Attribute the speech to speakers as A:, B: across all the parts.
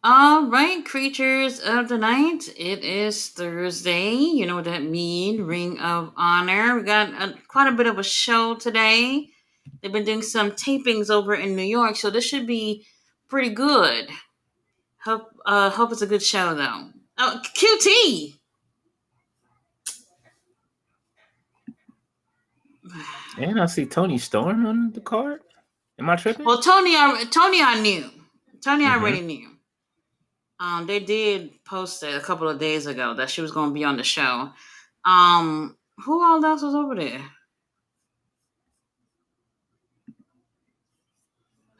A: All right, creatures of the night. It is Thursday. You know what that means? Ring of Honor. We got quite a bit of a show today. They've been doing some tapings over in New York, so this should be pretty good. Hope it's a good show though. Oh, QT.
B: And I see Tony Storm on the card. Am I tripping?
A: Well, Tony, I knew. Tony, I
B: Mm-hmm.
A: already knew. They did post it a couple of days ago that she was going to be on the show. Who all else was over there?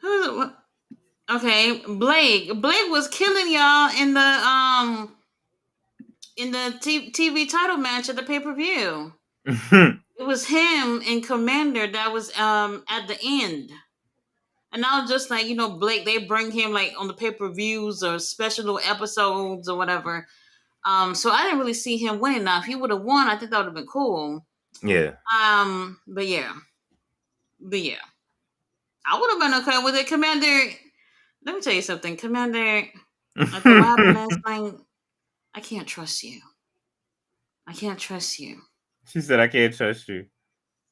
A: Who? Okay, Blake. Blake was killing y'all in the TV title match at the pay per view. It was him and Commander that was at the end. And I was just like, Blake, they bring him like on the pay per views or special episodes or whatever. So I didn't really see him winning. Now, if he would have won, I think that would have been cool.
B: Yeah.
A: But yeah, I would have been okay with it, Commander. Let me tell you something, Commander. After what happened last night, I can't trust you. I can't trust you.
B: She said, "I can't trust you."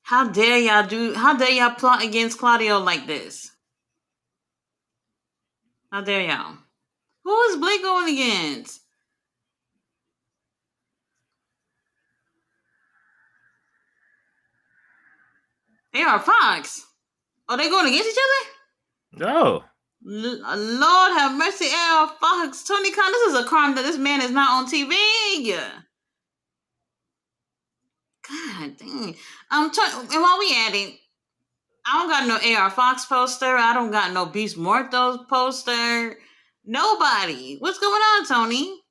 A: How dare y'all How dare y'all plot against Claudio like this? How dare y'all? Who is Blake going against? AR Fox. Are they going against each other?
B: Oh.
A: Lord have mercy, AR Fox. Tony Khan, this is a crime that this man is not on TV. God dang. And while we at it, I don't got no AR Fox poster. I don't got no Beast Mortos poster. Nobody. What's going on, Tony?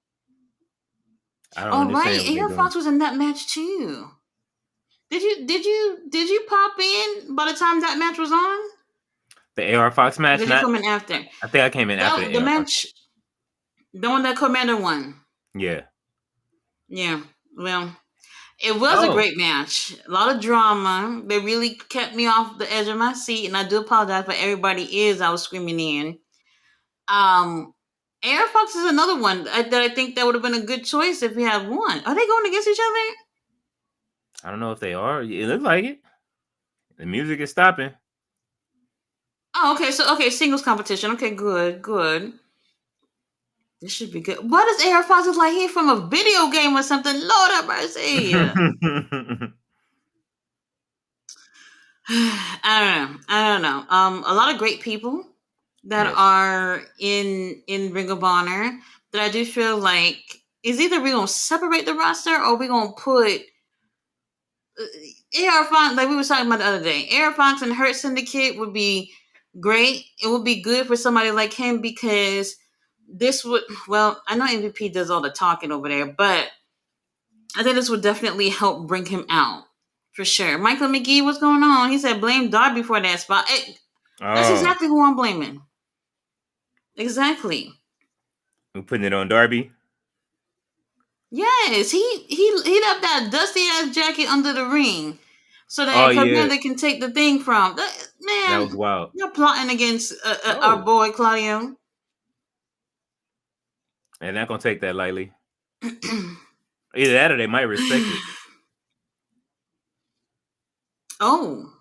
B: I don't understand.
A: AR Fox was in that match too. Did you pop in by the time that match was on?
B: The AR Fox match?
A: Did you come in after?
B: I think I came in after
A: the match. The one that Commander won.
B: Yeah.
A: Yeah. Well, it was a great match. A lot of drama. They really kept me off the edge of my seat, and I do apologize for everybody ears I was screaming in. AR Fox is another one that I think that would have been a good choice if we had won. Are they going against each other?
B: I don't know if they are. It looks like it. The music is stopping.
A: Oh, okay. Singles competition. Okay, good. This should be good. What does AR Fox look like? He from a video game or something? Lord have mercy. I don't know. A lot of great people that are in Ring of Honor that I do feel like is either we're gonna separate the roster or we're gonna put AR Fox, like we were talking about the other day. AR Fox and Hurt Syndicate would be great. It would be good for somebody like him because this would, well, I know MVP does all the talking over there, but I think this would definitely help bring him out for sure. Michael McGee, what's going on? He said blame Darby for that spot. That's exactly who I'm blaming. Exactly.
B: We're putting it on Darby.
A: Yes, he left that dusty ass jacket under the ring so that Commander can take the thing from. Man,
B: that was wild.
A: You're plotting against our boy Claudio.
B: They're not gonna take that lightly. Either that or they might respect it.
A: Oh.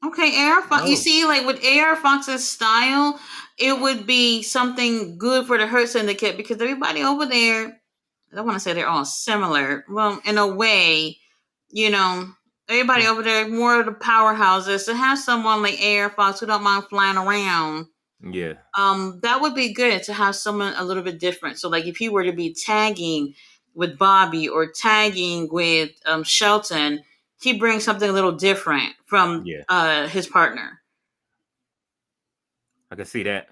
A: Okay, AR Fox. You see, like with AR Fox's style, it would be something good for the Hurt Syndicate because everybody over there, I don't want to say they're all similar. Well, in a way, everybody over there, more of the powerhouses. To have someone like AR Fox who don't mind flying around.
B: Yeah.
A: That would be good to have someone a little bit different. So, like, if he were to be tagging with Bobby or tagging with Shelton, he brings something a little different from his partner.
B: I can see that.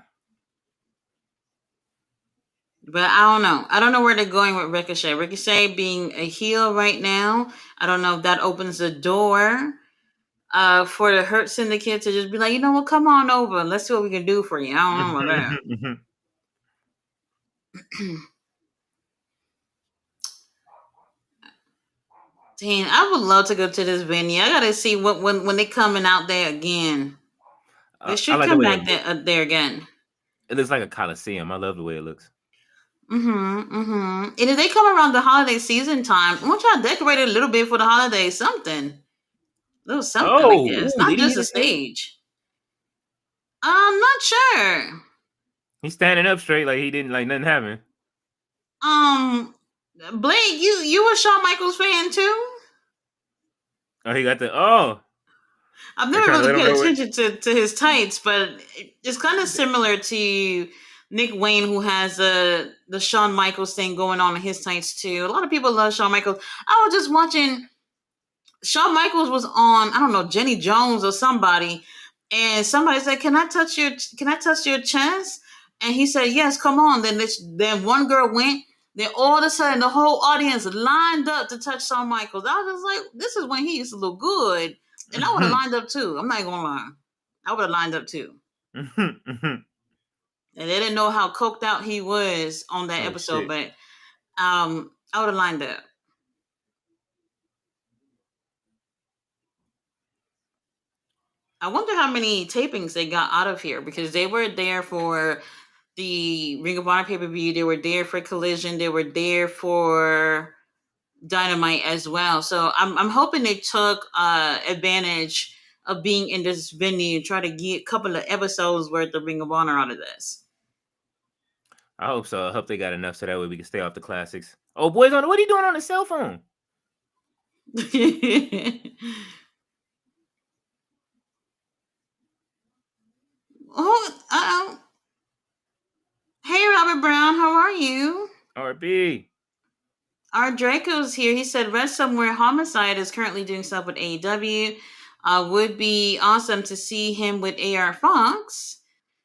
A: But I don't know. I don't know where they're going with Ricochet. Ricochet being a heel right now, I don't know if that opens the door for the Hurt Syndicate to just be like, you know what, come on over. Let's see what we can do for you. I don't know about that. Dang, I would love to go to this venue. I gotta see when they coming out there again. They should come back there again.
B: It looks like a coliseum. I love the way it looks.
A: And if they come around the holiday season time, I want y'all decorate it a little bit for the holidays. Something, a little something, I
B: Oh,
A: guess.
B: ooh,
A: Not
B: did he
A: just
B: hit
A: a
B: his head?
A: stage. I'm not sure.
B: He's standing up straight like he didn't like nothing happened.
A: Blake, you a Shawn Michaels fan too?
B: Oh, he got the
A: I've
B: They're
A: never
B: trying to
A: really
B: let him
A: paid
B: go with.
A: attention to his tights, but it's kind of similar to Nick Wayne, who has the Shawn Michaels thing going on in his tights too. A lot of people love Shawn Michaels. I was just watching. Shawn Michaels was on, I don't know, Jenny Jones or somebody, and somebody said, Can I touch your chest?" And he said, "Yes, come on." Then one girl went. Then all of a sudden, the whole audience lined up to touch Shawn Michaels. I was just like, "This is when he used to look good," and I would have lined up too. I'm not gonna lie, I would have lined up too. And they didn't know how coked out he was on that
B: Oh
A: episode,
B: shit!
A: but I would have lined up. I wonder how many tapings they got out of here because they were there for the Ring of Honor pay per view. They were there for Collision. They were there for Dynamite as well. So I'm hoping they took advantage of being in this venue and try to get a couple of episodes worth of Ring of Honor out of this.
B: I hope so. I hope they got enough so that way we can stay off the classics. Oh, boys, on what are you doing on his cell phone?
A: Oh, hey, Robert Brown, how are you?
B: RB.
A: Our Draco's here. He said Rest Somewhere Homicide is currently doing stuff with AEW. Would be awesome to see him with AR Fox.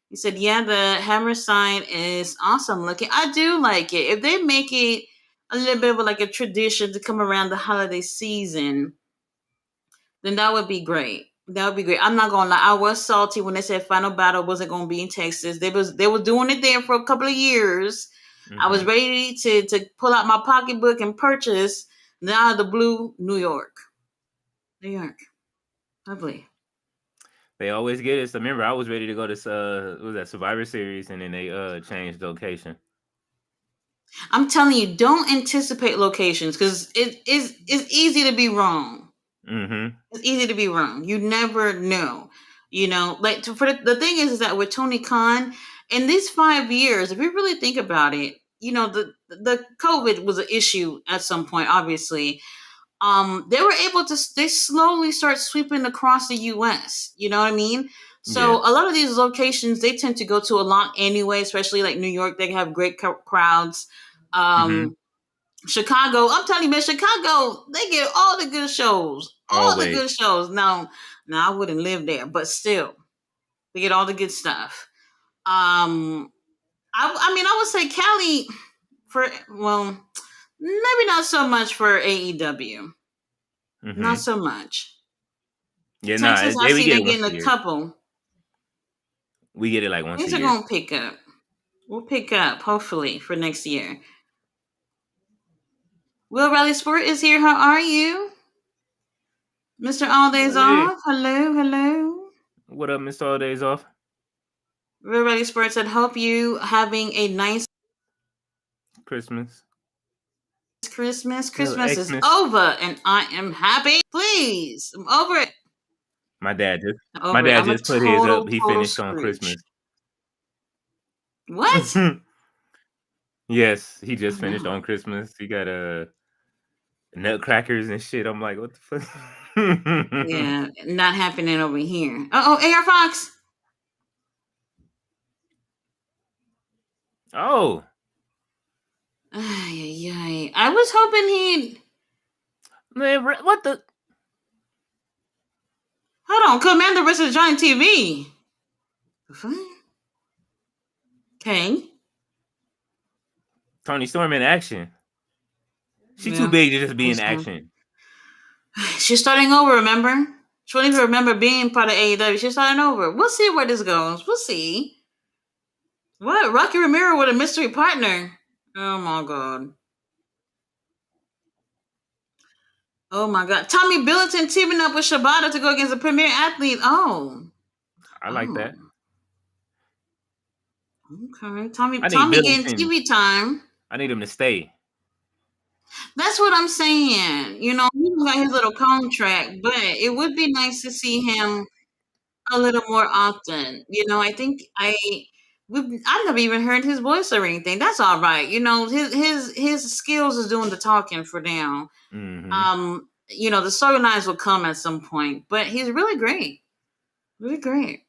A: He said, yeah, the hammer sign is awesome looking. I do like it. If they make it a little bit of like a tradition to come around the holiday season, then that would be great. That would be great. I'm not gonna lie. I was salty when they said Final Battle wasn't gonna be in Texas. They were doing it there for a couple of years. I was ready to pull out my pocketbook and purchase. Now the blue, New York. New York. Lovely.
B: They always get us. Remember, I was ready to go to what was that Survivor Series, and then they changed location.
A: I'm telling you, don't anticipate locations because it's easy to be wrong. It's easy to be wrong. You never know. You know, like the thing is that with Tony Khan, in these 5 years, if you really think about it, you know, the COVID was an issue at some point, obviously. They were able to they slowly start sweeping across the US. You know what I mean? So
B: Yeah.
A: a lot of these locations they tend to go to a lot anyway, especially like New York. They have great crowds. Chicago, I'm telling you, man, Chicago, they get all the good shows. All the
B: Always.
A: good shows. Now I wouldn't live there, but still, they get all the good stuff. I mean, I would say Cali for maybe not so much for AEW. Not so much.
B: Yeah,
A: Texas, I
B: we
A: see
B: get
A: they're
B: it once
A: getting
B: a
A: a
B: year.
A: couple.
B: We get it like once a
A: Things are
B: year.
A: gonna pick up. We'll pick up hopefully for next year. Will Rally Sport is here. How are you? Mr. All Days
B: Hey.
A: Off. Hello, hello.
B: What up, Mr. All Days Off?
A: Will Rally Sports said, hope you having a nice
B: Christmas.
A: Christmas.
B: Well,
A: Christmas is
B: Xmas.
A: over and I am happy. Please. I'm over it.
B: My dad
A: I'm a
B: put his
A: total,
B: up. He
A: total
B: finished on
A: Scrooge.
B: Christmas.
A: What?
B: Yes, he just
A: Oh,
B: finished
A: no.
B: on Christmas. He got nutcrackers and shit. I'm like, what the fuck?
A: Yeah, not happening over here. Oh, AR Fox.
B: Oh.
A: Ay. I was hoping he'd.
B: Man, what the?
A: Hold on, Commander versus Giant TV. Okay.
B: Tony Storm in action. She's too
A: Yeah.
B: big to just be in action.
A: She's starting over, remember? She won't even remember being part of AEW. She's starting over. We'll see where this goes. We'll see. What? Rocky Romero with a mystery partner? Oh my god. Oh my god. Tommy Billington teaming up with Shibata to go against the premier athlete. Oh.
B: I like that.
A: Okay,
B: I need
A: Tommy getting
B: Billington.
A: TV time.
B: I need him to stay.
A: That's what I'm saying. You know, he got his little contract, but it would be nice to see him a little more often. You know, I think I've never even heard his voice or anything. That's all right. You know, his skills is doing the talking for now.
B: Mm-hmm.
A: You know, the storylines will come at some point, but he's really great. Really great.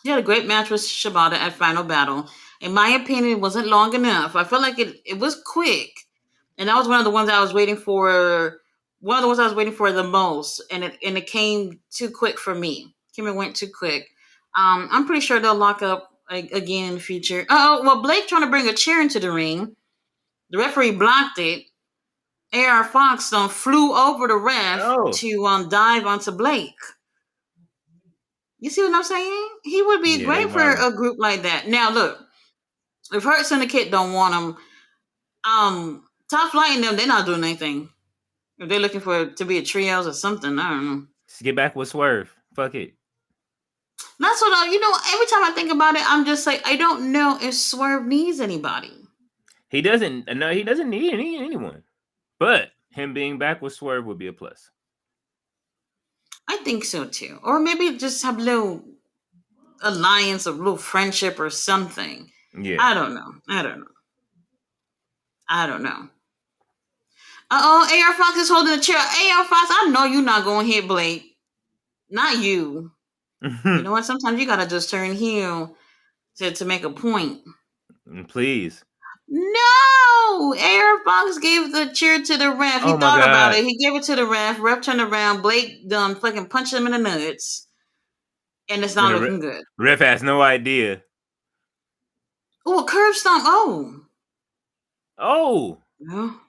A: He had a great match with Shibata at Final Battle. In my opinion, it wasn't long enough. I felt like it was quick. And that was one of the ones I was waiting for. One of the ones I was waiting for the most, and it came too quick for me. Came and went too quick. I'm pretty sure they'll lock up again in the future. Oh well, Blake trying to bring a chair into the ring. The referee blocked it. AR Fox flew over the ref
B: Oh,
A: to dive onto Blake. You see what I'm saying? He would be
B: yeah, they
A: great for
B: wildin'.
A: a group like that. Now look, if Hurt Syndicate don't want him, Top Flight and them, they're not doing anything. If they're looking for it to be a trios or something, I don't know.
B: Just get back with Swerve. Fuck it.
A: That's what you know. Every time I think about it, I'm just like, I don't know if Swerve needs anybody.
B: He doesn't. No, he doesn't need anyone. But him being back with Swerve would be a plus.
A: I think so too. Or maybe just have a little alliance, a little friendship or something.
B: Yeah.
A: I don't know. AR Fox is holding the chair. AR Fox, I know you're not going to hit Blake. Not you. You know what? Sometimes you got to just turn heel to make a point.
B: Please.
A: No! AR Fox gave the chair to the ref. He thought about it. He gave it to the ref. Ref turned around. Blake done fucking punched him in the nuts. And it's not looking good.
B: Ref has no idea.
A: Oh, a curb stomp.
B: Oh.
A: Well,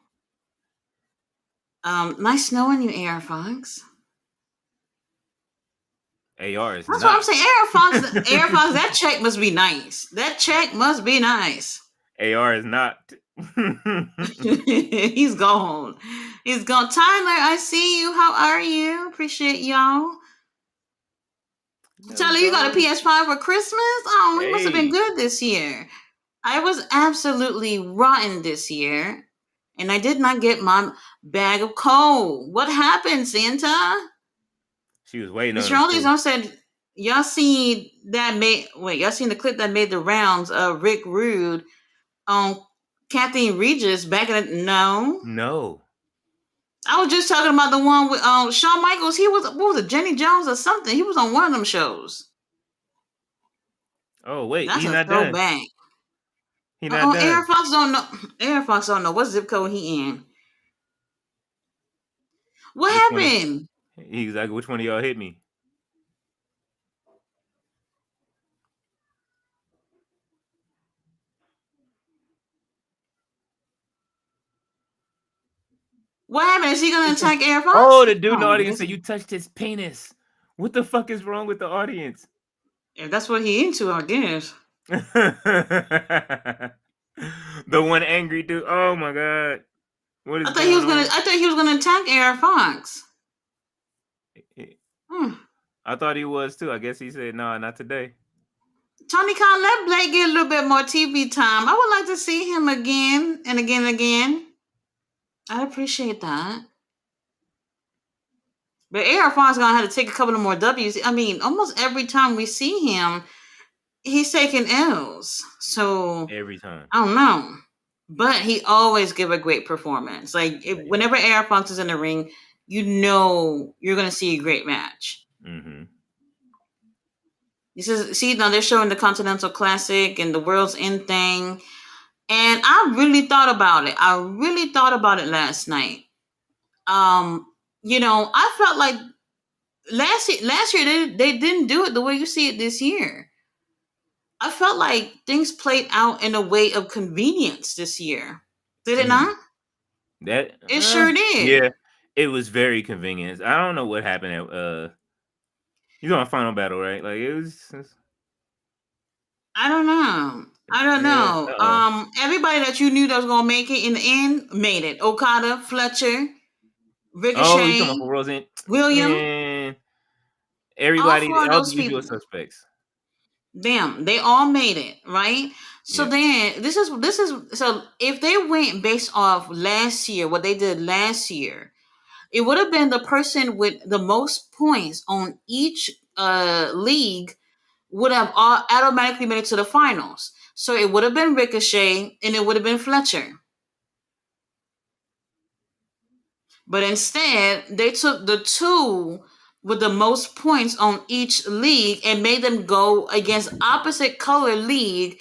A: nice knowing you, AR Fox.
B: AR is
A: That's
B: not.
A: what I'm saying. AR Fox, that check must be nice. That check must be nice.
B: AR is not.
A: He's gone. He's gone. Tyler, I see you. How are you? Appreciate y'all. Tyler, you got a PS5 for Christmas? Oh, it must have been good this year. I was absolutely rotten this year, and I did not get my bag of coal. What happened, Santa?
B: She was waiting on
A: Mr. said, y'all seen the clip that made the rounds of Rick Rude on Kathleen Regis back in the
B: No.
A: I was just talking about the one with Shawn Michaels. He was, what was it, Jenny Jones or something? He was on one of them shows.
B: Oh wait,
A: that's
B: he's
A: a
B: not
A: throwback.
B: Done. He not done.
A: AR Fox don't know. AR Fox don't know what zip code he in. What happened?
B: He's like, which one of y'all hit me?
A: What happened? Is he gonna attack AR Fox?
B: Oh, the dude in the audience said you touched his penis. What the fuck is wrong with the audience?
A: If that's what he into, I guess.
B: The one angry dude. Oh my god. What is
A: I thought he was gonna attack AR Fox.
B: I thought he was too. I guess he said, no, not today.
A: Tony Khan, let Blake get a little bit more TV time. I would like to see him again and again and again. I appreciate that. But AR Fox gonna have to take a couple of more W's. I mean, almost every time we see him, he's taking L's. So
B: every time.
A: I don't know. But he always give a great performance. Like whenever AR Fox is in the ring, you know you're gonna see a great match.
B: Mm-hmm.
A: Now they're showing the Continental Classic and the World's End thing. And I really thought about it. Last night. You know, I felt like last year they didn't do it the way you see it this year. I felt like things played out in a way of convenience this year. Did it not? It sure did.
B: Yeah, it was very convenient. I don't know what happened at he's on Final Battle, right? Like it was.
A: I don't know. Everybody that you knew that was gonna make it in the end made it. Okada, Fletcher, Ricochet, William,
B: and everybody, all the usual suspects.
A: Bam, they all made it, right? So
B: Yeah.
A: then this is so if they went based off last year, what they did last year, it would have been the person with the most points on each league would have automatically made it to the finals. So it would have been Ricochet and it would have been Fletcher. But instead, they took the two with the most points on each league and made them go against opposite color league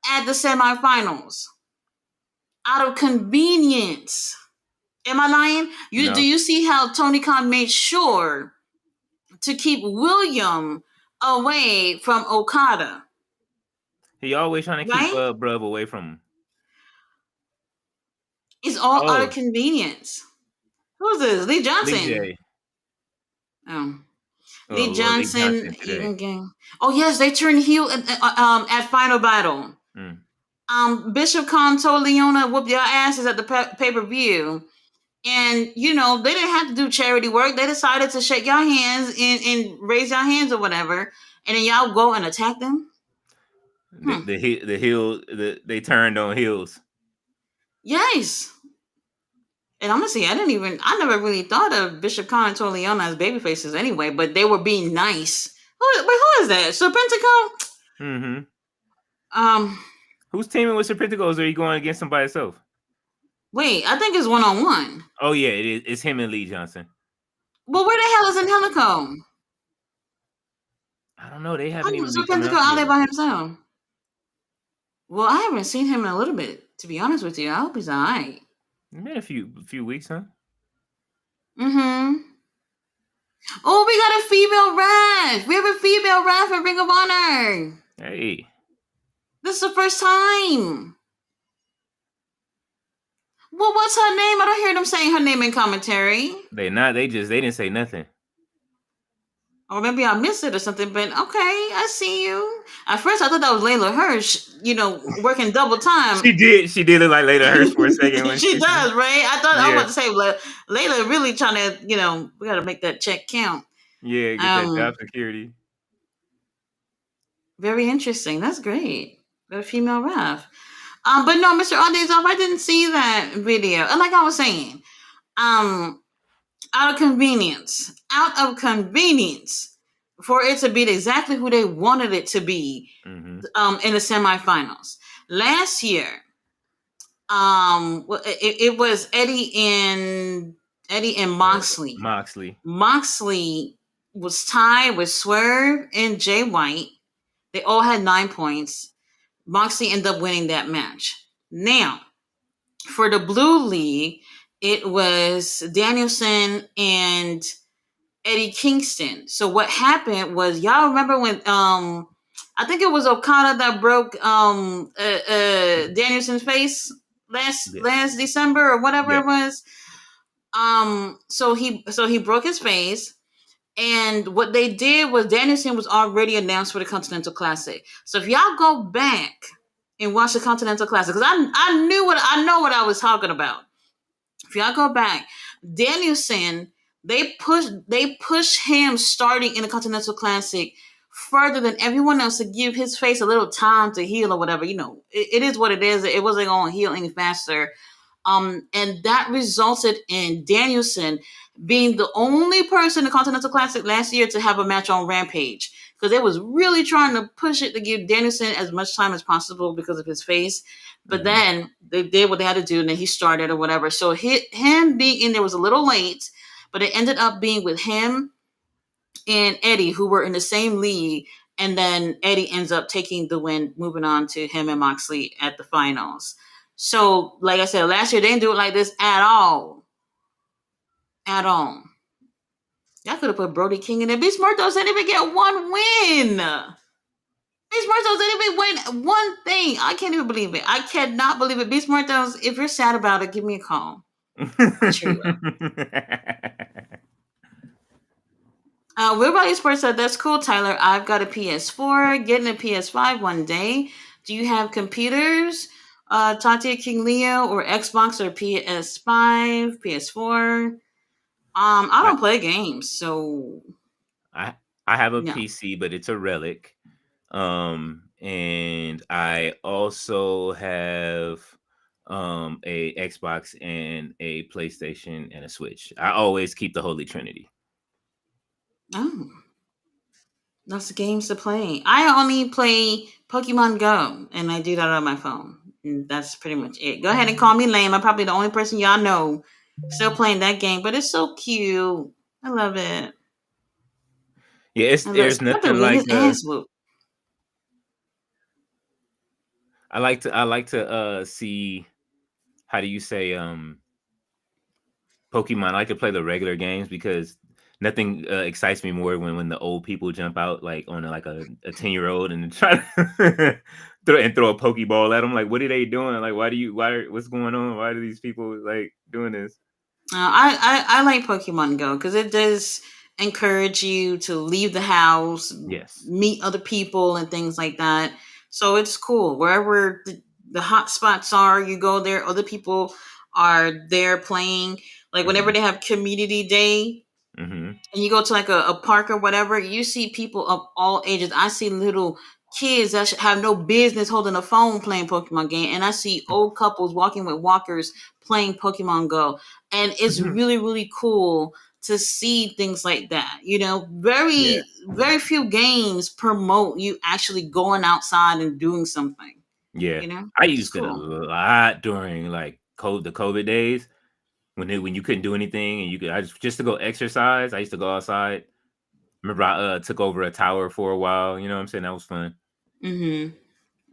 A: at the semifinals out of convenience. Am I lying? Do
B: No.
A: you see how Tony Khan made sure to keep William away from Okada?
B: He always trying to keep
A: Right?
B: Bruv away from him.
A: It's all out of
B: Oh,
A: convenience. Who's this? Lee
B: Lee
A: Johnson.
B: J.
A: Oh.
B: Well,
A: Lee
B: Lee
A: Johnson.
B: Johnson today.
A: Oh yes, they turned heel at Final Battle. Bishop Khan told Leona whoop your asses at the pay-per-view. And you know, they didn't have to do charity work. They decided to shake your hands and raise your hands or whatever. And then y'all go and attack them.
B: They turned on heels.
A: Yes. And honestly, I never really thought of Bishop Khan and Leona as baby faces anyway, but they were being nice. Who is that? Serpentico?
B: Mm-hmm. Who's teaming with Serpentico, or are you going against him by himself?
A: Wait, I think it's 1-on-1.
B: Oh yeah, it is. It's him and Lee Johnson.
A: Well, where the hell is Angelico?
B: I don't know. They haven't even been
A: Serpentico out there by himself. Well, I haven't seen him in a little bit, to be honest with you. I hope he's all right.
B: It's been a few weeks, huh?
A: Mm-hmm. Oh, we got a female ref. We have a female ref at Ring of Honor.
B: Hey.
A: This is the first time. Well, what's her name? I don't hear them saying her name in commentary.
B: They didn't say nothing.
A: Or maybe I missed it or something, but okay, I see you. At first, I thought that was Layla Hirsch, working double time.
B: She did look like Layla Hirsch for a second. When
A: she does, right? I thought I was about to say, Layla really trying to, we got to make that check count.
B: Yeah, get that job security.
A: Very interesting. That's great. Got a female ref. But no, Mr. Odezov, I didn't see that video. And like I was saying, out of convenience, for it to be exactly who they wanted it to be, in the semifinals. Last year, it was Eddie and Moxley. Moxley was tied with Swerve and Jay White. They all had 9 points. Moxley ended up winning that match. Now, for the Blue League, it was Danielson and Eddie Kingston. So what happened was, y'all remember when I think it was Okada that broke Danielson's face last December or whatever it was. So he broke his face. And what they did was Danielson was already announced for the Continental Classic. So if y'all go back and watch the Continental Classic, because I know what I was talking about. If y'all go back, Danielson, they push him starting in the Continental Classic further than everyone else to give his face a little time to heal or whatever. It is what it is. It wasn't going to heal any faster. And that resulted in Danielson being the only person in the Continental Classic last year to have a match on Rampage, because they was really trying to push it to give Danielson as much time as possible because of his face. But then they did what they had to do, and then he started or whatever. So him being in there was a little late, but it ended up being with him and Eddie, who were in the same league. And then Eddie ends up taking the win, moving on to him and Moxley at the finals. So, like I said, last year they didn't do it like this at all. At all. Y'all could have put Brody King in there. Beast Muertos didn't even get one win. Beast Muertos didn't even win one thing. I can't even believe it. I cannot believe it. Beast Muertos, if you're sad about it, give me a call. I'm sure you will. Wilbody Sports said, that's cool, Tyler. I've got a PS4, getting a PS5 one day. Do you have computers? Tatia King Leo or Xbox or PS5, PS4? I don't play games, so
B: I have a PC, but it's a Relic. And I also have a Xbox and a PlayStation and a Switch. I always keep the Holy Trinity.
A: Oh, that's the games to play. I only play Pokemon Go, and I do that on my phone. And that's pretty much it. Go ahead and call me lame. I'm probably the only person y'all know still playing that game, but it's so cute. I love it.
B: Yeah, it's
A: I love
B: there's
A: Scott to
B: nothing
A: get
B: like
A: his ass whooped.
B: I like to see, how do you say, Pokemon. I like to play the regular games because nothing excites me more when the old people jump out like on like a 10-year-old and try to throw a Pokeball at them. Like, what are they doing? Like, what's going on? Why do these people like doing this?
A: I like Pokemon Go because it does encourage you to leave the house,
B: Yes.
A: meet other people, and things like that. So it's cool. Wherever the hot spots are, you go there. Other people are there playing. Like whenever
B: Hmm.
A: they have community day,
B: Hmm.
A: and you go to like a park or whatever, you see people of all ages. I see little kids that should have no business holding a phone playing Pokemon game, and I see old couples walking with walkers playing Pokemon Go, and it's really really cool to see things like that. You know,
B: Yeah.
A: very few games promote you actually going outside and doing something.
B: Yeah.
A: You know,
B: I
A: it's
B: used it a
A: cool.
B: lot during like the COVID days when you couldn't do anything and you could, I just to go exercise. I used to go outside. Remember, I took over a tower for a while. You know what I'm saying? That was fun.
A: Mm-hmm.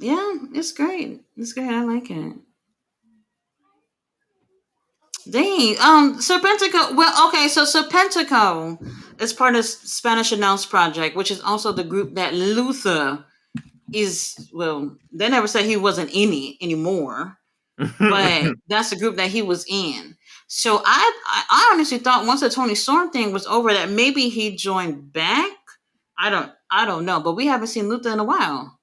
A: Yeah, it's great. It's great. I like it. Dang. Serpentico. Well, okay. So Serpentico is part of Spanish Announce Project, which is also the group that Luther is. Well, they never said he wasn't in it anymore, but that's the group that he was in. So I honestly thought once the Tony Storm thing was over that maybe he joined back. I don't know, but we haven't seen Luther in a while.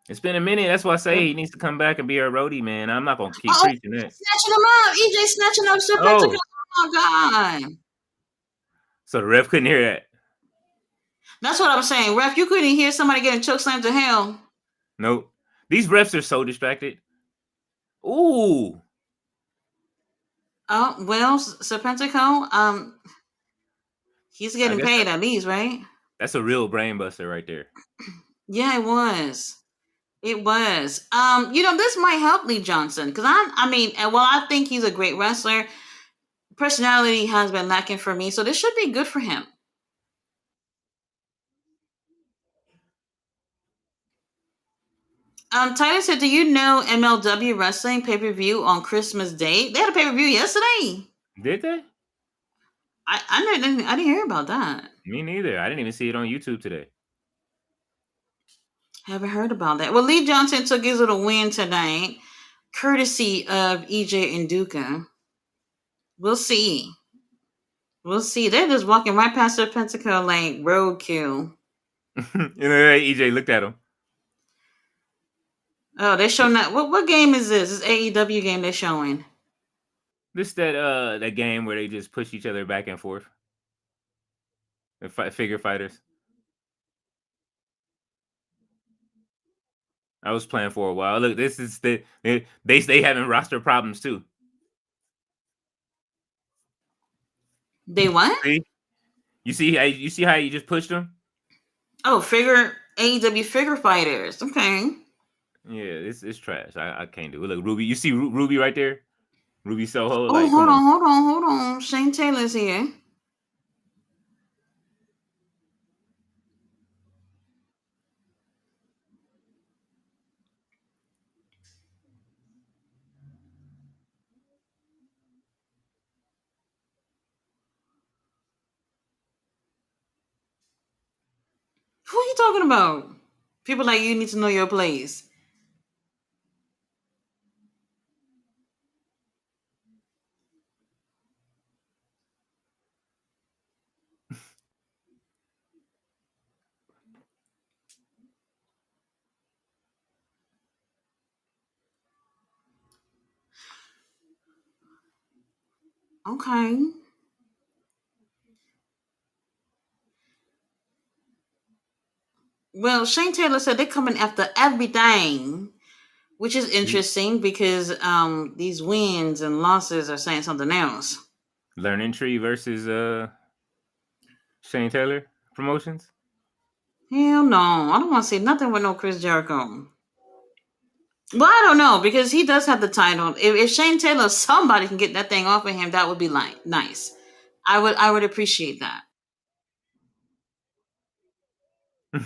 B: It's been a minute. That's why I
A: Yep.
B: say he needs to come back and be our roadie, man. I'm not gonna keep
A: Oh,
B: preaching that.
A: snatching him up. EJ snatching up Serpentico.
B: Oh,
A: Oh my god.
B: so the ref couldn't hear that.
A: That's what I was saying. Ref, you couldn't hear somebody getting choke slammed to hell.
B: Nope. These refs are so distracted. Ooh,
A: Oh, well, Serpentico, he's
B: I
A: getting
B: guess
A: paid at least, right?
B: that's a real brain buster right there.
A: Yeah, it was. It was. This might help Lee Johnson because I mean, well, I think he's a great wrestler. Personality has been lacking for me, so this should be good for him. Titus said, "Do you know MLW Wrestling pay per view on Christmas Day? They had a pay per view yesterday.
B: Did they?
A: I didn't hear about that.
B: Me neither. I didn't even see it on YouTube today.
A: Haven't heard about that. Well, Lee Johnson took his little win tonight, courtesy of EJ and Duca. We'll see. We'll see. They're just walking right past their Pentacle like roadkill.
B: EJ looked at him.
A: Oh, they're showing that. What game is this? This AEW game they're showing.
B: This that game where they just push each other back and forth. The figure fighters. I was playing for a while. Look, this is they having roster problems too.
A: They what?
B: See, you see how you just pushed them.
A: Oh, figure AEW figure fighters. Okay.
B: Yeah, it's trash. I can't do it. Look, Ruby, you see Ruby right there? Ruby Soho,
A: Oh,
B: like, come on.
A: hold on. Shane Taylor's here. Who are you talking about? People like you need to know your place. Okay. Well, Shane Taylor said they're coming after everything, which is
B: He
A: interesting because these wins and losses are saying something else.
B: Learning Tree versus Shane Taylor Promotions.
A: Hell no, I don't want to see nothing with no Chris Jericho. Well, I don't know because he does have the title. If Shane Taylor, somebody can get that thing off of him, that would be like nice. I would appreciate that.
B: Look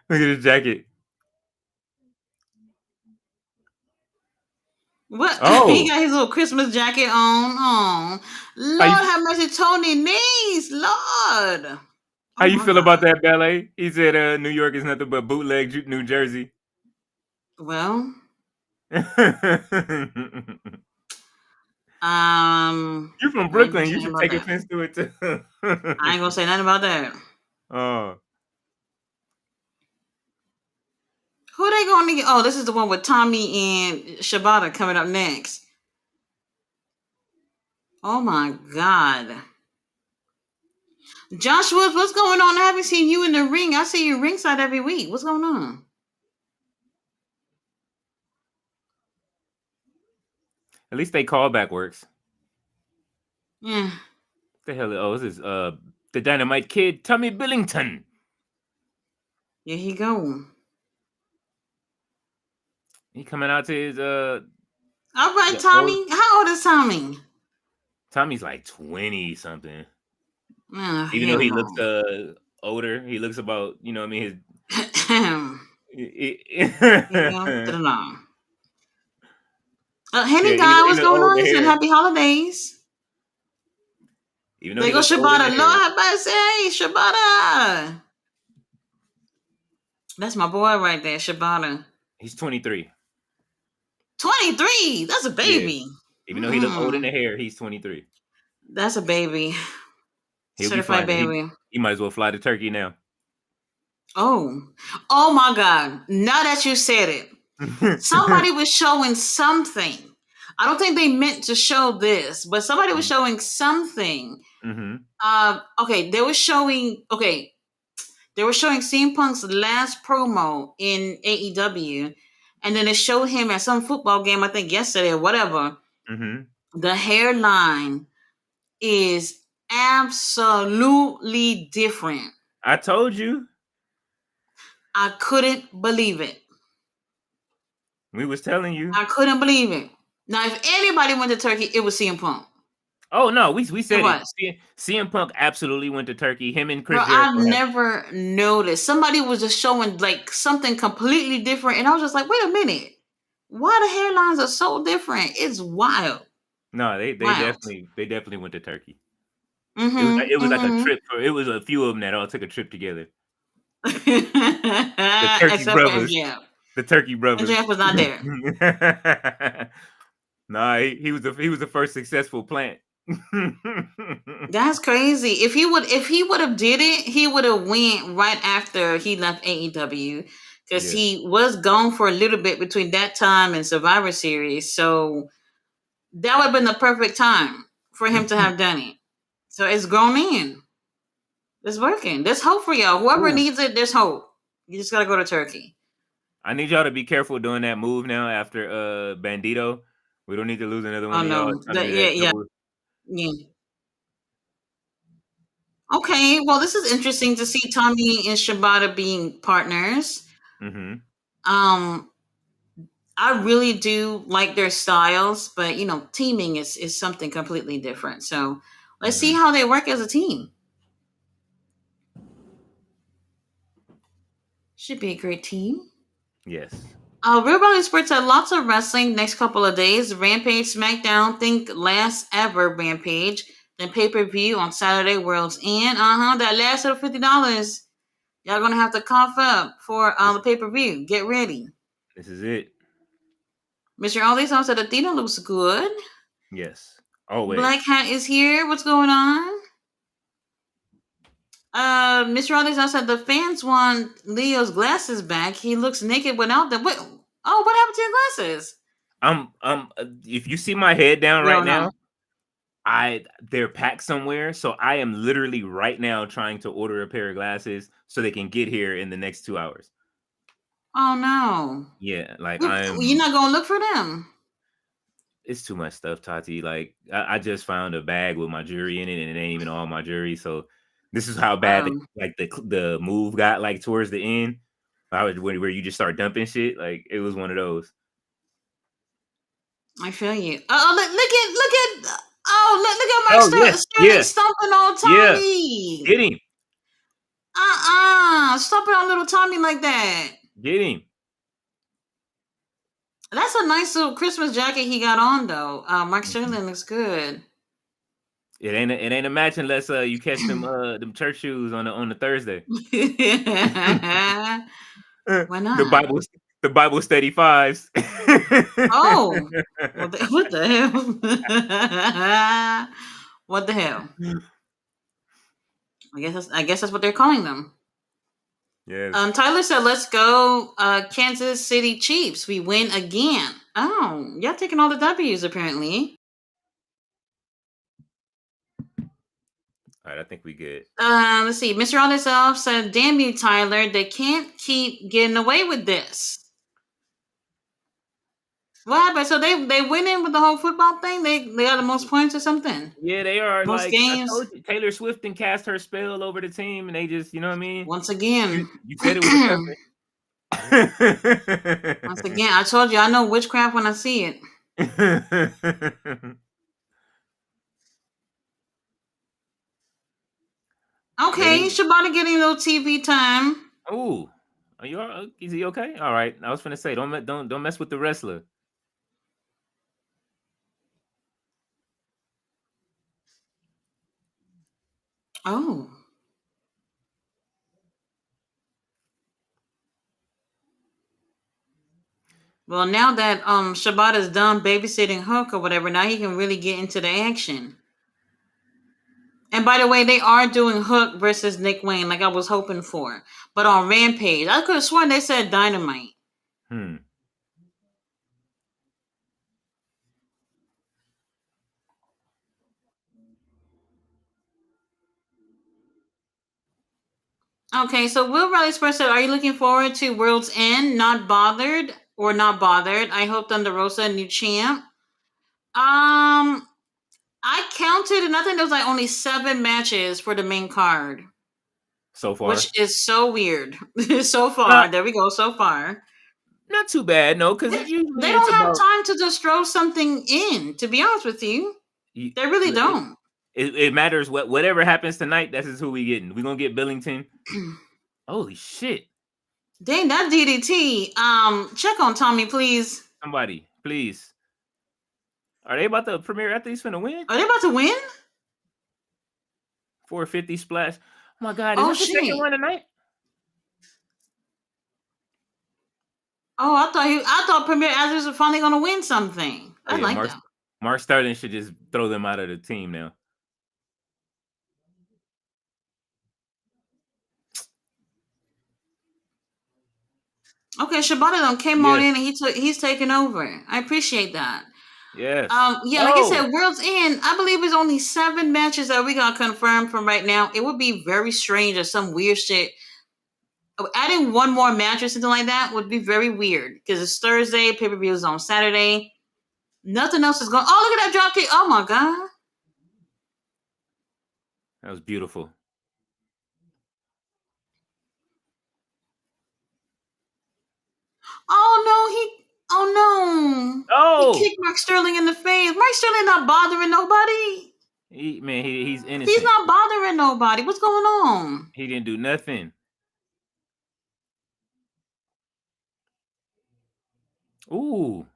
B: at his jacket.
A: What he
B: Oh,
A: got his little Christmas jacket on. Oh,
B: how you
A: Lord have mercy, Tony Nese, Lord.
B: how
A: Oh
B: you
A: my
B: feel about
A: God.
B: that ballet? He said New York is nothing but bootleg New Jersey.
A: Well,
B: You from
A: I ain't gonna
B: Brooklyn.
A: say
B: You
A: nothing
B: should
A: about
B: take
A: that.
B: offense to it too.
A: I ain't gonna say nothing about that.
B: Oh,
A: Who they gonna get? Oh, this is the one with Tommy and Shibata coming up next. Oh my God. Joshua, what's going on? I haven't seen you in the ring. I see you ringside every week. What's going on?
B: at least they callback works.
A: Yeah,
B: The hell? Oh, this is the Dynamite Kid, Tommy Billington.
A: here he go.
B: He coming out to his
A: All right,
B: the old
A: Tommy. How old is Tommy?
B: Tommy's like 20 something.
A: Oh,
B: Even though
A: hell
B: he looks
A: no.
B: older, he looks about, I mean
A: You know,
B: his
A: ta-da. Henny
B: yeah,
A: guy,
B: he
A: what's
B: look
A: going
B: old in
A: on?
B: the
A: He said
B: hair.
A: happy holidays.
B: Even though
A: There
B: he
A: go
B: looks old in
A: Shibata.
B: the
A: Lord
B: hair.
A: have mercy. Hey, Shibata. That's my boy right there, Shibata.
B: He's 23.
A: 23. That's a
B: Yeah.
A: baby.
B: Even though he look old in
A: Mm,
B: the hair, he's 23.
A: that's a baby.
B: He'll be
A: Certified
B: flying.
A: baby.
B: He might as well fly to Turkey now.
A: Oh. Oh my God. Now that you said it. Somebody was showing something. I don't think they meant to show this, but somebody was showing something.
B: Mm-hmm.
A: Okay, they were showing CM Punk's last promo in AEW, and then it showed him at some football game, I think yesterday or whatever.
B: Mm-hmm.
A: The hairline is absolutely different.
B: I told you.
A: I couldn't believe it.
B: We was telling you.
A: I couldn't believe it. Now, if anybody went to Turkey, it was CM Punk.
B: Oh no, we
A: It
B: said it.
A: was.
B: CM Punk absolutely went to Turkey. Him and
A: Bro,
B: Chris
A: I've
B: Jericho have.
A: never noticed. Somebody was just showing like something completely different, and I was just like, wait a minute. Why the hairlines are so different? It's wild.
B: No, they
A: Wild.
B: definitely went to Turkey.
A: Mm-hmm.
B: It was like a
A: Mm-hmm.
B: trip. It was a few of them that all took a trip together. The Turkey
A: Except for
B: brothers.
A: MJF.
B: The Turkey brothers.
A: MJF was not there.
B: Nah, he was the first successful plant.
A: That's crazy. If he would have did it, he would have went right after he left AEW because
B: Yeah.
A: he was gone for a little bit between that time and Survivor Series. So that would have been the perfect time for him to have done it. So it's grown in. It's working. There's hope for y'all. Whoever
B: Ooh.
A: needs it, there's hope. You just gotta go to Turkey.
B: I need y'all to be careful doing that move now after Bandito. We don't need to lose another one
A: Oh
B: of y'all
A: no.
B: trying to do
A: Yeah,
B: that
A: yeah,
B: double.
A: yeah. Okay. Well, this is interesting to see Tommy and Shibata being partners.
B: Mm-hmm.
A: Um, I really do like their styles, but teaming is something completely different. So let's see
B: Mm-hmm.
A: how they work as a team. Should be a great team.
B: Yes.
A: Real Bally Sports had lots of wrestling next couple of days. Rampage, SmackDown, think last ever Rampage. Then pay per view on Saturday, World's End. That last little $50. Y'all gonna have to cough up for
B: This,
A: the pay per view. Get ready.
B: this is it.
A: Mr. All these said Athena looks good.
B: Yes. Always.
A: Black Hat is here. What's going on? Mr. All these said the fans want Leo's glasses back. He looks naked without them. What happened to your glasses?
B: If you see my head down
A: We
B: right
A: don't know.
B: now, they're packed somewhere, so I am literally right now trying to order a pair of glasses so they can get here in the next 2 hours.
A: Oh no.
B: Yeah, like
A: You're not gonna look for them.
B: it's too much stuff, Tati. Like I just found a bag with my jewelry in it, and it ain't even all my jewelry. So this is how bad the move got. Like towards the end, I was where you just start dumping shit. Like it was one of those.
A: I feel you. Oh, look at. Oh, look at
B: Oh
A: Mark
B: yeah,
A: Sterling
B: yeah,
A: stomping on
B: yeah.
A: Tommy.
B: Get him,
A: Stomping on little Tommy like that.
B: get him.
A: That's a nice little Christmas jacket he got on though. Mark Sterling looks good.
B: It ain't a match unless you catch them church shoes on the Thursday.
A: Why not?
B: The Bible study fives.
A: Oh, what the hell? What the hell? I guess that's what they're calling them.
B: Yes.
A: Tyler said, "Let's go, Kansas City Chiefs. We win again." Oh, y'all taking all the W's apparently.
B: All right, I think we good.
A: Let's see. Mr. On Himself said, "Damn you, Tyler! They can't keep getting away with this." What happened? So they went in with the whole football thing. They got the most points or something.
B: Yeah, they are.
A: Most
B: Like I
A: games.
B: told you, Taylor Swift and cast her spell over the team, and they just, you know what I mean.
A: Once again,
B: You said it was a
A: perfect. Once again, I told you I know witchcraft when I see it. Okay, Shabana getting a little TV time.
B: Oh, is he okay? All right. I was gonna say, don't mess with the wrestler.
A: Oh. Well, now that Shabata's done babysitting Hook or whatever, now he can really get into the action. And by the way, they are doing Hook versus Nick Wayne, like I was hoping for. But on Rampage, I could have sworn they said Dynamite. Okay, so Will Riley Spurs said, "Are you looking forward to World's End? Not bothered or not bothered? I hope Thunder Rosa new champ." I counted, and I think there was like only 7 matches for the main card.
B: So far,
A: which is so weird. So far, there we go. So far,
B: not too bad, no, because
A: they don't have time to just throw something in. To be honest with you, they really don't.
B: It matters whatever happens tonight. This is who we getting. We gonna get Billington. Holy shit!
A: Dang, that DDT. Check on Tommy, please.
B: Somebody, please. Are they about to Premier Athletes finna win?
A: Are they about to win?
B: 450 splash. Oh my god! Is this the second one tonight?
A: Oh, I thought Premier Athletes were finally gonna win something. I like that.
B: Mark Sterling should just throw them out of the team now.
A: Okay, Shibata came on in and he's taking over. I appreciate that.
B: Yes.
A: Yeah, like I said, World's End, I believe it's only 7 matches that we got confirmed from right now. It would be very strange or some weird shit. Adding one more match or something like that would be very weird because it's Thursday, pay-per-view is on Saturday. Nothing else is going. Oh, look at that drop kick! Oh my god,
B: that was beautiful.
A: Oh no! He kicked Mark Sterling in the face. Mark Sterling not bothering nobody.
B: He's innocent.
A: He's not bothering nobody. What's going on?
B: He didn't do nothing. Ooh.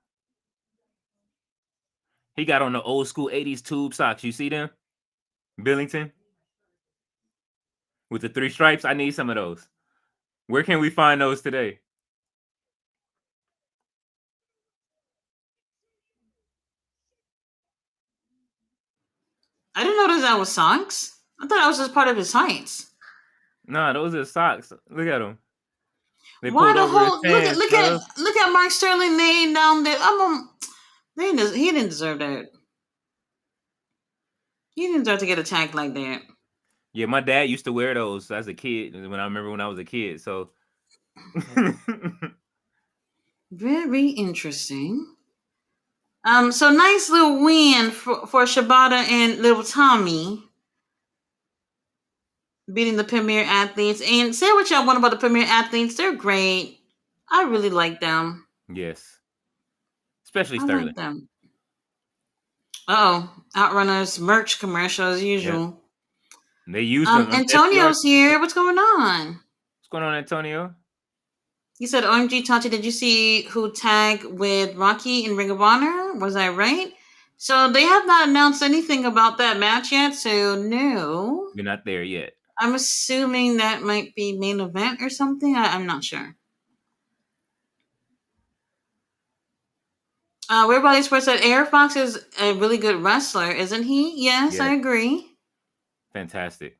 B: He got on the old school 80s tube socks. You see them? Billington? With the 3 stripes? I need some of those. Where can we find those today?
A: I didn't notice that was socks. I thought that was just part of his heights.
B: Nah, those are socks. Look at them.
A: They Why the whole look at Mark Sterling laying down there. He didn't deserve that. You didn't start to get attacked like that.
B: Yeah, my dad used to wear those as a kid when I was a kid. So
A: Very interesting. So nice little win for Shibata and little Tommy beating the Premier Athletes. And say what y'all want about the Premier Athletes. They're great. I really like them.
B: yes, especially
A: I like
B: Sterling.
A: them. Oh, Outrunners merch commercial as
B: Yep,
A: usual.
B: they used them. FTR.
A: Antonio's here. What's going on?
B: What's going on, Antonio?
A: You said OMG Tati, did you see who tagged with Rocky in Ring of Honor? Was I right? So they have not announced anything about that match yet, so no.
B: You're not there yet.
A: I'm assuming that might be main event or something. I'm not sure. Everybody Sports said Air Fox is a really good wrestler, isn't he? Yes, I
B: Yes,
A: agree.
B: fantastic.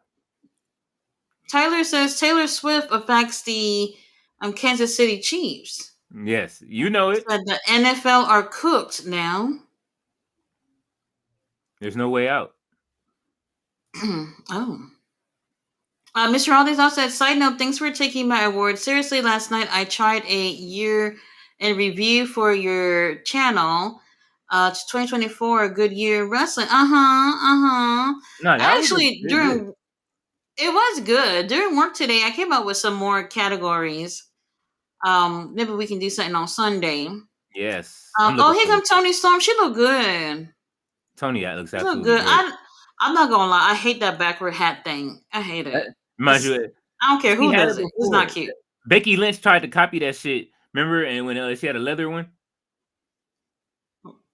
A: Tyler says Taylor Swift affects the Kansas City Chiefs.
B: Yes, you know it.
A: Said the NFL are cooked now.
B: There's no way out.
A: Oh. Mr. Aldi's also said, side note, thanks for taking my award. Seriously, last night I tried a year in review for your channel. 2024, a good year in wrestling.
B: No, that was
A: Actually,
B: good.
A: it was good. During work today, I came up with some more categories. Maybe we can do something on Sunday.
B: Yes, I'm
A: Oh,
B: looking
A: here
B: forward
A: comes
B: to it.
A: Tony Storm. She look good.
B: Tony, that looks
A: She look
B: absolutely
A: good.
B: great.
A: I'm not gonna lie. I hate that backward hat thing. I hate it.
B: Reminds you,
A: I don't care
B: she
A: who
B: had
A: does
B: it
A: it. It's not
B: before.
A: cute.
B: Becky Lynch tried to copy that shit. Remember? And when she had a leather one.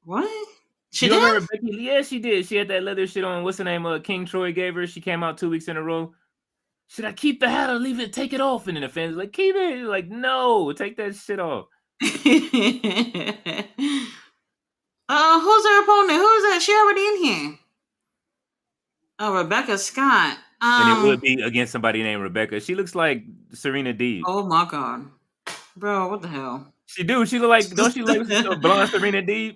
A: What? She
B: You don't
A: did?
B: remember Becky? Yeah, she did. She had that leather shit on. What's the name? King Troy gave her. She came out 2 weeks in a row. Should I keep the hat or leave it? Take it off. And then the fans like, keep it. Like, no, take that shit off.
A: Who's her opponent? Who's that? She already in here. Oh, Rebecca Scott.
B: And it would be against somebody named Rebecca. She looks like Serena Deeb.
A: Oh my god, bro, what the hell?
B: She do. She look like. Don't she look like blonde Serena Deeb?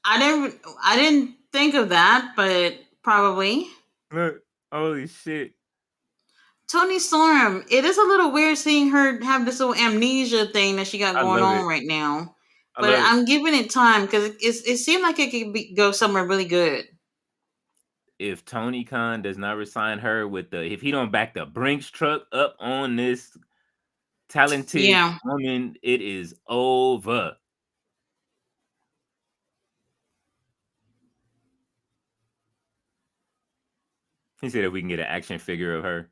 A: I didn't think of that, but probably.
B: Look, holy shit.
A: Tony Storm. It is a little weird seeing her have this little amnesia thing that she got
B: I
A: going
B: love
A: on
B: it.
A: right now.
B: I
A: But
B: love it.
A: I'm giving it time because it seemed like it could go somewhere really good.
B: If Tony Khan does not resign her if he don't back the Brinks truck up on this talented
A: Yeah.
B: woman, it is over. He said if we can get an action figure of her.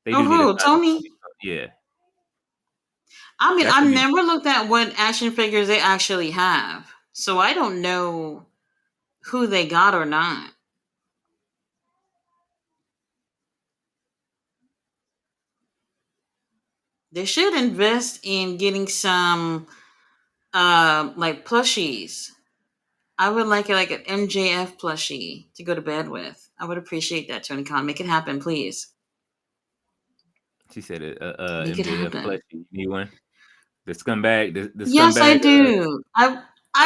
B: They
A: Oh,
B: do need a
A: who? Tony?
B: yeah.
A: I mean,
B: That
A: I've
B: should be
A: never looked at what action figures they actually have, so I don't know who they got or not. They should invest in getting some like plushies. I would like an MJF plushie to go to bed with. I would appreciate that, Tony Khan. Make it happen, please.
B: she said
A: Make it
B: MJF
A: happen.
B: plushie. You need one? The scumbag, the
A: Yes, I
B: scumbag
A: do. I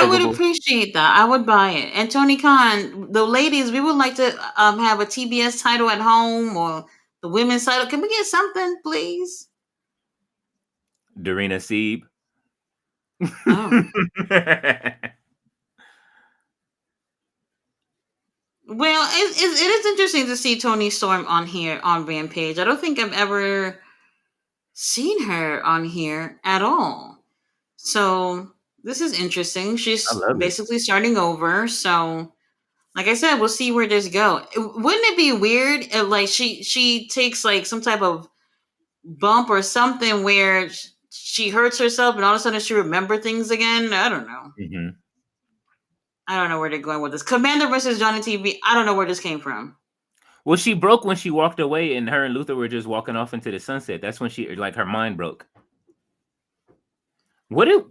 A: would
B: huggable.
A: appreciate that. I would buy it. And Tony Khan, the ladies, we would like to have a TBS title at home or the women's title. Can we get something, please?
B: Darina Sieb.
A: Oh. Well, it is interesting to see Tony Storm on here on Rampage. I don't think I've ever seen her on here at all. So this is interesting.
B: I
A: She's
B: love it.
A: basically starting over. So, like I said, we'll see where this go. Wouldn't it be weird if like she takes like some type of bump or something where she hurts herself and all of a sudden she remember things again? I don't know.
B: Mm-hmm.
A: I don't know where they're going with this. Commander versus Johnny TV. I don't know where this came from.
B: Well, she broke when she walked away, and her and Luther were just walking off into the sunset. That's when her mind broke. What if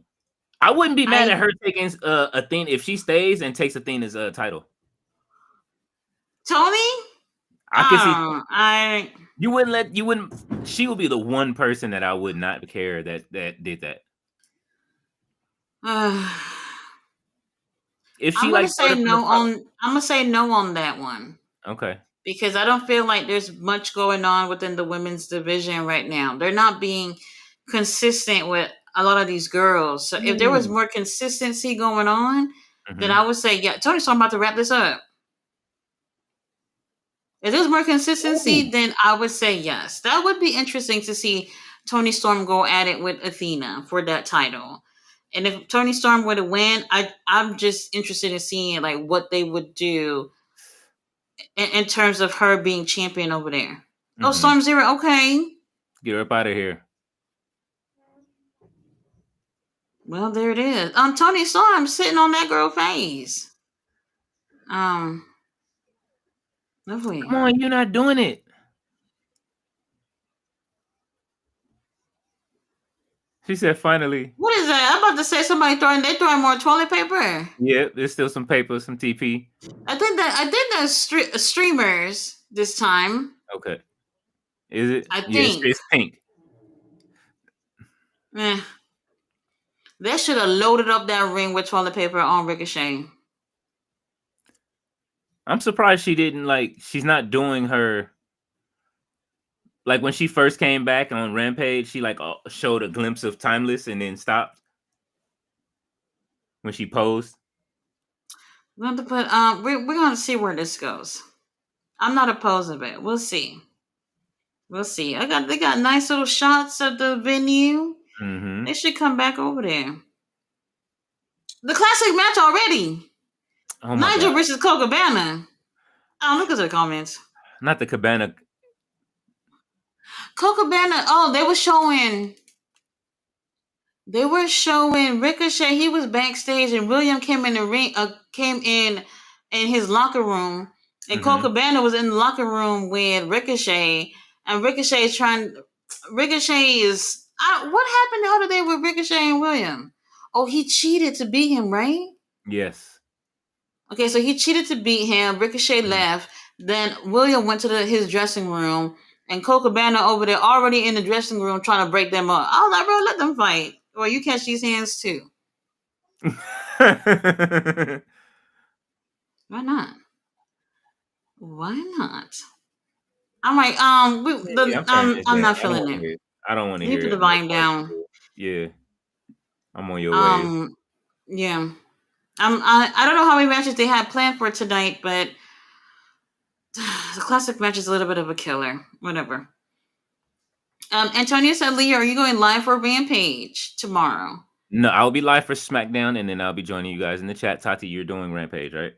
B: I wouldn't be mad at her taking Athena if she stays and takes Athena's title.
A: Tony?
B: I could see. You wouldn't. She would be the one person that I would not care that did that. if
A: I'm
B: she
A: gonna
B: like brought
A: say
B: up in the
A: no
B: pro,
A: on. I'm gonna say no on that one
B: okay.
A: because I don't feel like there's much going on within the women's division right now. They're not being consistent with a lot of these girls. So if there was
B: Mm.
A: more consistency going on, then
B: Mm-hmm.
A: I would say yeah. Tony Storm about to wrap this up. If there's more
B: Ooh.
A: consistency, then I would say yes. That would be interesting to see Tony Storm go at it with Athena for that title. And if Tony Storm were to win, I'm just interested in seeing like what they would do in terms of her being champion over there. Oh,
B: Mm-hmm.
A: Storm Zero, okay.
B: Get her up out of here.
A: Well, there it is. Tony Storm sitting on that girl face. Um, lovely.
B: Come on, you're not doing it. She said, finally.
A: What is that? I'm about to say somebody throwing more toilet paper.
B: Yeah, there's still some paper, some TP.
A: I think that's streamers this time.
B: Okay. Is it?
A: I
B: Yeah,
A: think.
B: it's pink.
A: Eh, they should have loaded up that ring with toilet paper on Ricochet.
B: I'm surprised she didn't she's not doing her like when she first came back on Rampage, she showed a glimpse of Timeless and then stopped when she posed.
A: We're going to put we're gonna see where this goes. I'm not opposed to it. We'll see. We'll see. They got nice little shots of the venue.
B: Mm-hmm.
A: They should come back over there. The classic match already.
B: Oh my
A: Nigel
B: God.
A: versus Coco Cabana. Oh, look at the comments.
B: Not the Cabana.
A: Coco Cabana. Oh, they were showing Ricochet. He was backstage, and William came in the ring. Came in his locker room, and Coco Cabana was in the locker room with Ricochet, and Ricochet is trying. Ricochet is. What happened the other day with Ricochet and William? Oh, he cheated to beat him, right?
B: Yes.
A: Okay, so he cheated to beat him. Ricochet left. Then William went to his dressing room, and Coco Cabana over there already in the dressing room trying to break them up. I was like, bro, let them fight. Well, you catch these hands too. Why not? Why not? I'm like, I'm not feeling it.
B: I don't want to
A: You
B: hear
A: put
B: it.
A: the volume down.
B: Yeah, I'm on your way.
A: Yeah. I don't know how many matches they had planned for tonight, but the classic match is a little bit of a killer. Whatever. Antonio said, Leah, are you going live for Rampage tomorrow?
B: No, I'll be live for SmackDown, and then I'll be joining you guys in the chat. Tati, you're doing Rampage, right?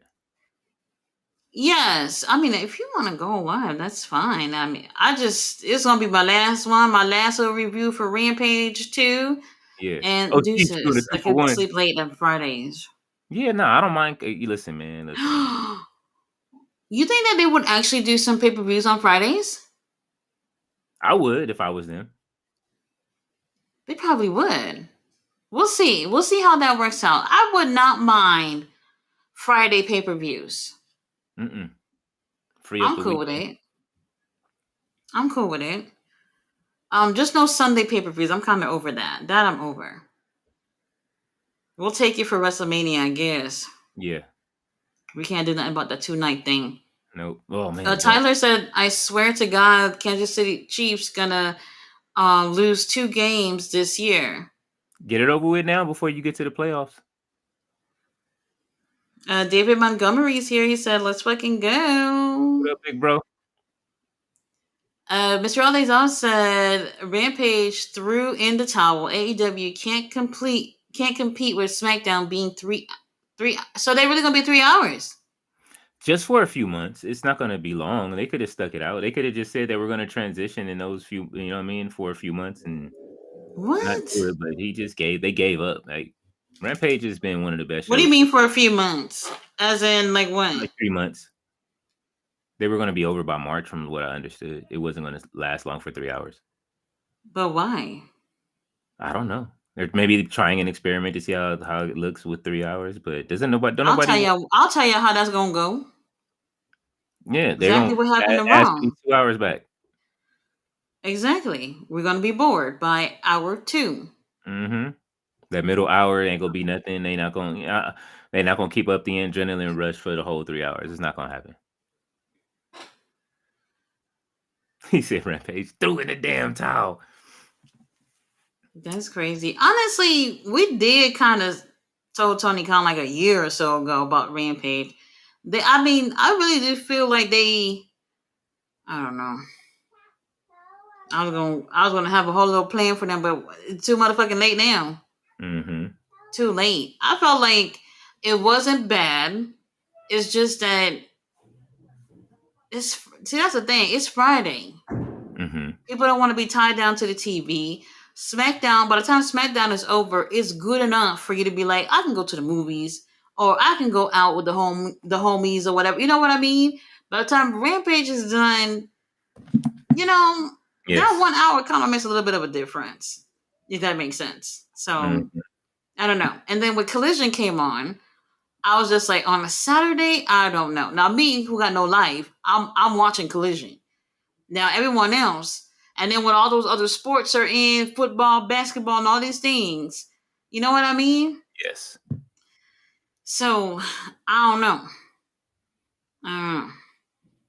A: Yes. I mean, if you want to go live, that's fine. I mean, it's going to be my last one, my last little review for Rampage 2.
B: Yeah.
A: And deuces. I could sleep late on Fridays.
B: Yeah, no, I don't mind. You listen, man. Listen.
A: You think that they would actually do some pay-per-views on Fridays?
B: I would if I was them.
A: They probably would. We'll see. We'll see how that works out. I would not mind Friday pay-per-views.
B: Free up
A: I'm cool with it. I'm cool with it. Just no Sunday pay-per-views. I'm kind of over that. That I'm over. We'll take it for WrestleMania, I guess.
B: Yeah.
A: We can't do nothing about the 2-night thing.
B: Nope. Oh man.
A: Tyler said, "I swear to God, Kansas City Chiefs gonna lose 2 games this year."
B: Get it over with now before you get to the playoffs.
A: David Montgomery's here. He said, "Let's fucking go."
B: What up, big bro?
A: Mr. Alezon said, "Rampage threw in the towel. AEW can't compete with SmackDown being three. So they're really gonna be 3 hours."
B: Just for a few months. It's not going to be long. They could have stuck it out. They could have just said they were going to transition in those few, you know what I mean, for a few months and
A: what?
B: Not sure, but they gave up. Like Rampage has been one of the best.
A: What do you mean for a few months? As in, like what?
B: Like 3 months. They were going to be over by March, from what I understood. It wasn't going to last long for 3 hours.
A: But why?
B: I don't know. They're maybe trying an experiment to see how it looks with 3 hours, but
A: I'll tell you how that's gonna go.
B: Yeah,
A: exactly what happened to Raw.
B: 2 hours back.
A: Exactly. We're gonna be bored by hour 2.
B: Mm-hmm. That middle hour ain't gonna be nothing. They not gonna keep up the adrenaline rush for the whole 3 hours. It's not gonna happen. He said Rampage threw in the damn towel.
A: That's crazy. Honestly, we did kind of told Tony Khan like a year or so ago about Rampage. I mean, I really do feel like they. I don't know. I was gonna have a whole little plan for them, but it's too motherfucking late now.
B: Mm-hmm.
A: Too late. I felt like it wasn't bad. It's just that that's the thing. It's Friday.
B: Mm-hmm.
A: People don't want to be tied down to the TV. SmackDown, by the time SmackDown is over, it's good enough for you to be like, I can go to the movies or I can go out with the homies or whatever. You know what I mean? By the time Rampage is done, you know, that
B: Yes.
A: 1 hour kind of makes a little bit of a difference. If that makes sense. So
B: Mm-hmm.
A: I don't know. And then when Collision came on, I was just like, on a Saturday, I don't know. Now me, who got no life, I'm watching Collision. Now everyone else, and then when all those other sports are in, football, basketball, and all these things, you know what I mean?
B: Yes.
A: So I don't know. I don't know.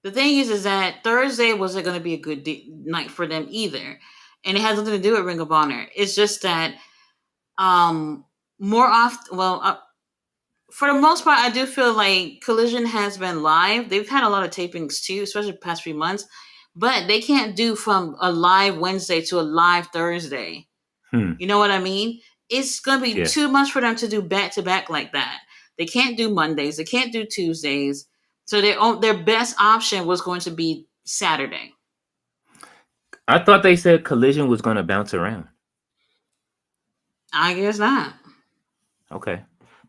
A: The thing is that Thursday wasn't going to be a good night for them either, and it has nothing to do with Ring of Honor. It's just that um more often, well, for the most part, I do feel like Collision has been live. They've had a lot of tapings too, especially the past few months. But they can't do from a live Wednesday to a live Thursday.
B: Hmm.
A: You know what I mean? It's gonna be
B: Yes.
A: too much for them to do back to back like that. They can't do Mondays. They can't do Tuesdays. So their best option was going to be Saturday.
B: I thought they said Collision was gonna bounce around.
A: I guess not.
B: Okay.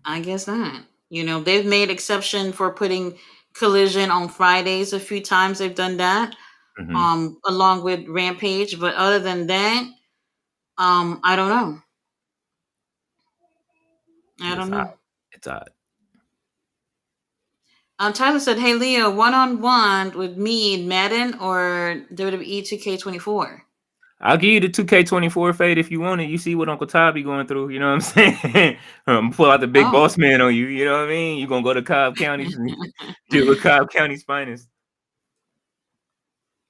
A: I guess not. You know, they've made exception for putting Collision on Fridays a few times. They've done that.
B: Mm-hmm.
A: Along with Rampage. But other than that, I don't know. I
B: It's
A: don't
B: odd.
A: know.
B: It's odd.
A: Tyler said, "Hey Leo, 1-on-1 with me in Madden or WWE 2K24."
B: I'll give you the 2K24 fade if you want it. You see what Uncle Todd be going through. You know what I'm saying? Pull out the big
A: Oh,
B: boss man on you. You know what I mean? You're going to go to Cobb County, deal with Cobb County's finest.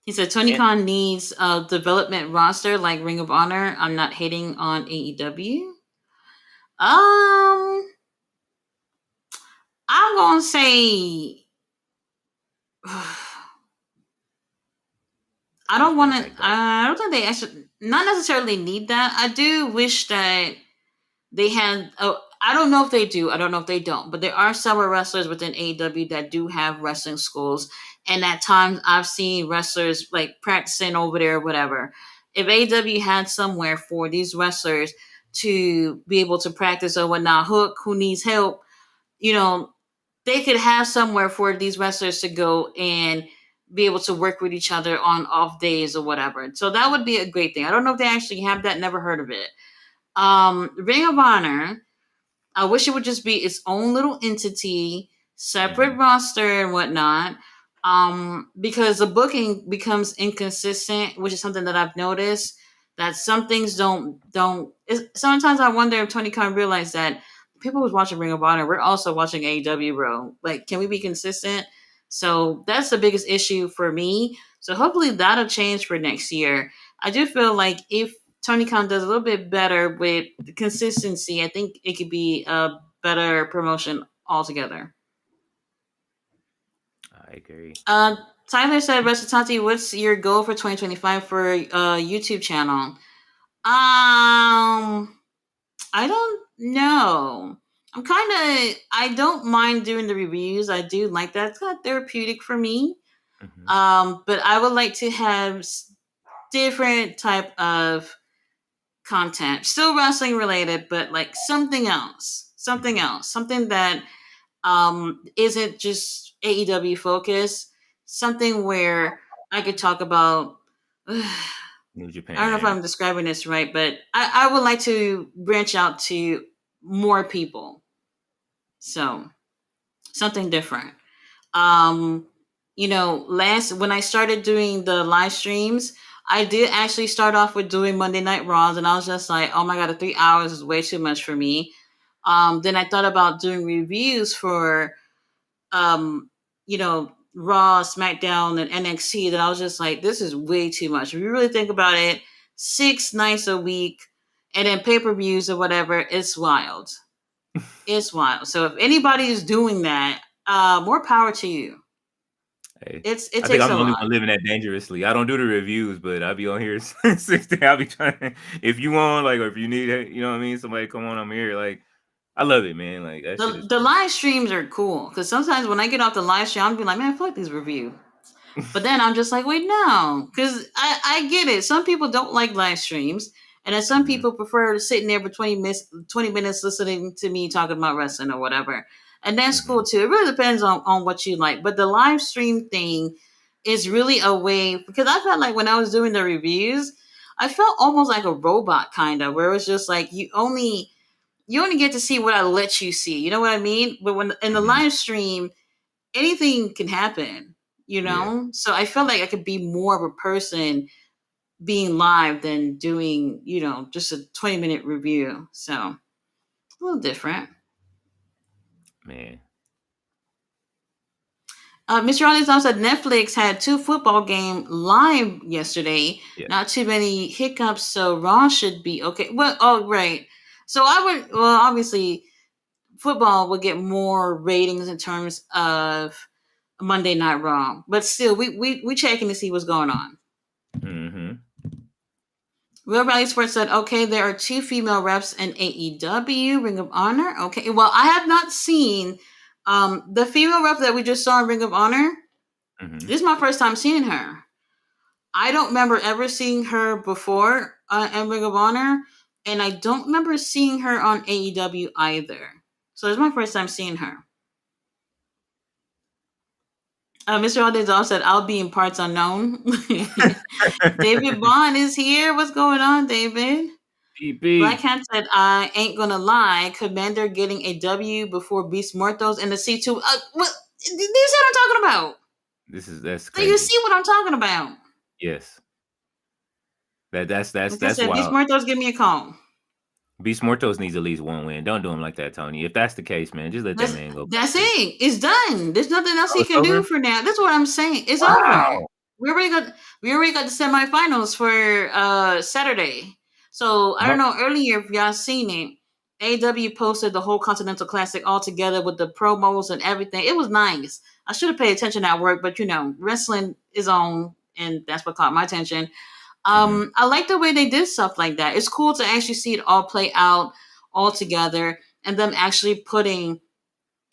A: he said Tony
B: And
A: Khan needs a development roster like Ring of Honor. I'm not hating on AEW. I'm gonna say I don't want to. I don't think they actually not necessarily need that. I do wish that they had. Oh, I don't know if they do. I don't know if they don't. But there are several wrestlers within AEW that do have wrestling schools, and at times I've seen wrestlers like practicing over there, or whatever. If AEW had somewhere for these wrestlers to be able to practice or whatnot, Hook, who needs help, you know, they could have somewhere for these wrestlers to go and be able to work with each other on off days or whatever. So that would be a great thing. I don't know if they actually have that. Never heard of it. Ring of Honor, I wish it would just be its own little entity, separate roster and whatnot. Because the booking becomes inconsistent, which is something that I've noticed. That some things don't. Sometimes I wonder if Tony Khan realized that people who's watching Ring of Honor, we're also watching AEW, bro. Like, can we be consistent? So that's the biggest issue for me. So hopefully that'll change for next year. I do feel like if Tony Khan does a little bit better with the consistency, I think it could be a better promotion altogether.
B: I agree.
A: Tyler said, Tati, what's your goal for 2025 for YouTube channel? I don't know. I don't mind doing the reviews. I do like that. It's kind of therapeutic for me.
B: Mm-hmm.
A: But I would like to have different type of content, still wrestling related, but like something else, something that isn't just AEW focused, something where I could talk about.
B: New
A: I don't know if
B: Japan.
A: I'm describing this right, but I would like to branch out to more people. So something different. Um, last when I started doing the live streams, I did actually start off with doing Monday Night Raws, and I was just like, oh my god, the 3 hours is way too much for me. Then I thought about doing reviews for, um, Raw, SmackDown, and NXT. That I was just like, this is way too much. If you really think about it, 6 nights a week, and then pay per views or whatever, it's wild. It's wild. So if anybody is doing that, more power to you.
B: Hey,
A: It
B: I think
A: takes
B: I'm
A: a
B: the only
A: lot.
B: one living that dangerously. I don't do the reviews, but I'll be on here 60. I'll be trying. If you want, like, or if you need it, you know what I mean? Somebody come on, I'm here. Like, I love it, man. Like, that shit is
A: The
B: fun.
A: live streams are cool because sometimes when I get off the live stream, I'll be like, man, fuck this review. But then I'm just like, wait, no, because I get it. Some people don't like live streams, and then some
B: Mhm,
A: people prefer sitting there for 20 minutes listening to me talking about wrestling or whatever, and that's cool
B: mhm.
A: too. It really depends on what you like. But the live stream thing is really a way, because I felt like when I was doing the reviews, I felt almost like a robot kind of, where it was just like you only get to see what I let you see. You know what I mean? But when in the
B: Mhm.
A: live stream, anything can happen,
B: Yeah,
A: So I felt like I could be more of a person being live than doing, just a 20-minute review. So a little different.
B: man.
A: Mr. Alex also said Netflix had two football game live yesterday.
B: Yeah.
A: Not too many hiccups, so Raw should be okay. Well, oh right. So I would, well, obviously football would get more ratings in terms of Monday Night Raw, but still, we checking to see what's going on.
B: Hmm.
A: Real Rally Sports said, okay, there are two female reps in AEW, Ring of Honor. Okay, well, I have not seen the female rep that we just saw in Ring of Honor.
B: Hmm.
A: This is my first time seeing her. I don't remember ever seeing her before in Ring of Honor, and I don't remember seeing her on AEW either. So it's my first time seeing her. Mr. Aldez said, I'll be in parts unknown. David Bond is here. What's going on, David? Black
B: PP.
A: Cat said, I ain't gonna lie, Commander getting a W before Beast Muertos in the C2. What? Do you see what I'm talking about?
B: That's
A: Do you
B: crazy.
A: see what I'm talking about?
B: Yes. That's
A: Like I
B: that's
A: said, Beast
B: wild.
A: Muertos, give me a call.
B: Beast Mortos needs at least one win. Don't do him like that, Tony. If that's the case, man, just let that
A: That's
B: man go back
A: that's
B: to.
A: it. It's done. There's nothing else
B: Oh,
A: he
B: it's
A: can do
B: over.
A: for now. That's what I'm saying. It's over.
B: Wow.
A: We already got the semifinals for Saturday. So I don't
B: Mark,
A: know earlier if y'all seen it. AW posted the whole Continental Classic all together with the promos and everything. It was nice. I should have paid attention at work, but wrestling is on, and that's what caught my attention.
B: hmm.
A: I like the way they did stuff like that. It's cool to actually see it all play out all together, and them actually putting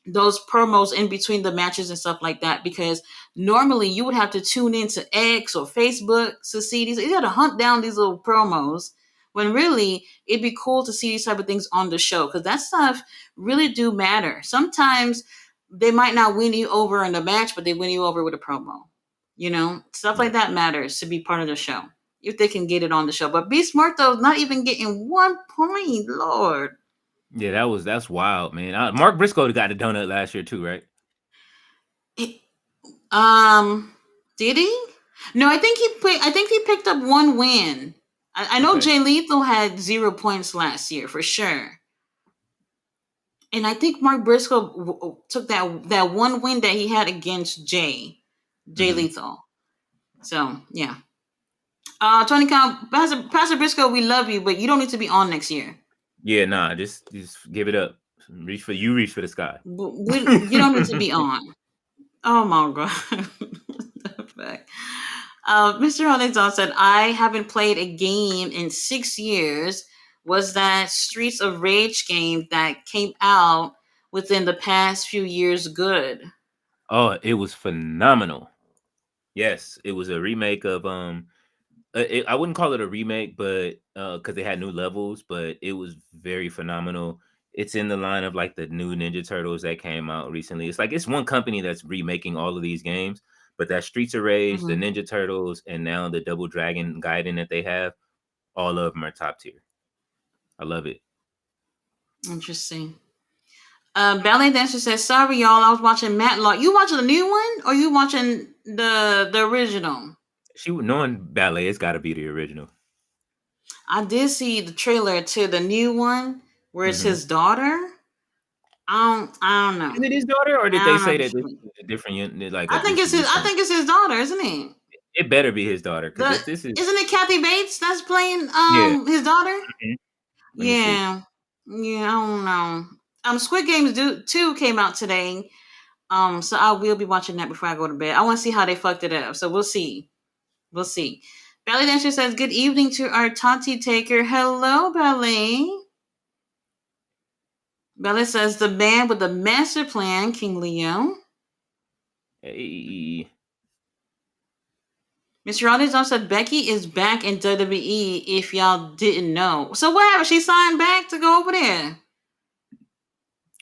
A: those promos in between the matches and stuff like that, because normally you would have to tune into X or Facebook to see these. You got to hunt down these little promos, when really it'd be cool to see these type of things on the show, because that stuff really do matter. Sometimes they might not win you over in the match, but they win you over with a promo. Stuff
B: Yeah.
A: like that matters to be part of the show if they can get it on the show. But Beast Muerto's not even getting 1 point, Lord.
B: Yeah, that's wild, man. Mark Briscoe got the donut last year too, right?
A: Um, did he? No, I think he picked up one win. I know
B: Okay.
A: Jay Lethal had 0 points last year for sure, and I think Mark Briscoe took that one win that he had against Jay
B: Hmm.
A: Lethal. So yeah, Tony Khan, Pastor Briscoe, we love you, but you don't need to be on next year.
B: Yeah, nah, just give it up. Reach for the sky.
A: You don't need to be on. Oh my god. The fuck? Mr. Hollington said, I haven't played a game in 6 years. Was that Streets of Rage game that came out within the past few years good?
B: Oh, it was phenomenal. Yes, it was a remake of I wouldn't call it a remake, but because it had new levels, but it was very phenomenal. It's in the line of like the new Ninja Turtles that came out recently. It's like it's one company that's remaking all of these games, but that Streets of Rage, the
A: Hmm.
B: Ninja Turtles, and now the Double Dragon Gaiden that they have, all of them are top tier. I love it.
A: Interesting. Ballet Dancer says, sorry, y'all, I was watching Matlock. You watching the new one or you watching the original?
B: She knowing ballet, it's got to be the original.
A: I did see the trailer to the new one where it's
B: Mm-hmm.
A: his daughter. I don't know.
B: Is it his daughter, or did they
A: I
B: say
A: don't
B: that this
A: know.
B: is a different unit? Like,
A: I think
B: this
A: it's
B: is
A: his.
B: this
A: I
B: one?
A: think it's his daughter, isn't it?
B: It better be his daughter, because
A: The
B: if this is,
A: isn't it Kathy Bates that's playing
B: yeah.
A: his daughter?
B: Mhm. Let me see.
A: Yeah, yeah. I don't know. Squid Games 2 came out today. So I will be watching that before I go to bed. I want to see how they fucked it up. So we'll see. We'll see. Ballet Dancer says, "Good evening to our Tati Taker." Hello, Ballet. Ballet says, "The man with the master plan, King Leo."
B: Hey.
A: Mr. Rodriguez said Becky is back in WWE if y'all didn't know. So what happened? She signed back to go over there.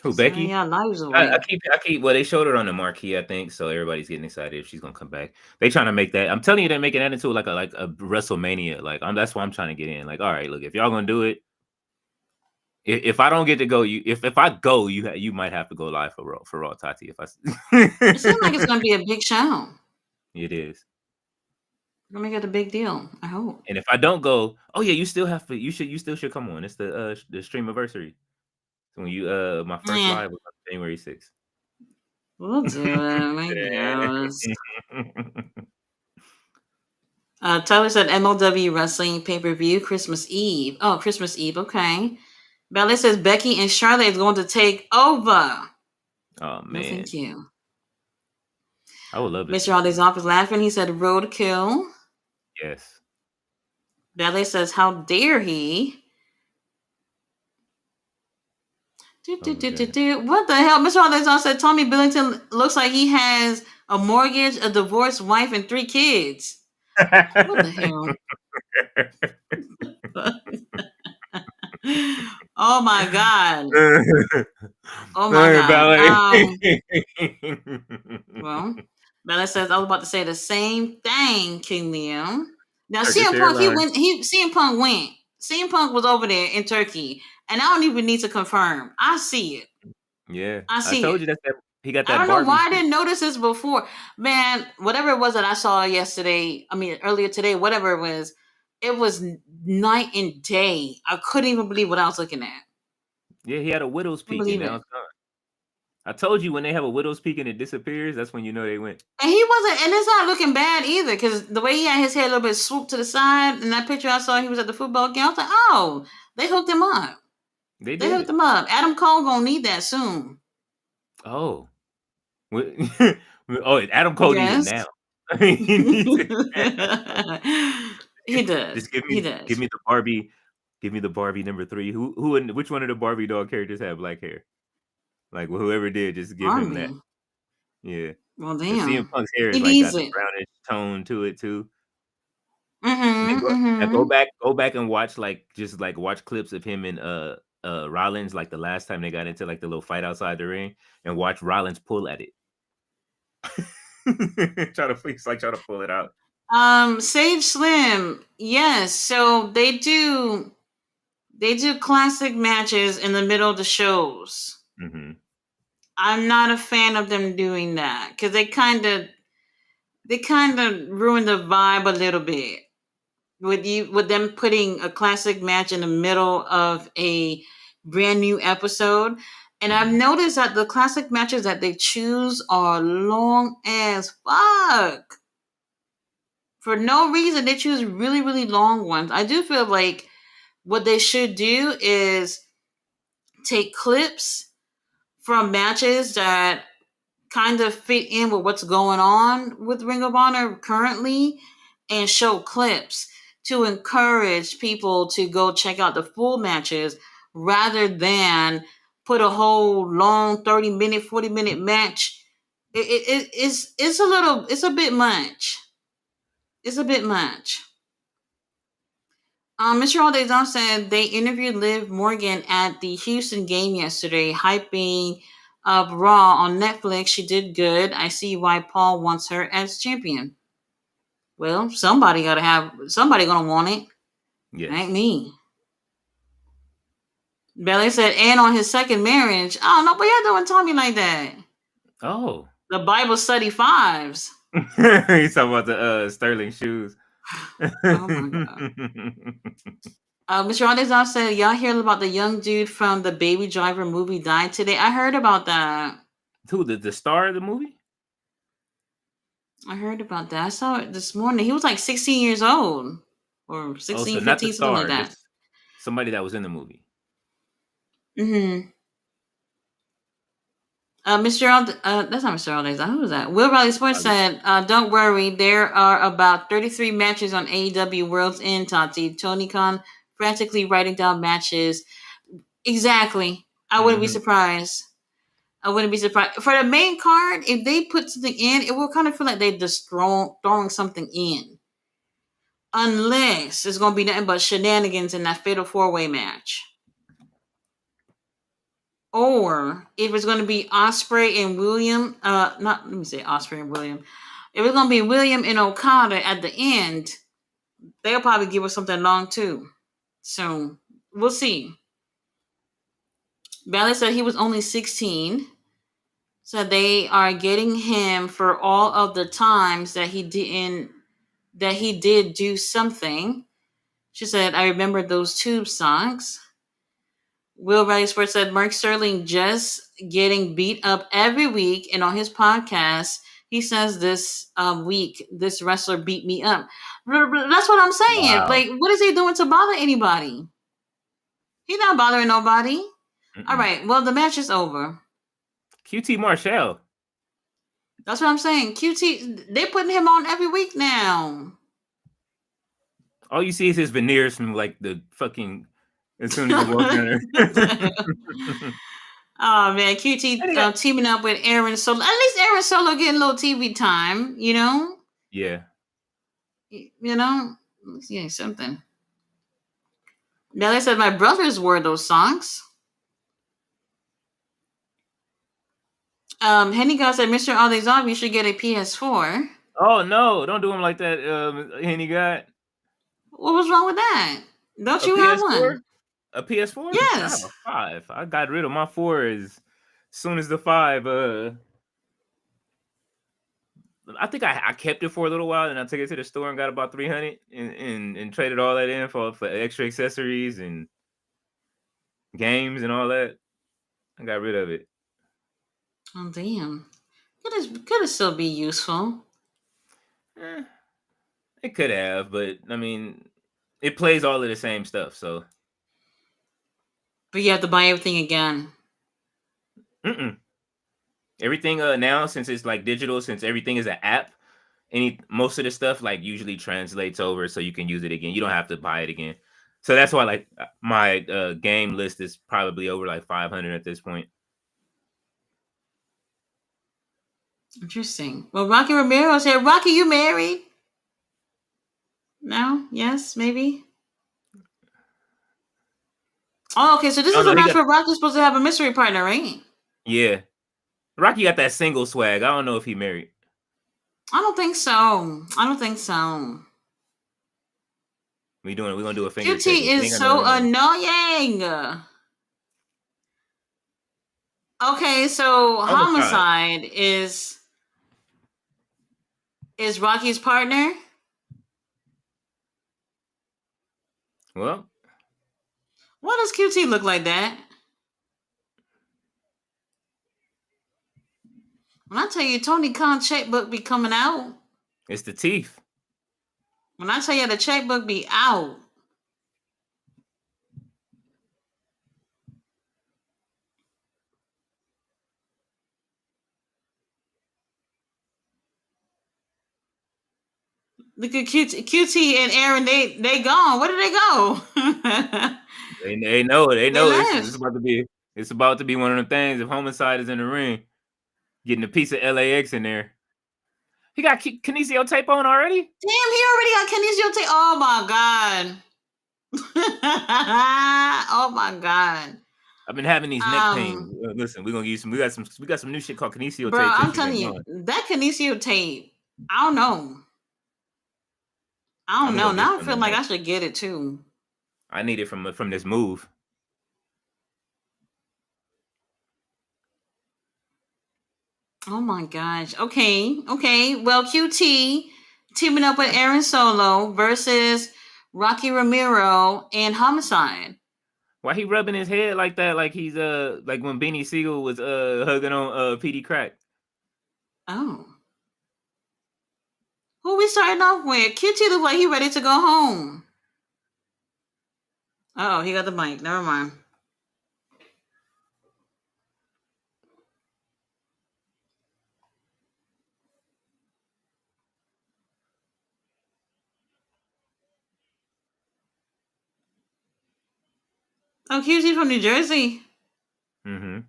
B: Who,
A: Signing
B: Becky?
A: y'all lives
B: I
A: away.
B: keep. Well, they showed it on the marquee, I think. So everybody's getting excited if she's gonna come back. They trying to make that. I'm telling you, they're making that into like a WrestleMania. Like, that's why I'm trying to get in. Like, all right, look, if y'all gonna do it, if I don't get to go, if I go, you might have to go live for Raw, Tati. If
A: It seems like it's
B: I,
A: going to be a big show.
B: it is.
A: Gonna make it a big deal. I hope.
B: And if I don't go, oh yeah, you still have to. You still should come on. It's the stream anniversary. So when you my first
A: Yeah,
B: live was on January 6th.
A: we'll do it. I guess. Tyler said MLW Wrestling pay per view Christmas Eve. Oh, Christmas Eve. Okay. Ballet says Becky and Charlotte is going to take over.
B: Oh
A: No,
B: man,
A: thank you.
B: I would love to
A: Mr.
B: see some.
A: Ollie's off is laughing. He said roadkill.
B: Yes.
A: Ballet says, how dare he?
B: Oh my god.
A: What the hell? Mr. Ollie's said Tommy Billington looks like he has a mortgage, a divorced wife, and 3 kids. What the hell? Oh my god. Oh my
B: Hey,
A: god.
B: ballet.
A: Well, Bella says I was about to say the same thing, King Liam. Now
B: Turkish
A: CM Punk,
B: Airlines.
A: CM Punk went. CM Punk was over there in Turkey, and I don't even need to confirm. I see it.
B: Yeah,
A: I
B: I
A: see
B: told
A: it.
B: you that he got
A: I
B: that
A: don't know
B: Barbie
A: why I
B: suit.
A: didn't notice this before. Man, whatever it was that I saw yesterday, I mean earlier today, whatever it was night and day. I couldn't even believe what I was looking at.
B: Yeah, he had a widow's
A: Couldn't
B: peak, and
A: believe
B: now
A: it.
B: it's gone. I told you when they have a widow's peak and it disappears, that's when you know they went.
A: And he wasn't, and it's not looking bad either, because the way he had his head a little bit swooped to the side, in that picture I saw, he was at the football game. I was like, oh, they hooked him up.
B: They
A: They hooked
B: did.
A: him up. Adam Cole gonna need that soon.
B: Oh, oh, Adam Cole needs it
A: Yes,
B: now. He needs it now.
A: he does.
B: Just
A: He
B: give
A: does.
B: me the Barbie. Give me the Barbie number 3. Which one of the Barbie doll characters have black hair? Like, whoever did, just give him that.
A: Army.
B: Yeah.
A: Well,
B: Because CM
A: damn.
B: Punk's hair
A: He
B: is like
A: needs
B: got the
A: it.
B: brownish tone to it too. And then
A: Mm-hmm.
B: go
A: Mm-hmm.
B: back and watch watch clips of him and Rollins, like the last time they got into like the little fight outside the ring, and watch Rollins pull at it. Try to pull it out.
A: Sage Slim. Yes. So they do classic matches in the middle of the shows.
B: Mm-hmm.
A: I'm not a fan of them doing that because they kind of ruin the vibe a little bit with them putting a classic match in the middle of a brand new episode. And I've
B: Mm-hmm.
A: noticed that the classic matches that they choose are long as fuck. For no reason, they choose really, really long ones. I do feel like what they should do is take clips from matches that kind of fit in with what's going on with Ring of Honor currently and show clips to encourage people to go check out the full matches rather than put a whole long 30-minute, 40-minute match. It's a bit much. It's a bit much. Mr. All Day Don said they interviewed Liv Morgan at the Houston game yesterday, hyping up Raw on Netflix. She did good. I see why Paul wants her as champion. Well, somebody gonna want it. Ain't
B: Yes.
A: me. Belly said, and on his second marriage. I don't know, but y'all doing Tommy like that.
B: Oh.
A: The Bible study fives.
B: He's talking about the Sterling shoes.
A: Oh my god. Mr. Aldezon said, "Y'all hear about the young dude from the Baby Driver movie died today?" I heard about that.
B: Who, the star of the movie?
A: I heard about that. I saw it this morning. He was like 16 years old, or
B: Oh, so
A: 16,
B: not the
A: 15, something like
B: star,
A: that.
B: just somebody that was in the movie.
A: Mm-hmm. Mr. That's not Mr. Aldezon. Who was that? Will Riley Sports said, "Don't worry. There are about 33 matches on AEW World's End, Tati. Tony Khan frantically writing down matches. Exactly. I wouldn't be surprised. I wouldn't be surprised. For the main card, if they put something in, it will kind of feel like they're just throwing something in. Unless it's going to be nothing but shenanigans in that fatal 4-way match. Or if it's going to be Osprey and William, let me say Osprey and William. If it's going to be William and Okada at the end, they'll probably give us something long too. So we'll see. Balor said he was only 16. So they are getting him for all of the times that he did do something. She said, "I remember those tube songs." Will Riley Sports said Mark Sterling just getting beat up every week, and on his podcast, he says this week this wrestler beat me up. That's what I'm saying.
B: Wow.
A: Like, what is he doing to bother anybody? He's not bothering nobody. All right. Well, the match is over.
B: QT Marshall.
A: That's what I'm saying. QT, they're putting him on every week now.
B: All you see is his veneers from like the fucking as soon as you walk in there.
A: Oh man, QT teaming up with Aaron Solo. At least Aaron Solo getting a little TV time, you know?
B: Yeah.
A: You know? Yeah, something. Now they said my brothers wore those songs. Henny God said, "Mr. Aldezon, you should get a PS4.
B: Oh no, don't do him like that, Henny God.
A: What was wrong with that? Don't you have one?
B: A PS4?
A: Yes.
B: I have a 5. I got rid of my 4 as soon as the 5. I think I kept it for a little while, and I took it to the store and got about 300 and traded all that in for extra accessories and games and all that. I got rid of it.
A: Oh damn! Could it still be useful?
B: It could have, but I mean, it plays all of the same stuff, so.
A: But you have to buy everything again.
B: Everything now, since it's like digital, since everything is an app, most of the stuff like usually translates over, so you can use it again. You don't have to buy it again. So that's why like my game list is probably over like 500 at this point.
A: Interesting. Well, Rocky Romero said, "Rocky, you married?" No? Yes? Maybe? Oh, okay. So this is a match where Rocky's supposed to have a mystery partner, right?
B: Yeah. Rocky got that single swag. I don't know if he married.
A: I don't think so.
B: We're gonna do a finger
A: QT is so annoying. Okay, so Homicide is Rocky's partner.
B: Well,
A: why does QT look like that? When I tell you Tony Khan checkbook be coming out.
B: It's the teeth.
A: When I tell you the checkbook be out. Look at QT and Aaron, they gone. Where did they go?
B: they know it's about to be one of them things. If Homicide is in the ring, getting a piece of LAX in there. He got Kinesio tape on already?
A: Damn, he already got Kinesio tape. Oh my god. Oh my god.
B: I've been having these neck pains. Listen, we're gonna use some. We got some new shit called Kinesio tape.
A: Bro, I'm telling you, that Kinesio tape. I don't know. Now I feel like I should get it too.
B: I need it from this move.
A: Oh my gosh. Okay. Okay. Well, QT teaming up with Aaron Solo versus Rocky Romero and Homicide.
B: Why he rubbing his head like that? Like he's like when Beanie Siegel was hugging on PD Crack.
A: Oh. Who we starting off with? QT look like he ready to go home. Oh, he got the mic. Never mind. Oh, QT from New Jersey.
B: Mm-hmm.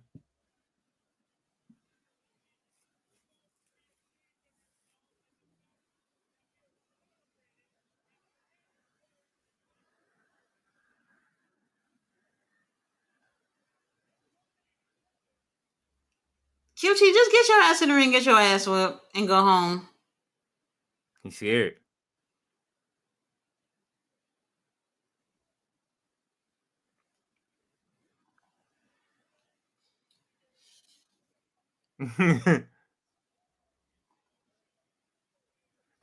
A: QT, just get your ass in the ring, get your ass whooped, and go home.
B: He's scared.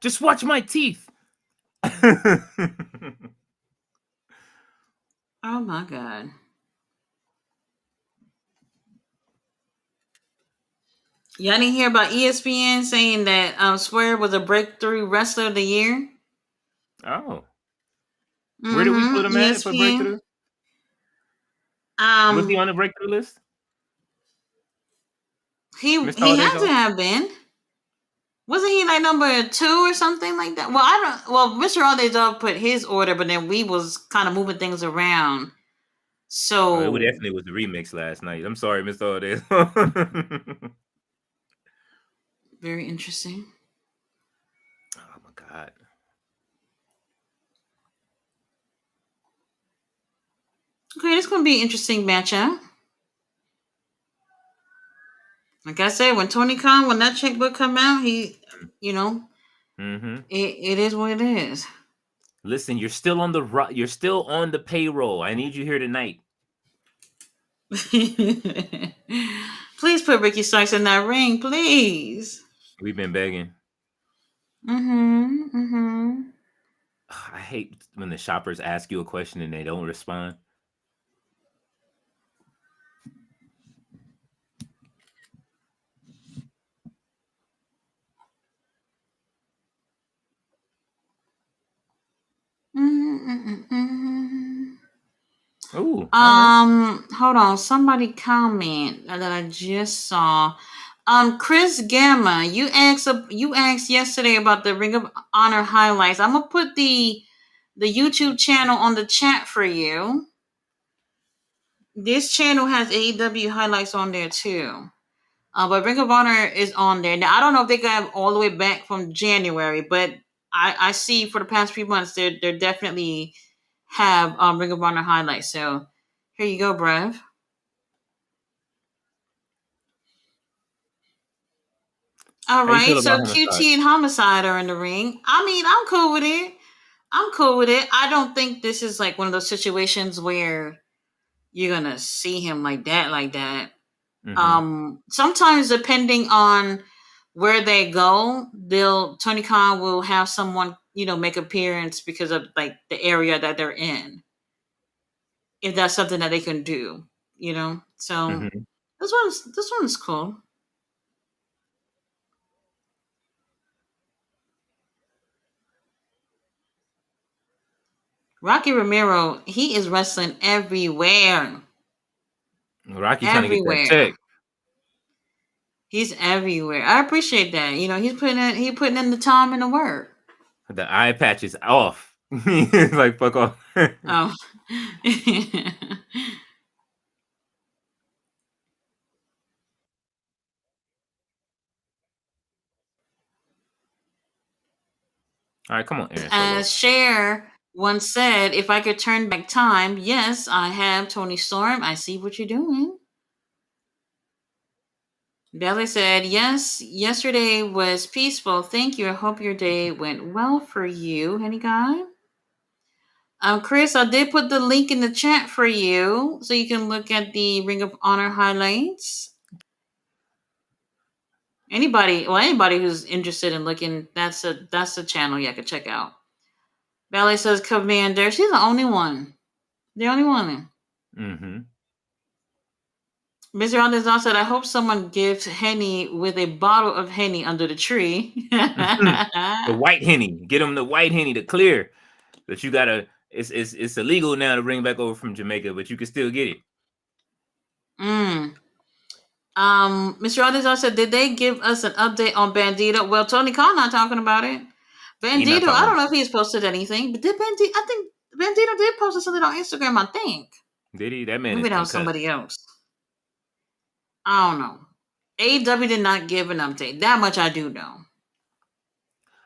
B: Just watch my teeth.
A: Oh my god. Y'all didn't hear about ESPN saying that Swerve was a breakthrough wrestler of the year?
B: Oh. Where did we put him at for
A: ESPN.
B: breakthrough? Was he on the breakthrough list?
A: He
B: Mr.
A: he
B: Holiday's
A: had to
B: off?
A: have been. Wasn't he like number 2 or something like that? Well, I don't. Well, Mr. All Dog put his order, but then we was kind of moving things around.
B: Oh, it
A: So
B: definitely was the remix last night. I'm sorry, Mr. Holiday.
A: very interesting.
B: Oh my god.
A: Okay, this gonna be an interesting matchup. Like I said, when Tony Khan, when that checkbook come out, he, you know,
B: Mm-hmm.
A: it is what it is.
B: Listen, you're still on the payroll. I need you here tonight.
A: Please put Ricky Starks in that ring, please.
B: We've been begging.
A: Mm-hmm.
B: I hate when the shoppers ask you a question and they don't respond.
A: Mm-hmm.
B: Ooh, all right.
A: Hold on. Somebody comment that I just saw. Chris Gamma, you asked yesterday about the Ring of Honor highlights. I'm gonna put the YouTube channel on the chat for you. This channel has AEW highlights on there too. But Ring of Honor is on there. Now I don't know if they got all the way back from January, but I see for the past few months they're definitely have Ring of Honor highlights. So here you go, bruv. All
B: How you
A: right,
B: feel
A: so
B: about Homicide?
A: QT and Homicide are in the ring. I mean, I'm cool with it. I'm cool with it. I don't think this is like one of those situations where you're gonna see him like that, like that.
B: Mm-hmm.
A: Sometimes depending on where they go, Tony Khan will have someone, make appearance because of like the area that they're in. If that's something that they can do, So
B: Mm-hmm.
A: this one's cool. Rocky Romero, he is wrestling everywhere.
B: Rocky trying to get that
A: Everywhere.
B: check.
A: He's everywhere. I appreciate that. He's putting in the time and the work.
B: The eye patch is off. Like fuck off.
A: Oh.
B: All right, come on, Aaron Solo.
A: As Cher once said, if I could turn back time, yes, I have Tony Storm. I see what you're doing. Belly said, yes, yesterday was peaceful. Thank you. I hope your day went well for you, honey guy. Chris, I did put the link in the chat for you so you can look at the Ring of Honor highlights. Anybody who's interested in looking, that's a channel you could check out. Ballet says Commander. She's the only one. The only one.
B: Mm-hmm.
A: Mr. Aldezon said, I hope someone gives Henny with a bottle of Henny under the tree.
B: The white Henny. Get them the white Henny, the clear. That you gotta. It's illegal now to bring back over from Jamaica, but you can still get it.
A: Mr. Aldezon said, did they give us an update on Bandito? Well, Tony Khan not talking about it. Bandito, I don't know if he's posted anything, but I think Bandito did post something on Instagram, I think.
B: Did he? That man
A: Maybe that was somebody else. I don't know. AEW did not give an update. That much I do know.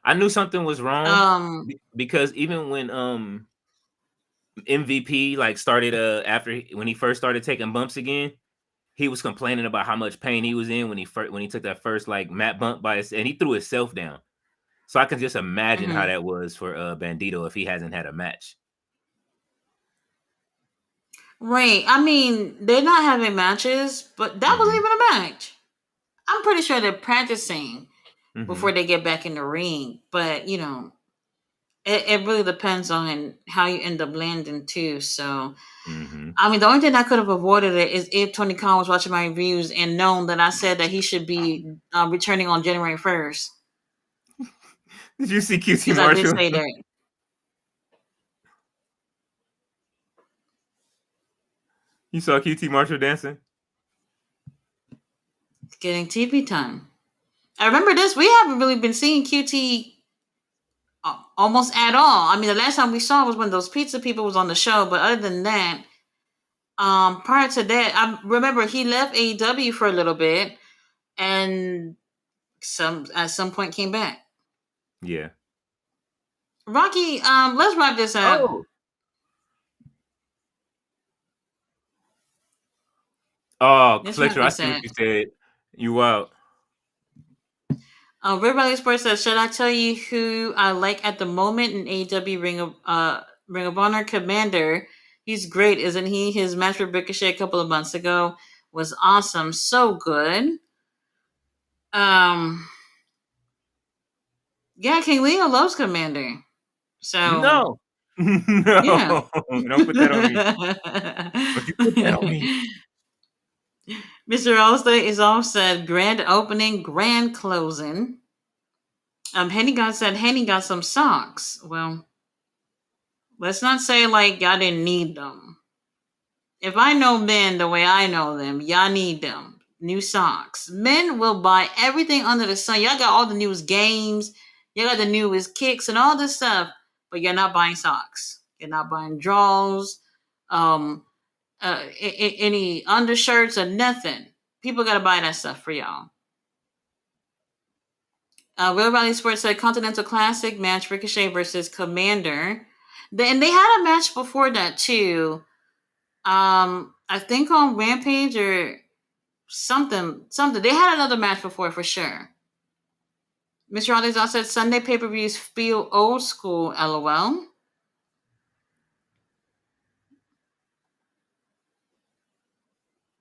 B: I knew something was wrong because even when MVP like started when he first started taking bumps again, he was complaining about how much pain he was in when he took that first like mat bump and he threw himself down. So I can just imagine how that was for Bandito if he hasn't had a match.
A: Right. I mean, they're not having matches, but that wasn't even a match. I'm pretty sure they're practicing before they get back in the ring. But, you know, it really depends on how you end up landing too. So, I mean, the only thing I could have avoided it is if Tony Khan was watching my reviews and known that I said that he should be returning on January 1st.
B: Did you see QT Marshall?
A: I did say that.
B: You saw QT Marshall dancing?
A: Getting TV time. I remember this. We haven't really been seeing QT almost at all. I mean, the last time we saw was when those pizza people was on the show. But other than that, prior to that, I remember he left AEW for a little bit, and at some point came back.
B: Yeah.
A: Rocky, let's wrap this up.
B: Fletcher, I see what you said. You out.
A: Red Valley Sports says, should I tell you who I like at the moment in AEW Ring of Honor? Commander. He's great, isn't he? His match with Ricochet a couple of months ago was awesome. So good. Yeah, King Leo loves Commander. So
B: no. Yeah. Don't put that on me. But you put that on me.
A: Mr. Allstate is all said grand opening, grand closing. Henny God said Henny got some socks. Well, let's not say like y'all didn't need them. If I know men the way I know them, y'all need them. New socks. Men will buy everything under the sun. Y'all got all the newest games. Y'all got the newest kicks and all this stuff, but you're not buying socks. You're not buying drawers, any undershirts or nothing. People got to buy that stuff for y'all. Real Valley Sports said Continental Classic match Ricochet versus Commander. And they had a match before that too. I think on Rampage or something. They had another match before for sure. Mr. Aldezon said Sunday pay-per-views feel old school, LOL.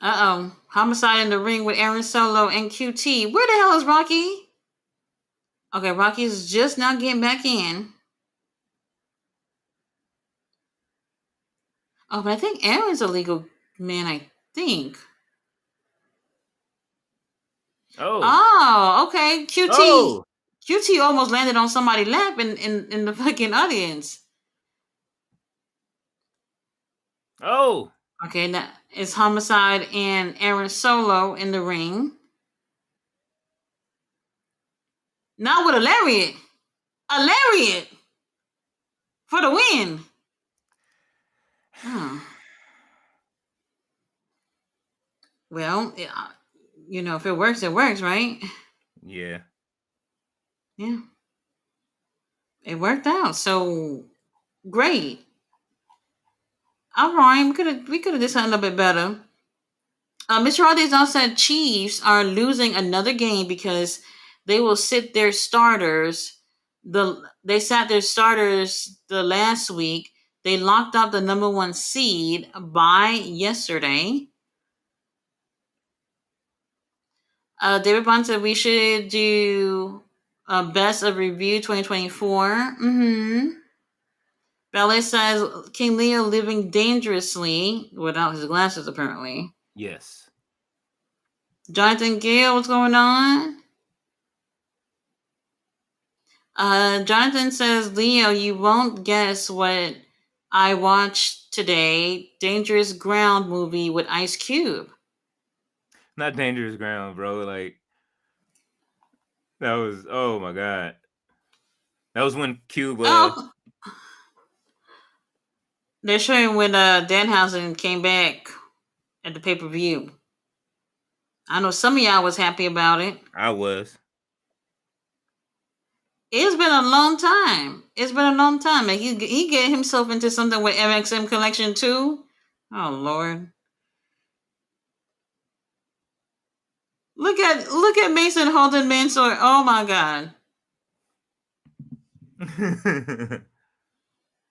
A: Homicide in the ring with Aaron Solo and QT. Where the hell is Rocky? Okay, Rocky's just now getting back in. Oh, but I think Aaron's a legal man, I think. Oh, okay. QT almost landed on somebody's lap in the fucking audience.
B: Oh.
A: Okay, now it's Homicide and Aaron Solo in the ring. Now with a lariat. A lariat! For the win. Well, you know, if it works, right?
B: Yeah.
A: Yeah. It worked out. So great. All right, we could have did something a little bit better. Mr. Aldezon said Chiefs are losing another game because they will sit their starters. They sat their starters the last week. They locked up the number 1 seed by yesterday. David Bond said we should do best of review 2024. Ballet says King Leo living dangerously without his glasses, apparently.
B: Yes.
A: Jonathan Gale, what's going on? Jonathan says, Leo, you won't guess what I watched today. Dangerous Ground movie with Ice Cube.
B: Not Dangerous Ground, bro. Like, that was, oh my God. That was when Cube.
A: They're showing when Danhausen came back at the pay-per-view. I know some of y'all was happy about it.
B: I was.
A: It's been a long time. And he get himself into something with MXM Collection too. Oh Lord. Look at Mason holding Mansoor. Oh my God.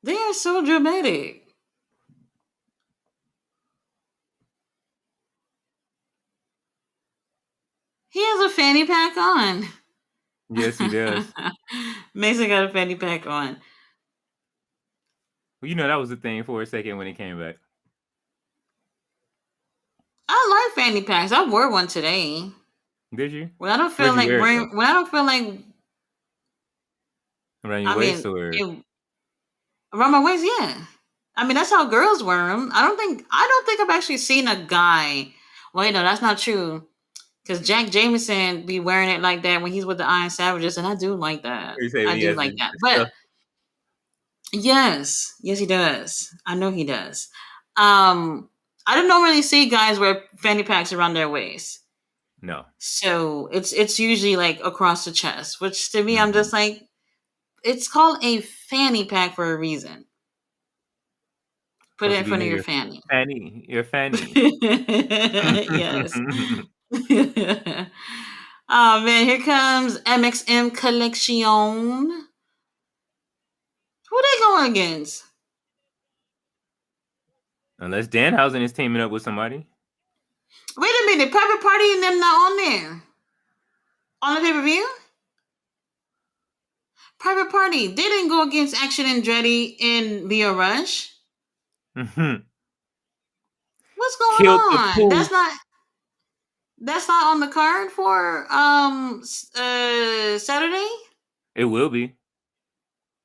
A: They are so dramatic. He has a fanny pack on.
B: Yes, he does.
A: Mason got a fanny pack on.
B: Well, that was the thing for a second when it came back.
A: I like fanny packs. I wore one today.
B: Did you?
A: When I don't feel like around
B: your waist or
A: around my waist, yeah. I mean, that's how girls wear them. I don't think I've actually seen a guy. Wait, no, that's not true. Because Jack Jameson be wearing it like that when he's with the Iron Savages, and I do like that. I do like that. But yes, he does. I know he does. I don't normally see guys wear fanny packs around their waist.
B: No.
A: So it's usually like across the chest, which to me, I'm just like, it's called a fanny pack for a reason. Put it in front of your fanny.
B: Your fanny.
A: Yes. Oh man, here comes MXM Collection. Who they going against?
B: Unless Danhausen is teaming up with somebody.
A: Wait a minute, Private Party and them not on there. On the pay-per-view? Private Party, they didn't go against Action Andretti and Lio Rush.
B: Mm-hmm.
A: What's going on? That's not on the card for Saturday?
B: It will be.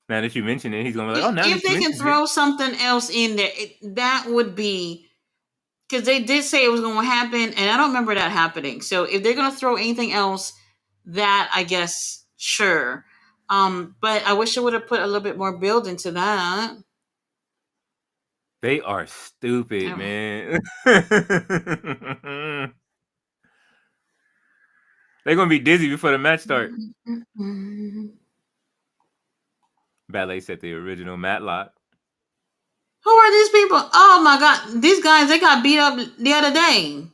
B: Now that you mention it, he's gonna be like, "Oh, now
A: if they can throw something else in there, that would be because they did say it was going to happen, and I don't remember that happening. So if they're going to throw anything else, that I guess sure. But I wish I would have put a little bit more build into that.
B: They are stupid, man. They're gonna be dizzy before the match starts. Ballet said the original Matlock.
A: Who are these people? Oh my God, these guys, they got beat up the other day.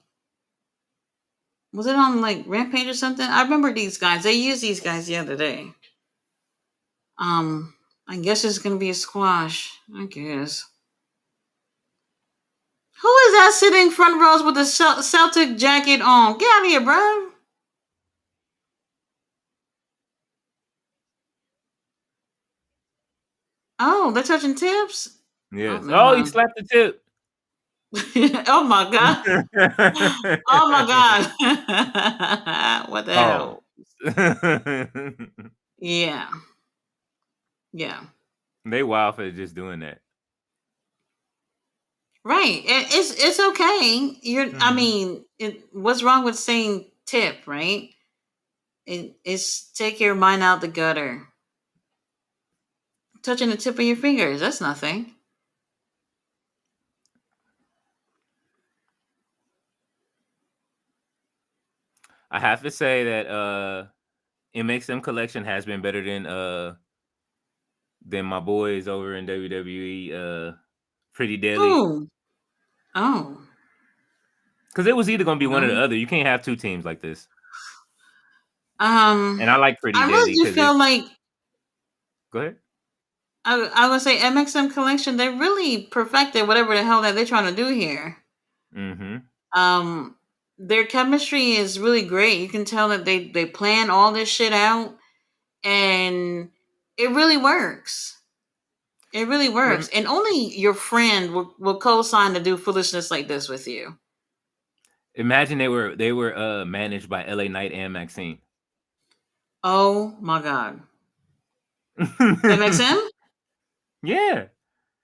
A: Was it on like Rampage or something? I remember these guys. They used these guys the other day. I guess it's gonna be a squash. I guess. Who is that sitting front rows with the Celtic jacket on? Get out of here, bro. Oh, they're touching tips?
B: Yes. Oh, he slapped the tip.
A: Oh my God. Oh my God. What the hell? Yeah. Yeah.
B: They wild for just doing that.
A: Right. It's okay. I mean, what's wrong with saying tip, right? It's take your mind out the gutter. Touching the tip of your fingers, that's nothing.
B: I have to say that MXM Collection has been better than my boys over in WWE, Pretty Deadly.
A: Ooh. Oh.
B: Because it was either going to be one or the other. You can't have two teams like this.
A: And
B: I like Pretty Deadly.
A: I really do feel like.
B: Go ahead.
A: I would say MXM Collection, they really perfected whatever the hell that they're trying to do here.
B: Mm-hmm.
A: their chemistry is really great. You can tell that they plan all this shit out, and it really works. It really works. And only your friend will co-sign to do foolishness like this with you.
B: Imagine they were managed by LA Knight and Maxine.
A: Oh my god. MXM?
B: Yeah.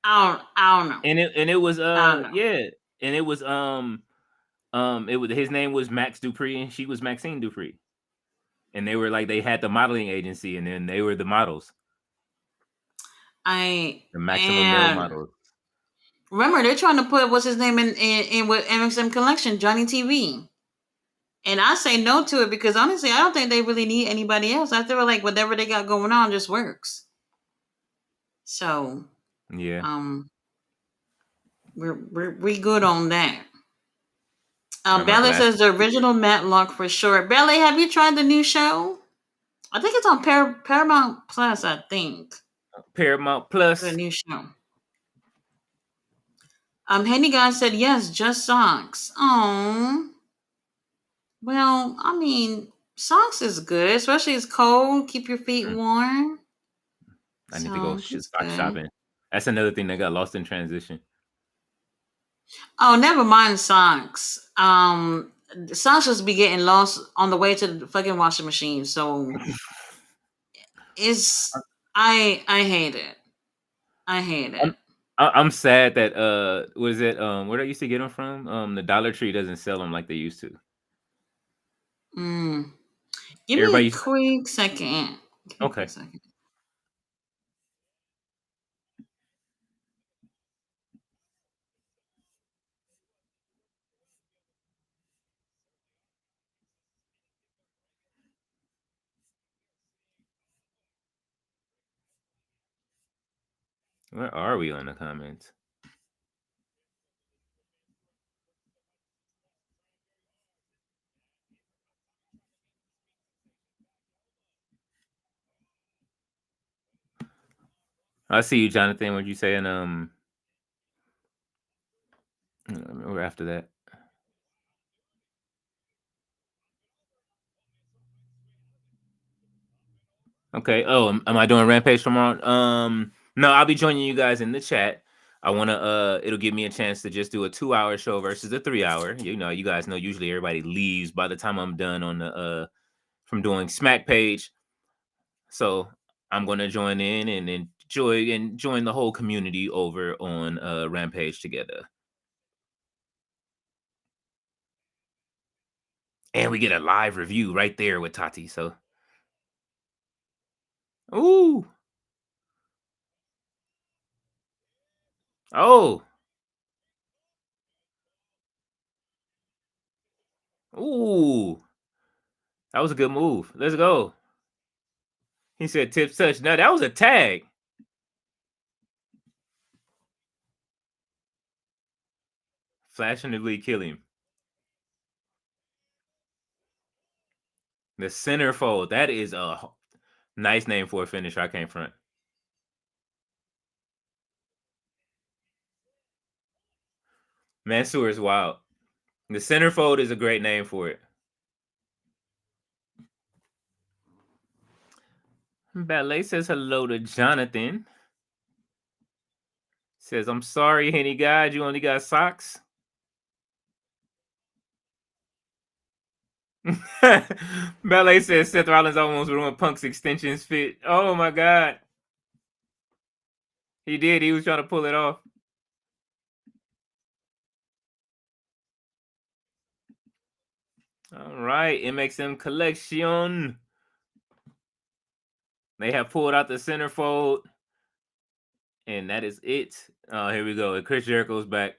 A: I don't know.
B: And it was
A: I don't know.
B: yeah. And it was it was his name was Max Dupree and she was Maxine Dupree. And they were like they had the modeling agency and then they were the models. The Maximum Male models.
A: Remember, they're trying to put what's his name in with MXM Collection, Johnny TV. And I say no to it because honestly, I don't think they really need anybody else. I feel like whatever they got going on just works. So
B: yeah,
A: we good on that.
B: My
A: Ballet
B: glass.
A: says the original Matlock for sure. Ballet, have you tried the new show? I think it's on Paramount Plus. I think
B: Paramount Plus.
A: the new show. Henny Guy said yes, just socks. Oh, well, I mean, socks is good, especially it's cold. Keep your feet warm.
B: I need to go
A: So it's
B: sock
A: good.
B: shopping. That's another thing that got lost in transition.
A: Oh, never mind socks. Socks just be getting lost on the way to the fucking washing machine. So it's I hate it. I hate it.
B: I'm sad that what is it? Where I used to get them from? The Dollar Tree doesn't sell them like they used to.
A: Give
B: Everybody
A: me a
B: used
A: quick second. Give me a
B: okay.
A: quick second.
B: Where are we on the comments? I see you, Jonathan. What you saying? Or after that. Okay. Oh, am I doing Rampage tomorrow? No, I'll be joining you guys in the chat. I want to it'll give me a chance to just do a 2-hour show versus a 3-hour. You know, you guys know usually everybody leaves by the time I'm done on the from doing Smack Page. So I'm gonna join in and enjoy and join the whole community over on Rampage together. And we get a live review right there with Tati. So ooh. Oh. Ooh. That was a good move. Let's go. He said tips touch. No, that was a tag. Flashingly kill him. The centerfold. That is a nice name for a finisher. I can't front. Mansoor is wild. The centerfold is a great name for it. Ballet says hello to Jonathan. Says, I'm sorry, Henny God, you only got socks. Ballet says Seth Rollins almost ruined Punk's extensions fit. Oh my God. He did. He was trying to pull it off. All right. MXM Collection. They have pulled out the centerfold. And that is it. Oh, here we go. Chris Jericho's back.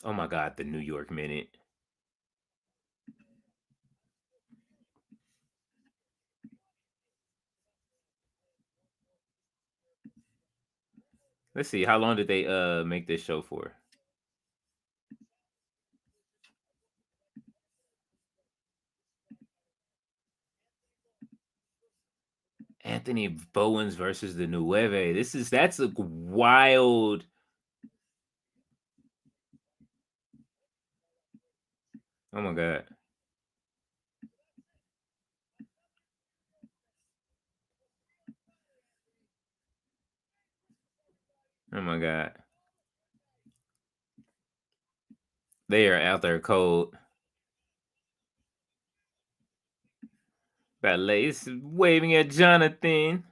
B: Oh my God, the New York Minute. Let's see. How long did they make this show for? Anthony Bowens versus the Nueve. That's a wild. Oh my god. Oh my god. They are out there cold. Ballet's waving at Jonathan.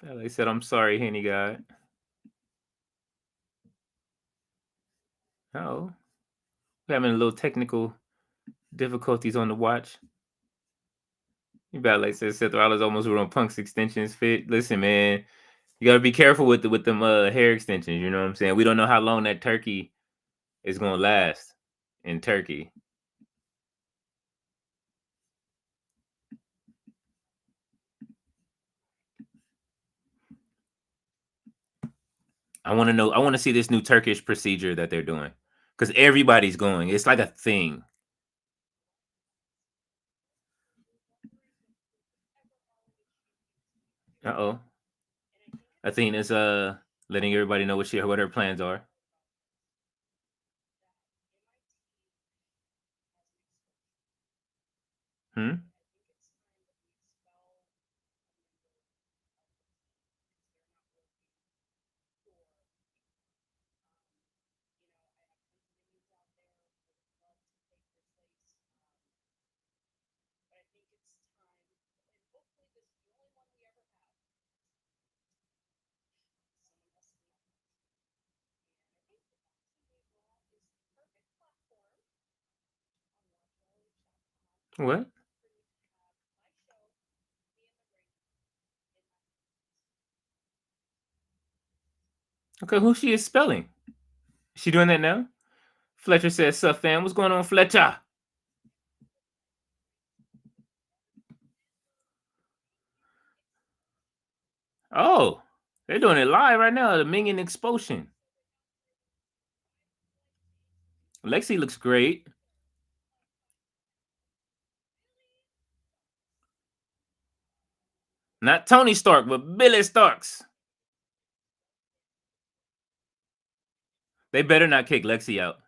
B: Ballet said, "I'm sorry, Henny God." Oh, we're having a little technical difficulties on the watch. Ballet says Seth Rollins almost ruined Punk's extensions fit. Listen, man, you gotta be careful with them hair extensions. You know what I'm saying? We don't know how long that turkey is gonna last in Turkey. I want to know. I want to see this new Turkish procedure that they're doing because everybody's going. It's like a thing. Uh-oh. Athena's letting everybody know what her plans are. Hmm? What? Okay, who she is spelling? Is she doing that now? Fletcher says, "Sup, fam? What's going on, Fletcher?" Oh, they're doing it live right now. The Minion Explosion. Lexi looks great. Not Tony Stark, but Billy Starks. They better not kick Lexi out.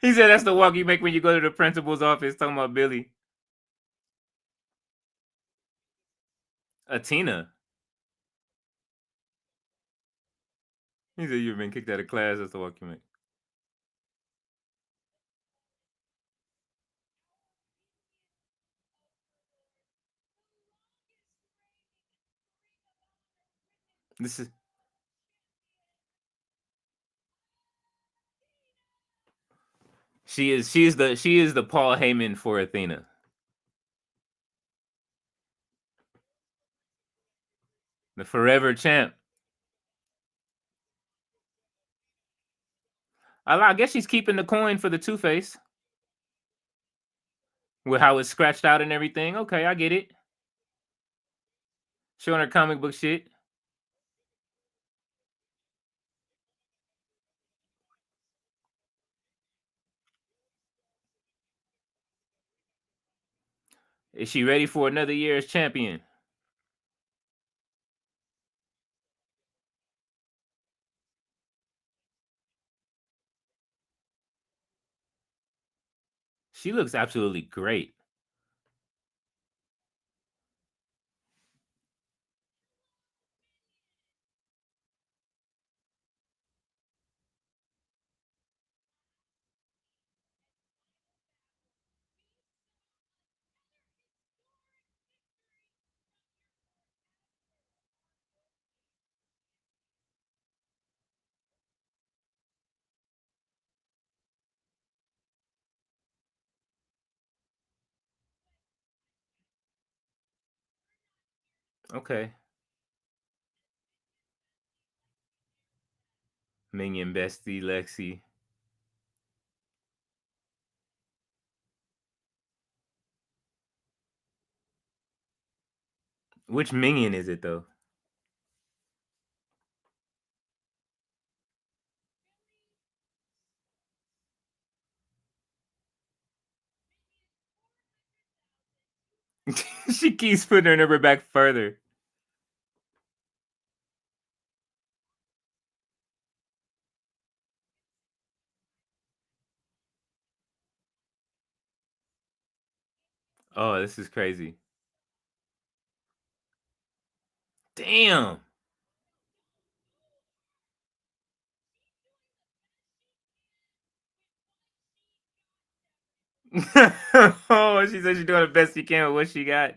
B: He said that's the walk you make when you go to the principal's office talking about Billy. Atina. He said you've been kicked out of class. That's the walk you make. This is she is the Paul Heyman for Athena. The forever champ. I guess she's keeping the coin for the Two Face with how it's scratched out and everything. Okay, I get it. Showing her comic book shit. Is she ready for another year as champion? She looks absolutely great. Okay. Minion bestie Lexi. Which minion is it though? She keeps putting her number back further. Oh, this is crazy. Damn. Oh, she said she's doing the best she can with what she got.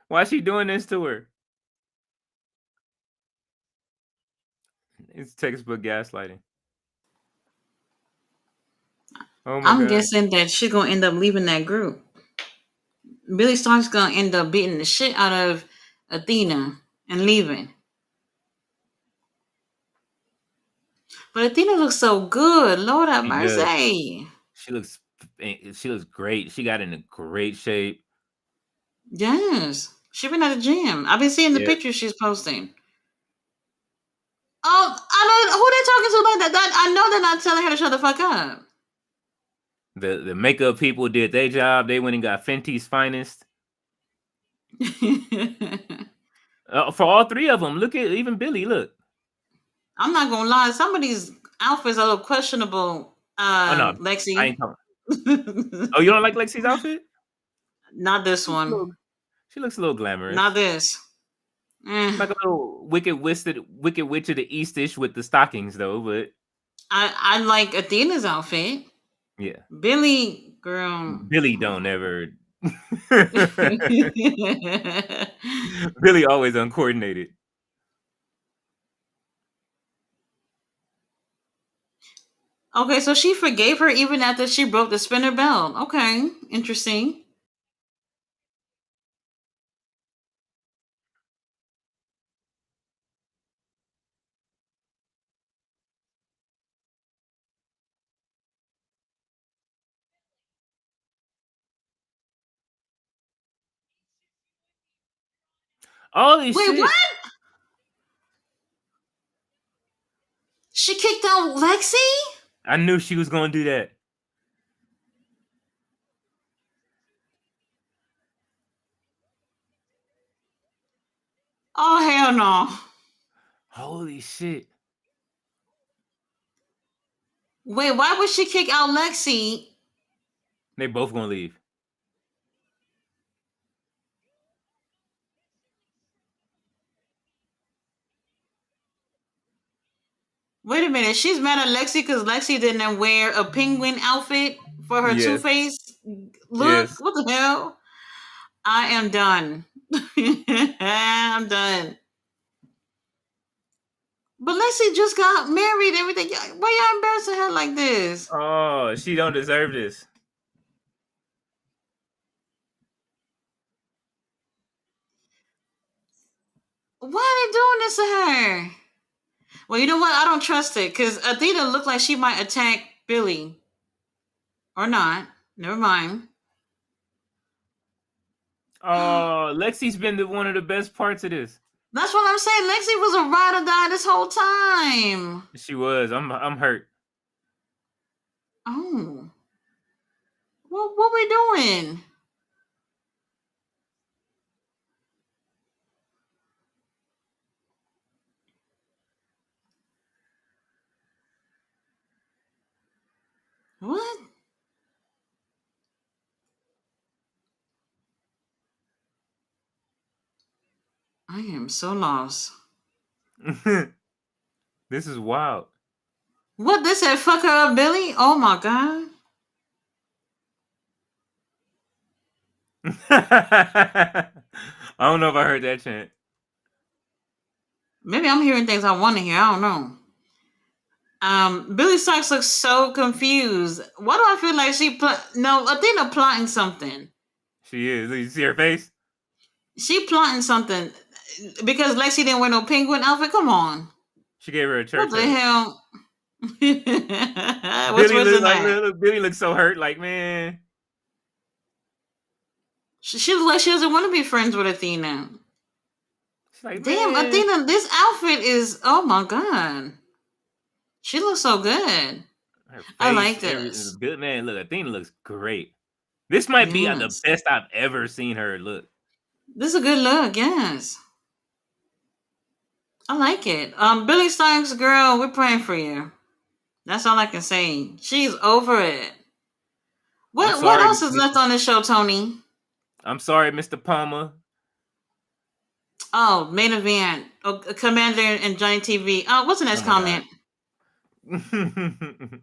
B: Why is she doing this to her? It's textbook gaslighting. Oh my
A: I'm
B: god.
A: guessing that she's gonna end up leaving that group. Billy Stark's gonna end up beating the shit out of Athena and leaving. But Athena looks so good. Lord have
B: She does.
A: mercy.
B: She looks great. She got into great shape.
A: Yes. She been at the gym. I've been seeing the
B: Yeah.
A: pictures she's posting. Oh, I know who they talking to like that. I know they're not telling her to shut the fuck up.
B: The makeup people did their job. They went and got Fenty's finest. For all three of them. Look at even Billy. Look.
A: I'm not gonna lie. Some of these outfits are a little questionable.
B: Oh no,
A: Lexi.
B: I ain't talking. Oh, you don't like Lexi's outfit?
A: Not this one.
B: She looks a little glamorous.
A: Not this.
B: Like a little wicked witch of the Eastish with the stockings though, but
A: I like Athena's outfit.
B: yeah.
A: Billy, girl.
B: Billy don't ever. Billy always uncoordinated.
A: Okay, so she forgave her even after she broke the spinner belt. Okay, interesting.
B: Holy
A: Wait,
B: shit.
A: what? She kicked out Lexi?
B: I knew she was gonna do that.
A: Oh, hell no.
B: Holy shit.
A: Wait, why would she kick out Lexi?
B: They both gonna leave.
A: Wait a minute, she's mad at Lexi because Lexi didn't wear a penguin outfit for her
B: Yes.
A: Two-Face look?
B: Yes.
A: What the hell? I am done. I'm done. But Lexi just got married, everything. Why y'all embarrassing her like this?
B: Oh, she don't deserve this.
A: Why are they doing this to her? Well, you know what? I don't trust it because Athena looked like she might attack Billy. Or not. Never mind.
B: Oh, Lexi's been one of the best parts of this.
A: That's what I'm saying. Lexi was a ride or die this whole time.
B: She was. I'm hurt.
A: Oh. What we doing? What? I am so lost.
B: This is wild.
A: What, they said fuck her up, Billy? Oh my god.
B: I don't know if I heard that chant.
A: Maybe I'm hearing things I want to hear. I don't know. Billy Starks looks so confused. Why do I feel like no, Athena plotting something.
B: She is. You see her face?
A: She plotting something because Lexi didn't wear no penguin outfit. Come on.
B: She gave her a church.
A: What the hell? What's
B: Billy
A: worse than that?
B: Billy looks so hurt. Like, man.
A: She looks like she doesn't want to be friends with Athena.
B: She's like,
A: damn,
B: man.
A: Athena, this outfit is, oh my god. She looks so good. I like this.
B: Good man. Look, Athena looks great. This might be the best I've ever seen her look.
A: This is a good look. Yes, I like it. Billy Starks, girl, we're praying for you. That's all I can say. She's over it.
B: I'm
A: What
B: sorry,
A: else is left on the show, Tony?
B: Mr. Palmer.
A: Oh, main event. Oh, Commander and Johnny TV. Oh, what's the
B: Oh
A: next
B: my god.
A: comment?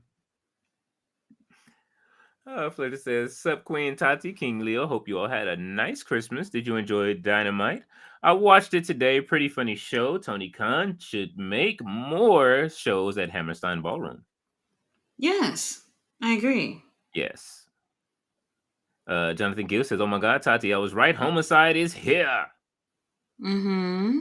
B: Flitter says, Sup Queen Tati, King Leo. Hope you all had a nice Christmas. Did you enjoy Dynamite? I watched it today. Pretty funny show. Tony Khan should make more shows at Hammerstein Ballroom.
A: Yes, I agree.
B: Yes. Jonathan Gill says, oh my god, Tati, I was right. Homicide is here.
A: Mm-hmm.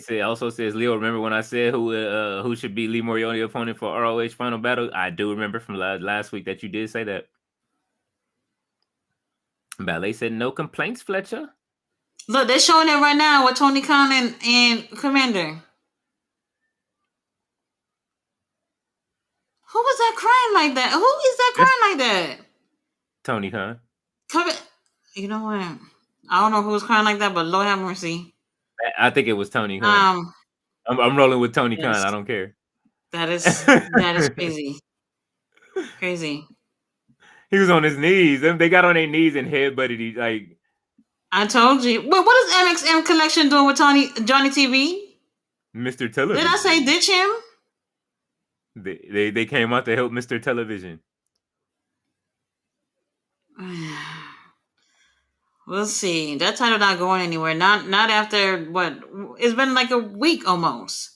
B: He also says, Leo, remember when I said who should be Lee Moriarty opponent for ROH Final Battle? I do remember from last week that you did say that. Ballet said, no complaints, Fletcher.
A: Look, they're showing it right now with Tony Khan and Commander. Who was that crying like that? Who is that crying like that?
B: Tony Khan.
A: You know what? I don't know who was crying like that, but Lord have mercy.
B: I think it was Tony Khan. I'm rolling with Tony Khan. I don't care.
A: That is crazy. Crazy.
B: He was on his knees. They got on their knees and headbutted. Like
A: I told you. Well, what is MXM Collection doing with Johnny TV?
B: Mr. Television.
A: Did I say ditch him?
B: They came out to help Mr. Television.
A: We'll see. That title not going anywhere. Not after what? It's been like a week almost.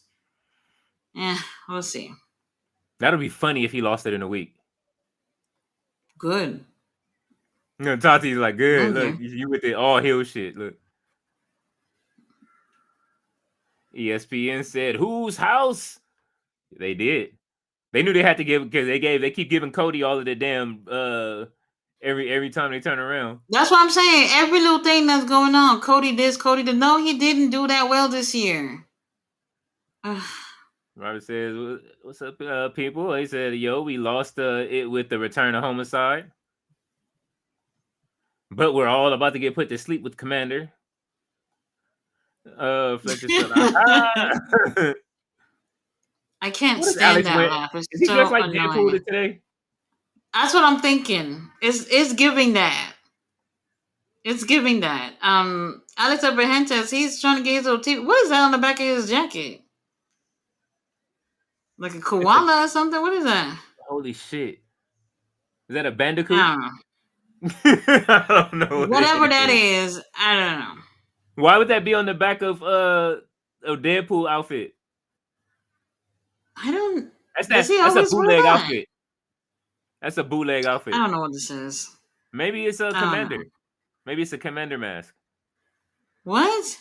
A: Yeah, we'll see.
B: That'll be funny if he lost it in a week.
A: Good.
B: You know, Tati's like, good. Okay. Look, you with the all heel shit. Look. ESPN said, whose house? They did. They knew they had to give because they keep giving Cody all of the damn every time they turn around.
A: That's what I'm saying. Every little thing that's going on. Cody this, Cody that. No, he didn't do that well this year.
B: Robert says, what's up, people? He said, yo, we lost it with the return of Homicide. But we're all about to get put to sleep with Commander. Fletcher said,
A: I can't stand that laugh. It's
B: Is he just like Deadpool today?
A: That's what I'm thinking. It's giving that. It's giving that. Alex Abrahantes, he's trying to get his little TV. What is that on the back of his jacket? Like a koala or something? What is that?
B: Holy shit. Is that a bandicoot?
A: I don't know.
B: I don't know.
A: Whatever that is, I don't know.
B: Why would that be on the back of a Deadpool outfit?
A: I don't.
B: That's a bootleg outfit. That's a bootleg outfit.
A: I don't know what this is.
B: Maybe it's a Commander. Maybe it's a Commander mask.
A: What?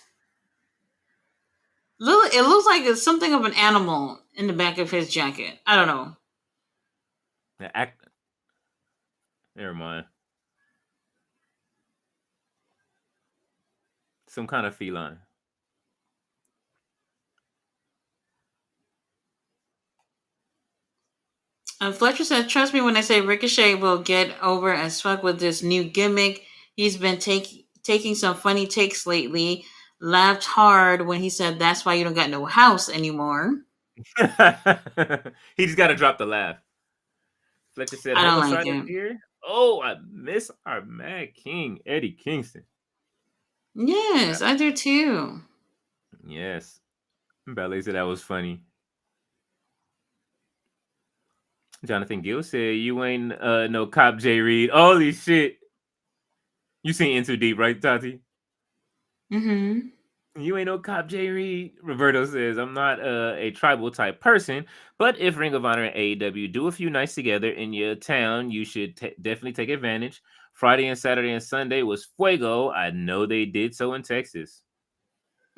A: It looks like it's something of an animal in the back of his jacket. I don't know.
B: Never mind. Some kind of feline.
A: And Fletcher said, trust me when I say Ricochet will get over as fuck with this new gimmick. He's been taking some funny takes lately. Laughed hard when he said that's why you don't got no house anymore.
B: He just got to drop the laugh. Fletcher said,
A: I don't like it.
B: Here. Oh, I miss our Mad King, Eddie Kingston.
A: Yes, I do too.
B: Yes. Ballet said that was funny. Jonathan Gill said, you ain't no cop J Reed. Holy shit. You seen In Too Deep, right, Tati?
A: Mm-hmm.
B: You ain't no cop J Reed. Roberto says, I'm not a tribal type person, but if Ring of Honor and AEW do a few nights together in your town, you should definitely take advantage. Friday and Saturday and Sunday was fuego. I know they did so in Texas.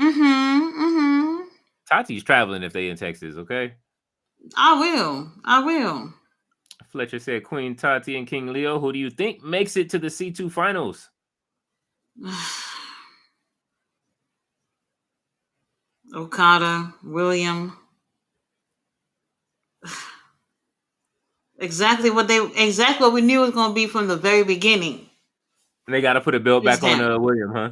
A: Mm-hmm.
B: Tati's traveling if they in Texas, okay?
A: I will.
B: Fletcher said, Queen Tati and King Leo, who do you think makes it to the C2 finals?
A: Okada, William. Exactly what we knew it was going to be from the very beginning.
B: And they got to put a belt back on William, huh?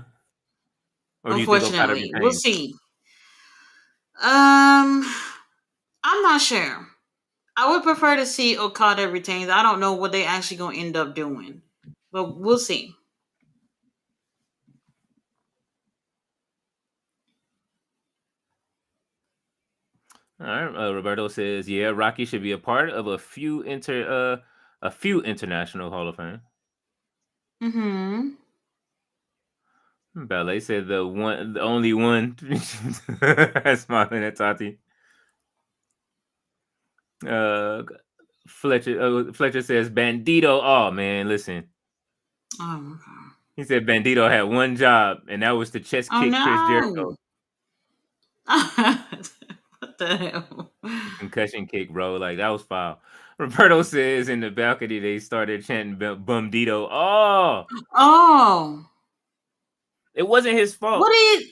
B: Or do you think Okada
A: Unfortunately, we'll
B: retains?
A: see. Um, I'm not sure. I would prefer to see Okada retains. I don't know what they actually gonna end up doing, but we'll see.
B: All right. Roberto says, yeah, Rocky should be a part of a few international Hall of Fame.
A: Mm-hmm.
B: Ballet said the only one smiling at Tati. Uh Fletcher says Bandito. Oh man, listen.
A: Oh,
B: He said Bandito had one job, and that was to chest
A: oh
B: kick Chris
A: no!
B: Jericho.
A: What the hell?
B: The concussion kick, bro. Like that was foul. Roberto says in the balcony they started chanting Bumdito. Oh,
A: Oh,
B: it wasn't his fault.
A: what did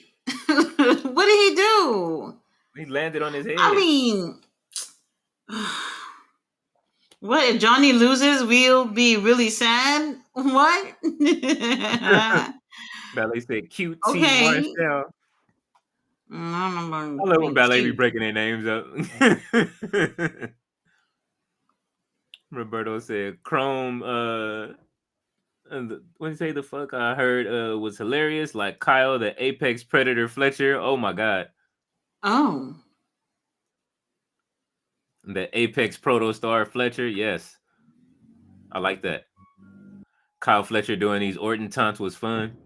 A: what did he do?
B: He landed on his
A: I
B: head.
A: mean, what if Johnny loses? We'll be really sad. What?
B: Ballet said QT
A: Okay.
B: Marshall.
A: I don't know
B: I
A: about
B: love when
A: being
B: Ballet be
A: cute.
B: breaking their names up. Roberto said Chrome what did you say the fuck I heard was hilarious, like Kyle the Apex Predator Fletcher. Oh my god.
A: Oh.
B: The Apex Protostar Fletcher, yes. I like that. Kyle Fletcher doing these Orton taunts was fun.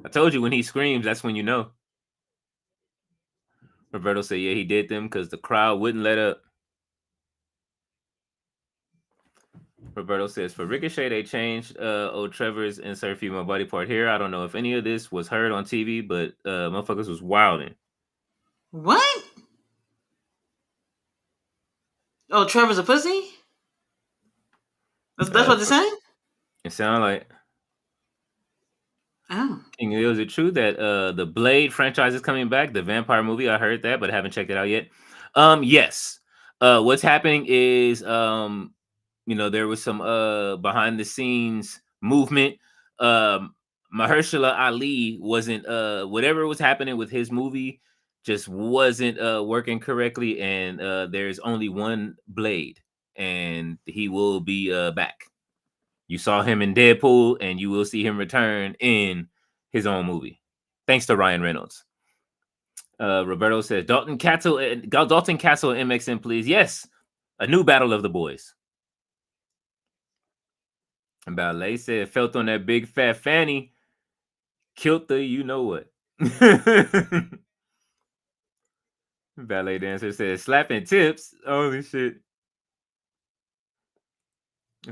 B: I told you when he screams, that's when you know. Roberto said, yeah, he did them because the crowd wouldn't let up. Roberto says, for Ricochet, they changed old Trevor's insert female body part here. I don't know if any of this was heard on TV, but motherfuckers was wilding.
A: What? Oh, Trevor's a pussy? That's what they're saying?
B: It sounded like.
A: Oh.
B: King, is it true that the Blade franchise is coming back? The vampire movie, I heard that, but I haven't checked it out yet. Yes. What's happening is there was some behind the scenes movement. Mahershala Ali wasn't whatever was happening with his movie just wasn't working correctly, and there's only one Blade, and he will be back. You saw him in Deadpool, and you will see him return in his own movie. Thanks to Ryan Reynolds. Roberto says Dalton Castle and MXM, please. Yes, a new Battle of the Boys. And Ballet said felt on that big fat fanny, killed the you know what. Ballet dancer says slapping tips. Holy shit.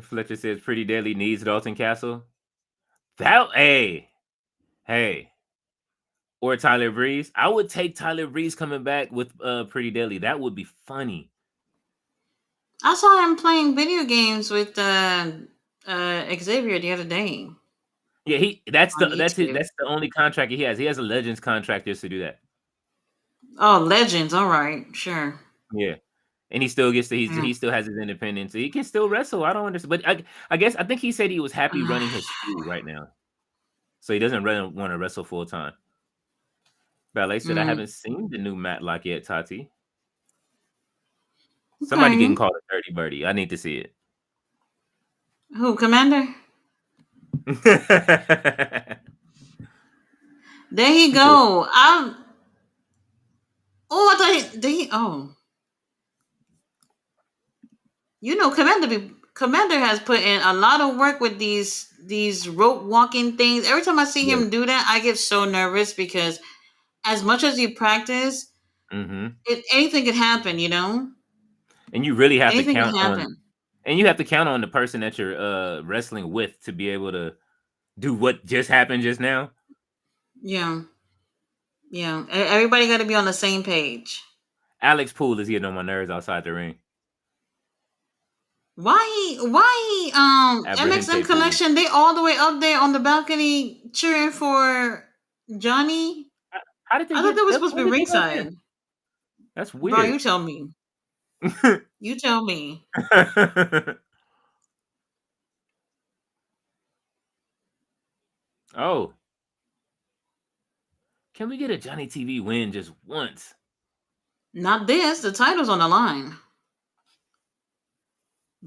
B: Fletcher says Pretty Deadly needs Dalton Castle. Hey. Or Tyler Breeze. I would take Tyler Breeze coming back with Pretty Deadly. That would be funny.
A: I saw him playing video games with Xavier the other day.
B: Yeah, that's the only contract he has. He has a Legends contract just to do that.
A: Oh, Legends. All right, sure.
B: Yeah. And he still gets to he still has his independence. He can still wrestle. I don't understand. But I think he said he was happy running his school right now. So he doesn't really want to wrestle full time. Ballet said, I haven't seen the new Matlock yet, Tati. Okay. Somebody getting called a dirty birdie. I need to see it.
A: Who, Commander? There you go. I thought oh. Commander has put in a lot of work with these rope walking things. Every time I see him do that, I get so nervous because as much as you practice, anything could happen,
B: And you really have
A: anything
B: to count
A: can happen.
B: and you have to count on the person that you're wrestling with to be able to do what just happened just now.
A: Yeah. Everybody got to be on the same page.
B: Alex Poole is getting on my nerves outside the ring.
A: Why MXM Collection, they all the way up there on the balcony cheering for Johnny?
B: How did they
A: I thought they were supposed to be ringside.
B: That's weird.
A: Bro, you tell me. You tell me.
B: Oh. Can we get a Johnny TV win just once?
A: Not this. The title's on the line.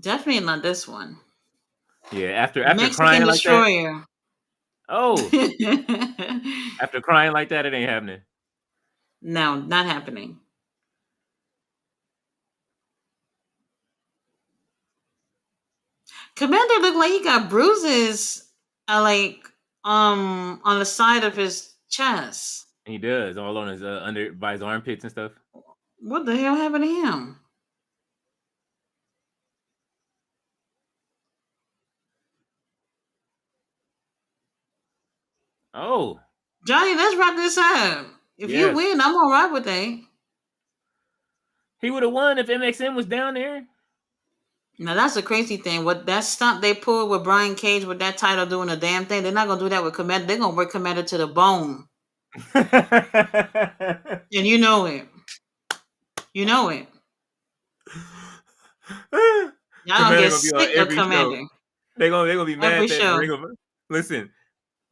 A: Definitely not this one.
B: Yeah, after
A: Mexican
B: crying like that.
A: Destroyer.
B: Oh, after crying like that, it ain't happening.
A: No, not happening. Commander looked like he got bruises, on the side of his chest.
B: He does, all on his under by his armpits and stuff.
A: What the hell happened to him?
B: Oh,
A: Johnny, let's wrap this up. If you
B: yes.
A: win, I'm all right with that.
B: He would have won if MXM was down there.
A: Now that's the crazy thing. What that stunt they pulled with Brian Cage with that title doing a damn thing, they're not gonna do that with Commander. They're gonna work Commander to the bone. And you know it. You know it. Y'all gonna get sick of Commander.
B: They're gonna be mad
A: Every
B: that
A: show.
B: Listen,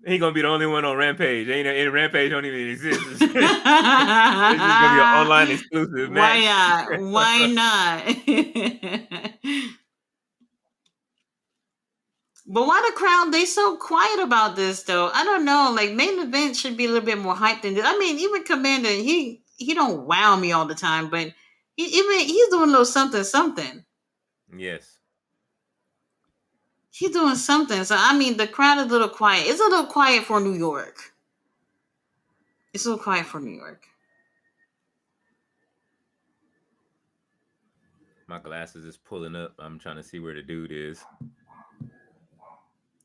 B: he gonna be the only one on Rampage. Ain't Rampage don't even exist. It's just gonna be an online exclusive match.
A: Why not? But why the crowd, they so quiet about this though? I don't know. Like main event should be a little bit more hyped than this. I mean, even Commander, he don't wow me all the time, but he's doing a little something.
B: Yes.
A: He's doing something. So I mean, the crowd is a little quiet. It's a little quiet for New York. It's a little quiet for New York.
B: My glasses is pulling up. I'm trying to see where the dude is.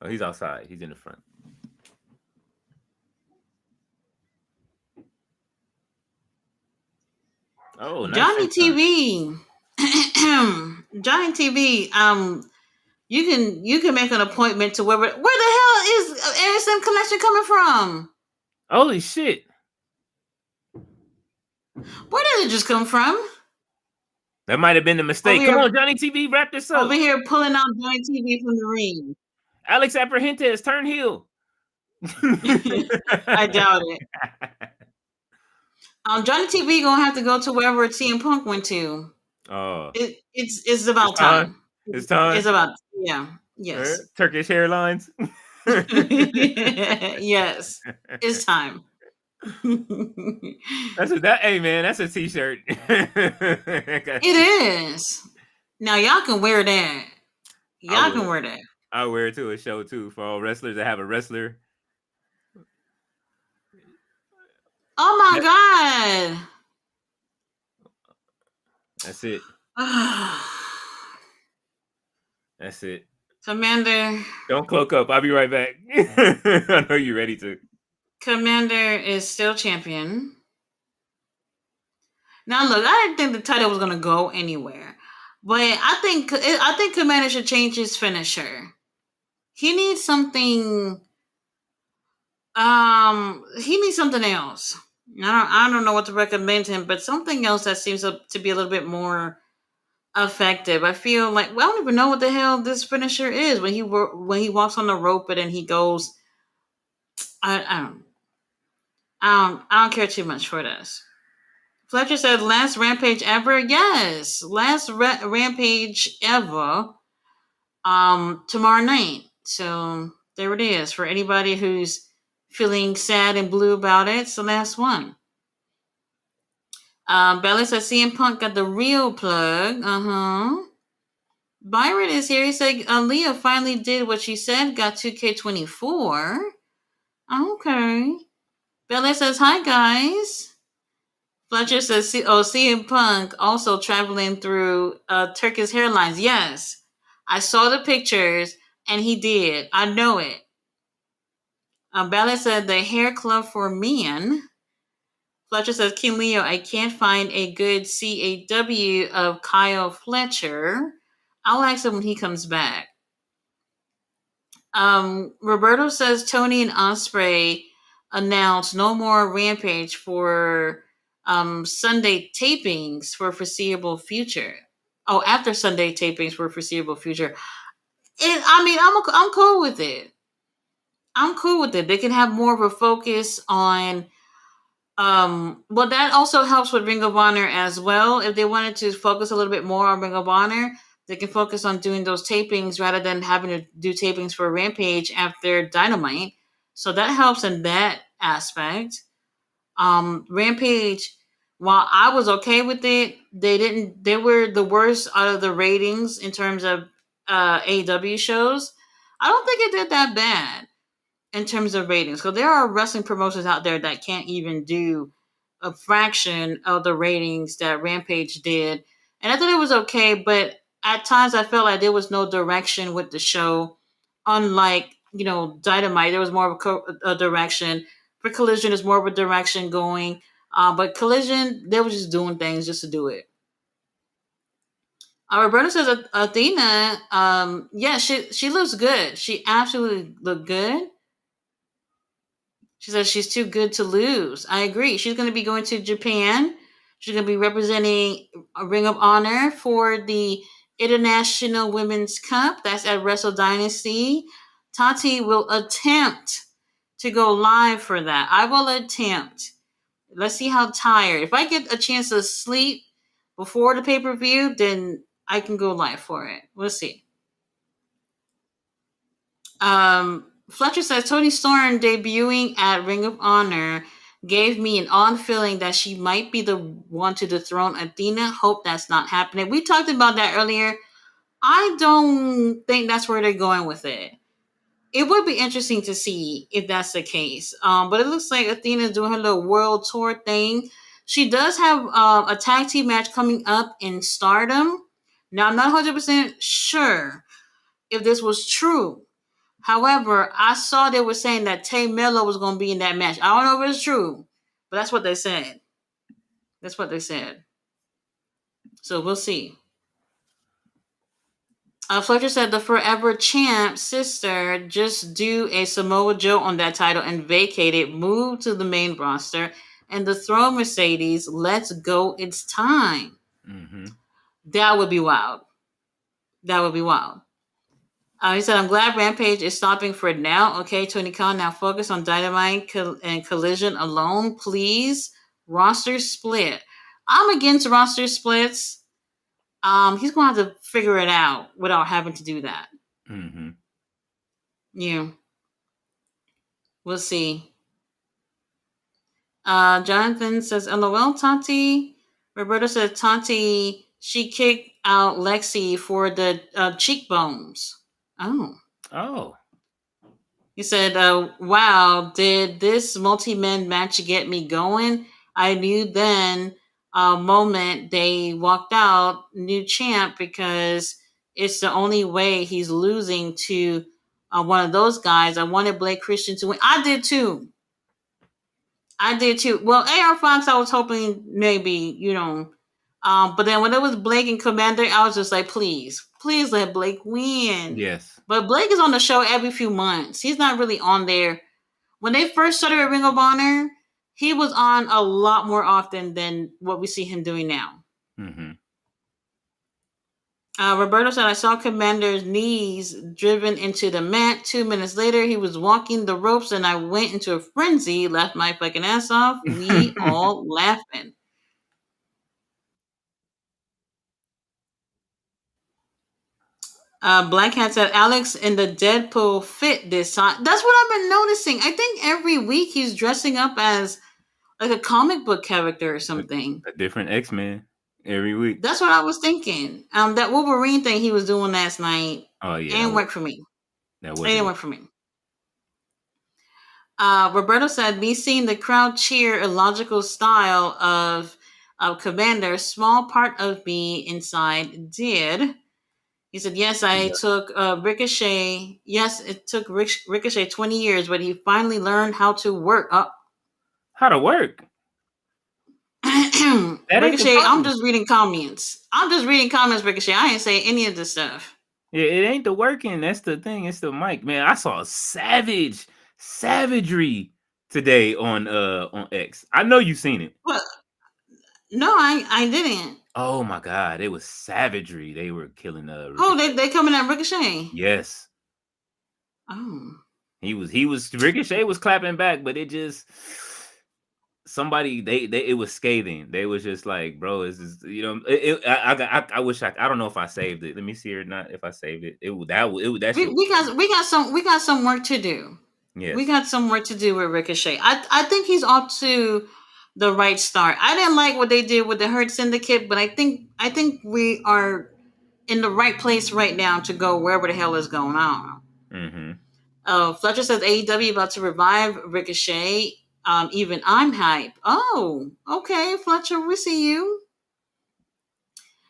B: Oh, he's outside. He's in the front. Oh, nice.
A: Johnny TV. Johnny TV. You can make an appointment to where the hell is ASM Collection coming from?
B: Holy shit!
A: Where did it just come from?
B: That might have been the mistake. Come on, Johnny TV, wrap this up.
A: Over here pulling out Johnny TV from the ring.
B: Alex Apprehentes, turn heel.
A: I doubt it. Johnny TV gonna have to go to wherever CM Punk went to.
B: Oh,
A: it's about time.
B: It's time.
A: It's about yes.
B: Turkish hairlines.
A: Yes, it's time.
B: Hey man, that's a t-shirt.
A: It is. Now y'all can wear that. Y'all can wear that.
B: I'll wear it to a show too for all wrestlers that have a wrestler.
A: Oh my god.
B: That's it. That's it.
A: Commander.
B: Don't cloak up. I'll be right back. I know you're ready to.
A: Commander is still champion. Now look, I didn't think the title was gonna go anywhere, but I think Commander should change his finisher. He needs something. He needs something else. I don't know what to recommend him, but something else that seems to be a little bit more effective. I feel like I don't even know what the hell this finisher is when he walks on the rope and then he goes. I don't care too much for this. Fletcher said, "Last Rampage ever." Yes, last Rampage ever. Tomorrow night. So there it is for anybody who's feeling sad and blue about it. It's the last one. Bella said CM Punk got the real plug. Byron is here. He said Leah finally did what she said. Got 2K24. Okay. Bella says hi guys. Fletcher says CM Punk also traveling through Turkish hairlines. Yes, I saw the pictures and he did. I know it. Bella said the hair club for men. Fletcher says, King Leo, I can't find a good CAW of Kyle Fletcher. I'll ask him when he comes back. Roberto says Tony and Ospreay announced no more Rampage for Sunday tapings for foreseeable future. Oh, after Sunday tapings for foreseeable future. I'm cool with it. I'm cool with it. They can have more of a focus on Well, that also helps with Ring of Honor as well. If they wanted to focus a little bit more on Ring of Honor, they can focus on doing those tapings rather than having to do tapings for Rampage after Dynamite. So that helps in that aspect. Rampage, while I was okay with it, they were the worst out of the ratings in terms of AEW shows. I don't think it did that bad in terms of ratings, because there are wrestling promotions out there that can't even do a fraction of the ratings that Rampage did. And I thought it was okay, but at times I felt like there was no direction with the show. Unlike, Dynamite, there was more of a direction. For Collision, there's more of a direction going. But Collision, they were just doing things just to do it. Roberta says Athena, yeah, she looks good. She absolutely looked good. She says she's too good to lose. I agree. She's going to be going to Japan. She's going to be representing a Ring of Honor for the International Women's Cup. That's at Wrestle Dynasty. Tati will attempt to go live for that. I will attempt. Let's see how tired. If I get a chance to sleep before the pay-per-view, then I can go live for it. We'll see. Fletcher says Toni Storm debuting at Ring of Honor gave me an odd feeling that she might be the one to dethrone Athena. Hope that's not happening. We talked about that earlier. I don't think that's where they're going with it. It would be interesting to see if that's the case. But it looks like Athena's doing her little world tour thing. She does have a tag team match coming up in Stardom. Now, I'm not 100% sure if this was true. However, I saw they were saying that Tay Miller was going to be in that match. I don't know if it's true, but that's what they said. That's what they said. So we'll see. Fletcher said the Forever Champ sister just do a Samoa Joe on that title and vacate it, move to the main roster, and dethrone Mercedes. Let's go. It's time.
B: Mm-hmm.
A: That would be wild. That would be wild. He said, I'm glad Rampage is stopping for now. Okay, Tony Khan, now focus on Dynamite and Collision alone, please. Roster split. I'm against roster splits. He's going to have to figure it out without having to do that.
B: Mm-hmm.
A: Yeah. We'll see. Jonathan says, LOL, Tati. Roberto said, Tati, she kicked out Lexi for the cheekbones. Oh. He said, wow, did this multi-man match get me going? I knew then moment they walked out, new champ, because it's the only way he's losing to one of those guys. I wanted Blake Christian to win. I did too. Well, AR Fox, I was hoping maybe, but then when it was Blake and Commander, I was just like, please let Blake win.
B: Yes.
A: But Blake is on the show every few months. He's not really on there. When they first started at Ring of Honor, he was on a lot more often than what we see him doing now.
B: Mm-hmm.
A: Roberto said, I saw Commander's knees driven into the mat. 2 minutes later, he was walking the ropes and I went into a frenzy, laughed my fucking ass off. We all laughing. Black Hat said, Alex in the Deadpool fit this time. That's what I've been noticing. I think every week he's dressing up as like a comic book character or something.
B: A different X-Men every week.
A: That's what I was thinking. That Wolverine thing he was doing last night.
B: Oh yeah.
A: It didn't work for me.
B: It
A: didn't work for me. Roberto said, me seeing the crowd cheer illogical style of Commander, small part of me inside did. He said, yes, I took Ricochet. Yes, it took Ricochet 20 years, but he finally learned how to work.
B: How to work?
A: Ricochet, I'm just reading comments. Ricochet. I ain't saying any of this stuff.
B: Yeah, it ain't the working. That's the thing. It's the mic. Man, I saw savagery today on X. I know you've seen it.
A: What? No, I didn't.
B: Oh my god, it was savagery. They were killing
A: they coming at Ricochet.
B: Yes.
A: Oh.
B: Ricochet was clapping back, but it just somebody they it was scathing. They was just like, bro, is this, I wish I don't know if I saved it. Let me see or not if I saved it. That shit.
A: We got some work to do. We
B: Yes.
A: got some work to do with Ricochet. I think he's off to the right start. I didn't like what they did with the Hurt Syndicate, but I think we are in the right place right now to go wherever the hell is going on.
B: Mm-hmm.
A: Fletcher says AEW about to revive Ricochet. Even I'm hype. Oh, okay, Fletcher, we see you.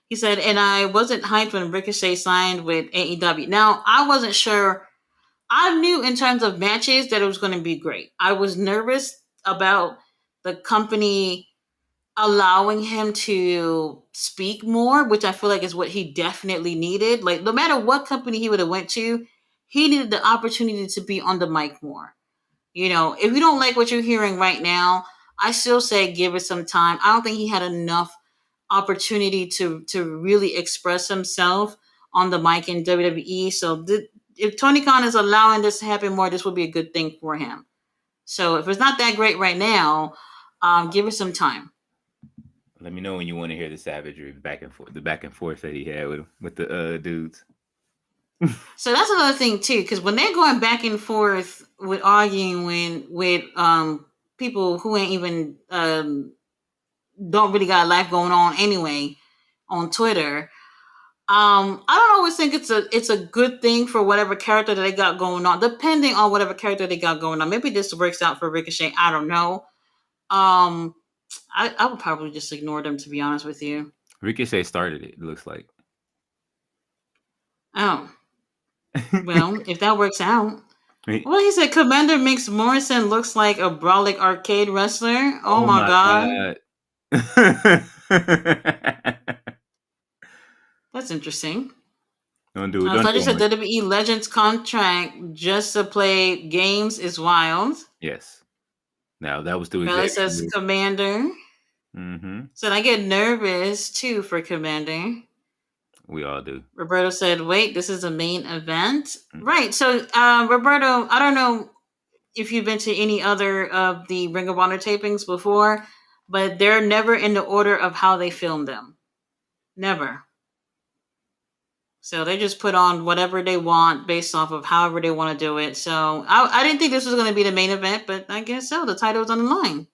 A: He said, and I wasn't hyped when Ricochet signed with AEW. Now, I wasn't sure. I knew in terms of matches that it was going to be great. I was nervous about the company allowing him to speak more, which I feel like is what he definitely needed. Like, no matter what company he would have went to, he needed the opportunity to be on the mic more. You know, if you don't like what you're hearing right now, I still say give it some time. I don't think he had enough opportunity to really express himself on the mic in WWE. So if Tony Khan is allowing this to happen more, this would be a good thing for him. So if it's not that great right now, give it some time.
B: Let me know when you want to hear the savagery the back and forth that he had with the dudes.
A: So that's another thing too, because when they're going back and forth with arguing with people who ain't even don't really got a life going on anyway on Twitter. I don't always think it's a good thing for whatever character that they got going on, depending on whatever character they got going on. Maybe this works out for Ricochet. I don't know. I would probably just ignore them, to be honest with you.
B: Ricochet started it looks like.
A: Oh. Well, if that works out. Well, he said Commander Mix Morrison looks like a Brawlic arcade wrestler. Oh my god. That's interesting.
B: Don't do it.
A: I thought you said WWE Legends contract just to play games is wild.
B: Yes. Now that was the
A: exact says move. Commander.
B: Mm-hmm.
A: Said I get nervous too for Commander.
B: We all do.
A: Roberto said, wait, this is a main event? Mm-hmm. Right. So, Roberto, I don't know if you've been to any other of the Ring of Honor tapings before, but they're never in the order of how they filmed them. Never. So they just put on whatever they want based off of however they want to do it. So I didn't think this was going to be the main event, but I guess so. The title's on the line.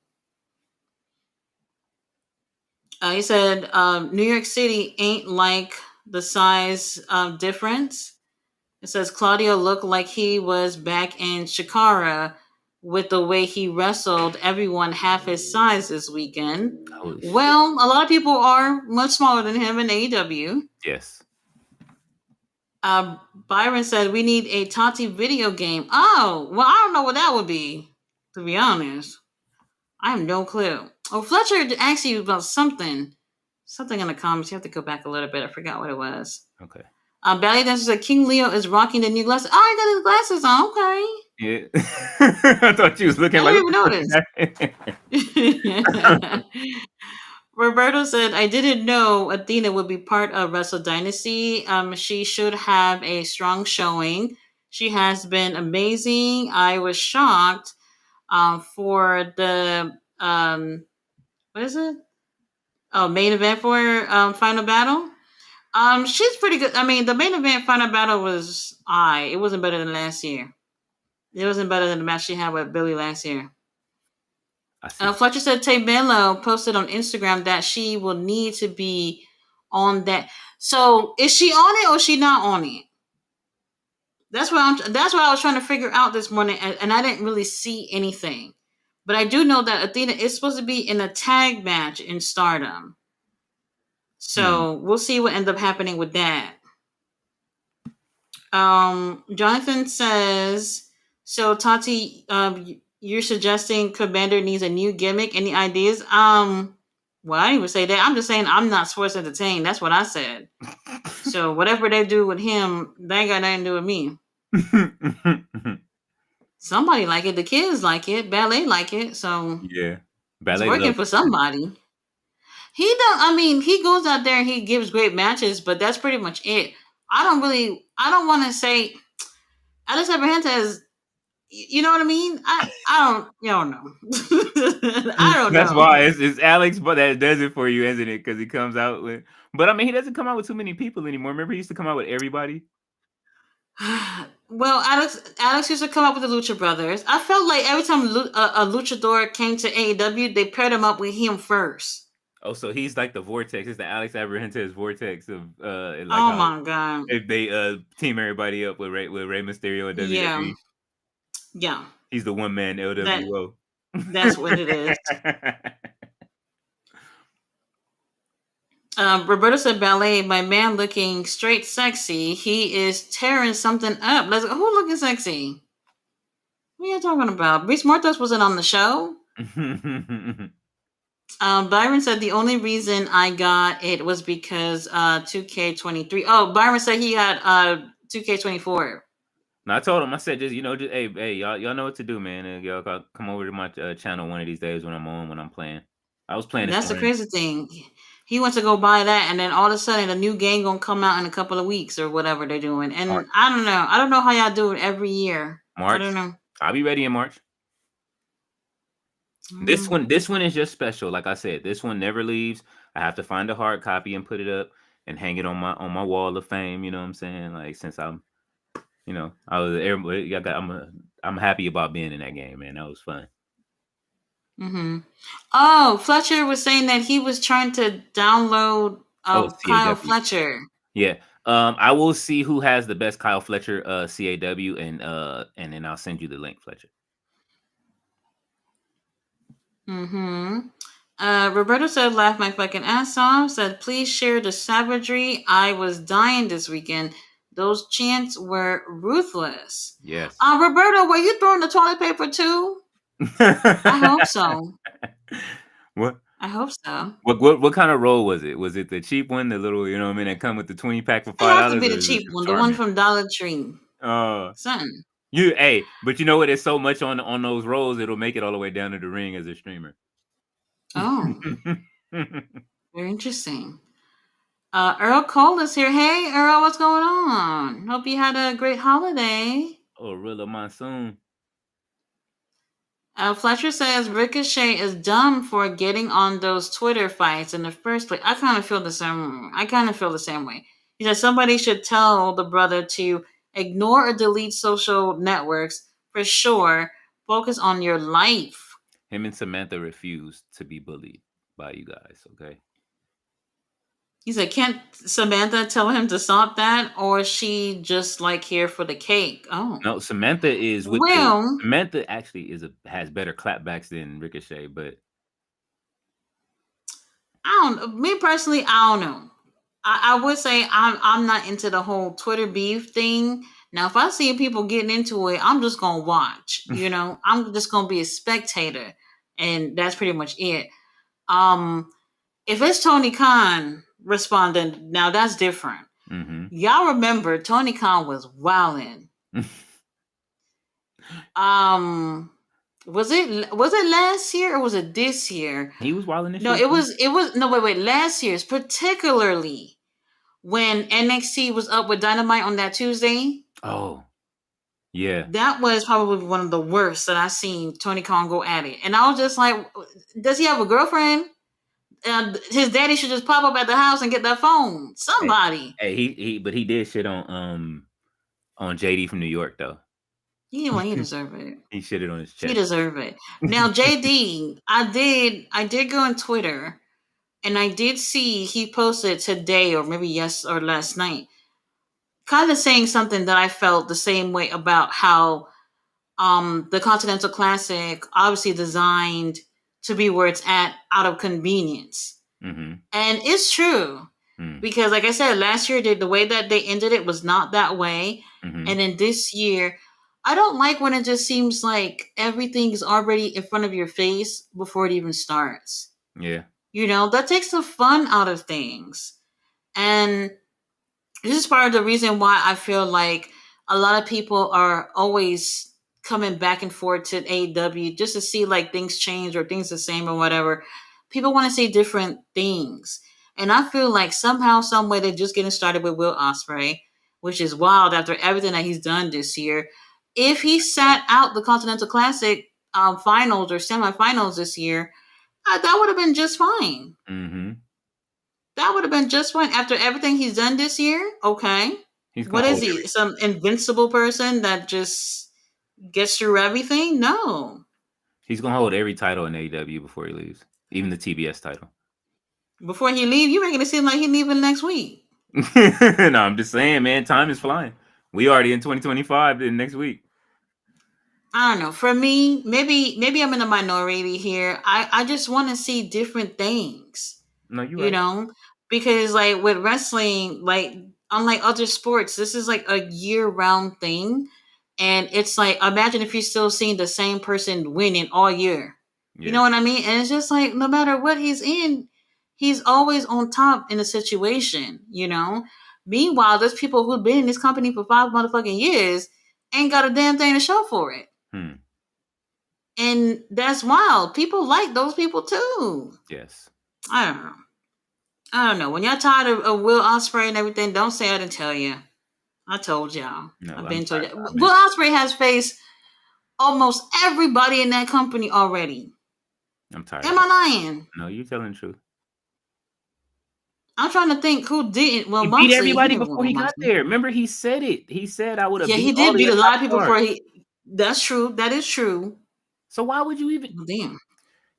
A: He said, New York City ain't like the size difference. It says Claudio looked like he was back in Chikara with the way he wrestled everyone half his size this weekend. Well, a lot of people are much smaller than him in AEW.
B: Yes.
A: Byron said we need a Tati video game. Oh, well, I don't know what that would be, to be honest. I have no clue. Oh, Fletcher asked you about something in the comments. You have to go back a little bit. I forgot what it was.
B: Okay.
A: Ballet Dancer said King Leo is rocking the new glasses. Oh, he got his glasses on. Okay.
B: Yeah. I thought you was looking
A: I didn't even notice. Roberto said, I didn't know Athena would be part of Wrestle Dynasty. She should have a strong showing. She has been amazing. I was shocked for the, what is it? Oh, main event for Final Battle. She's pretty good. I mean, the main event Final Battle was it wasn't better than last year. It wasn't better than the match she had with Billy last year. Fletcher said Tay Melo posted on Instagram that she will need to be on that. So is she on it or is she not on it? That's what I was trying to figure out this morning, and I didn't really see anything. But I do know that Athena is supposed to be in a tag match in Stardom. So we'll see what ends up happening with that. Jonathan says, so Tati, you're suggesting Commander needs a new gimmick. Any ideas? Well, I didn't even say that. I'm just saying I'm not sports entertained. That's what I said. So whatever they do with him, they ain't got nothing to do with me. Somebody like it. The kids like it. Ballet like it. So
B: yeah, Ballet
A: it's working for somebody. He goes out there and he gives great matches, but that's pretty much it. I don't want to say Alex Abrahantes. You know what I mean? I don't, you don't know. I don't
B: That's
A: know.
B: why it's Alex, but that does it for you, isn't it? Because he comes out with, but I mean, he doesn't come out with too many people anymore. Remember, he used to come out with everybody.
A: Well, Alex used to come up with the Lucha Brothers. I felt like every time a luchador came to AEW, they paired him up with him first.
B: Oh, so he's like the vortex. It's the Alex Abrahantes vortex of like
A: Oh
B: how
A: my god.
B: if they team everybody up with Rey Mysterio and
A: Yeah.
B: WWE.
A: Yeah.
B: He's the one man LWO.
A: That's what it is. Roberto said ballet, my man looking straight sexy. He is tearing something up. Let's go. Who looking sexy? What are you talking about? Reese Mortos wasn't on the show. Byron said the only reason I got it was because 2K23. Oh, Byron said he had 2K24.
B: No, I told him. I said, just just hey, y'all know what to do, man. Y'all come over to my channel one of these days when I'm playing. I was playing.
A: That's the crazy thing. He went to go buy that, and then all of a sudden, a new game gonna come out in a couple of weeks or whatever they're doing. And
B: March.
A: I don't know. I don't know how y'all do it every year.
B: March.
A: I don't know.
B: I'll be ready in March. This one is just special. Like I said, this one never leaves. I have to find a hard copy and put it up and hang it on my wall of fame. You know what I'm saying? Like since I'm, I was everybody. I'm happy about being in that game, man. That was fun.
A: Oh, Fletcher was saying that he was trying to download Kyle Fletcher.
B: Yeah. I will see who has the best Kyle Fletcher CAW and then I'll send you the link, Fletcher.
A: Roberto said, laugh my fucking ass off. Said, please share the savagery. I was dying this weekend. Those chants were ruthless.
B: Yes.
A: Roberto, were you throwing the toilet paper too? I hope so.
B: What?
A: I hope so.
B: What kind of roll was it? Was it the cheap one, the little, that come with the 20 pack for $5?
A: It has to be the cheap one, the one from Dollar Tree. Son.
B: But you know what? It's so much on those rolls, it'll make it all the way down to the ring as a streamer.
A: Oh. Very interesting. Earl Cole is here. Hey, Earl, what's going on? Hope you had a great holiday.
B: Oh, Rilla Monsoon.
A: Fletcher says Ricochet is dumb for getting on those Twitter fights in the first place. I kind of feel the same way. He says somebody should tell the brother to ignore or delete social networks for sure. Focus on your life.
B: Him and Samantha refused to be bullied by you guys, okay?
A: He said, can't Samantha tell him to stop that, or is she just like here for the cake? Oh.
B: No, Samantha is Samantha actually has better clapbacks than Ricochet, but
A: me personally, I don't know. I would say I'm not into the whole Twitter beef thing. Now, if I see people getting into it, I'm just gonna watch. I'm just gonna be a spectator, and that's pretty much it. If it's Tony Khan responding, now that's different. Y'all remember Tony Khan was wilding. Was it last year or was it this year?
B: He was wilding this
A: year.
B: No,
A: it was no wait. Last year's, particularly when NXT was up with Dynamite on that Tuesday.
B: Oh. Yeah.
A: That was probably one of the worst that I've seen Tony Khan go at it. And I was just like, does he have a girlfriend? His daddy should just pop up at the house and get that phone. Somebody.
B: Hey, he did shit on JD from New York though.
A: He deserved it.
B: He shitted on his chest.
A: He deserved it. Now JD, I did go on Twitter and I did see he posted today or maybe last night, kind of saying something that I felt the same way about how the Continental Classic obviously designed to be where it's at out of convenience. And it's true. Because like I said, last year the way that they ended it was not that way. And then this year, I don't like when it just seems like everything is already in front of your face before it even starts.
B: Yeah.
A: That takes the fun out of things. And this is part of the reason why I feel like a lot of people are always coming back and forth to AEW just to see like things change or things the same or whatever. People want to see different things. And I feel like somehow, some way, they're just getting started with Will Ospreay, which is wild after everything that he's done this year. if he sat out the Continental Classic finals or semifinals this year, that would have been just fine.
B: Mm-hmm.
A: That would have been just fine after everything he's done this year. Okay, what is he? Some invincible person that just gets through everything? No.
B: He's gonna hold every title in AEW before he leaves, even the TBS title.
A: Before he leave, you making it seem like he's leaving next week.
B: No, I'm just saying, man. Time is flying. We already in 2025 in next week.
A: I don't know. For me, maybe I'm in a minority here. I just want to see different things.
B: No, you
A: You
B: right.
A: know, because like with wrestling, like unlike other sports, this is like a year-round thing, and it's like imagine if you're still seeing the same person winning all year.
B: Yeah.
A: You know what I mean? And it's just like no matter what he's in, he's always on top in a situation. You know. Meanwhile, there's people who've been in this company for 5 motherfucking years ain't got a damn thing to show for it. And that's wild. People like those people too.
B: Yes.
A: I don't know. When y'all tired of Will Ospreay and everything, don't say I didn't tell you. I told y'all.
B: No,
A: I've been told you. Will Ospreay has faced almost everybody in that company already.
B: I'm tired.
A: Am I lying?
B: No, you're telling the truth.
A: I'm trying to think who didn't. Well,
B: he
A: Moxley,
B: beat everybody before he got there. Remember, he said it. He said I would have.
A: Yeah, he did beat a lot of people before he. That's true. That is true.
B: So why would you even?
A: Damn.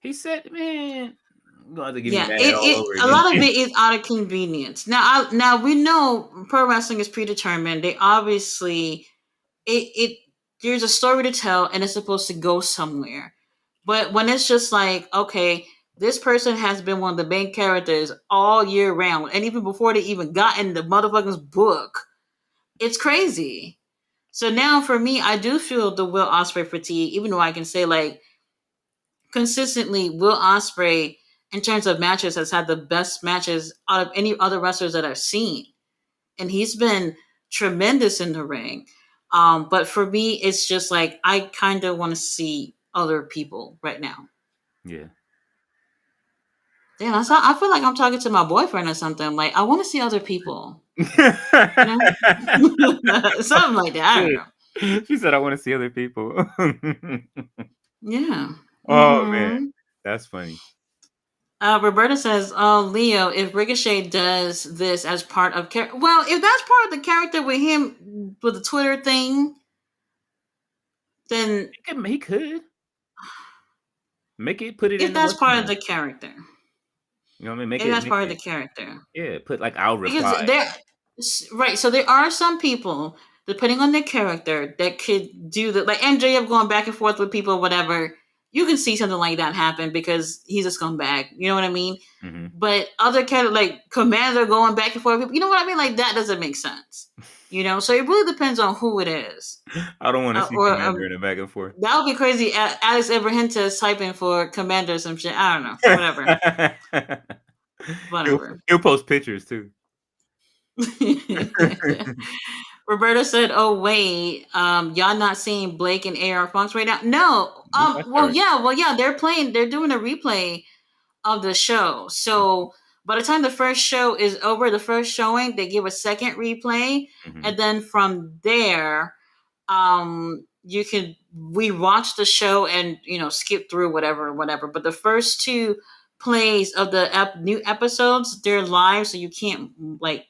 B: He said, "Man, I'm going to give
A: yeah,
B: you that all over again."
A: A lot of it is out of convenience. Now we know pro wrestling is predetermined. They obviously there's a story to tell and it's supposed to go somewhere. But when it's just like, okay, this person has been one of the main characters all year round, and even before they even got in the motherfucker's book, it's crazy. So now for me, I do feel the Will Ospreay fatigue, even though I can say like consistently Will Ospreay in terms of matches has had the best matches out of any other wrestlers that I've seen. And he's been tremendous in the ring. But for me, it's just like I kind of want to see other people right now.
B: Yeah.
A: Damn, I feel like I'm talking to my boyfriend or something. Like I want to see other people. Something like that. I don't know.
B: She said, "I want to see other people."
A: Yeah.
B: Oh man, that's funny.
A: Roberta says, "Oh, Leo, if Ricochet does this as part of well, if that's part of the character with him with the Twitter thing, then
B: he could make it. Put it
A: if
B: in.
A: That's part of the character.
B: You know what I mean?
A: If that's part of the character.
B: Yeah, put like I'll reply.
A: Right. So there are some people, depending on their character, that could do that. Like MJF going back and forth with people, whatever. You can see something like that happen because he's a scumbag. You know what I mean?
B: Mm-hmm.
A: But other characters, like Commander going back and forth, you know what I mean? Like that doesn't make sense. You know, so it really depends on who it is.
B: I don't want to see Commander in a back and forth.
A: That would be crazy. Alex Abrahantes typing for Commander or some shit. I don't know. Whatever.
B: He'll post pictures too.
A: Roberta said, "Oh wait, y'all not seeing Blake and AR Fox right now?" No. Well, yeah. They're doing a replay of the show. So by the time the first show is over, the first showing, they give a second replay, and then from there, you can rewatch the show and skip through whatever. But the first two plays of the new episodes, they're live, so you can't like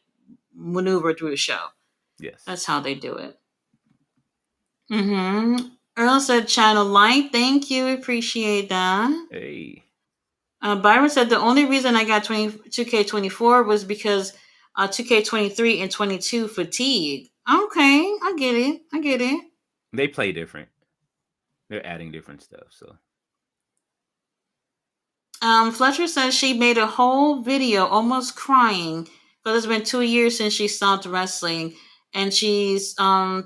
A: maneuver through the show.
B: Yes,
A: that's how they do it. Earl said channel light. Thank you, appreciate that.
B: Hey.
A: Byron said the only reason I got 2K24 was because 2K23 and 22 fatigue. Okay, I get it.
B: They play different. They're adding different stuff. So.
A: Fletcher says she made a whole video almost crying because it's been 2 years since she stopped wrestling, and she's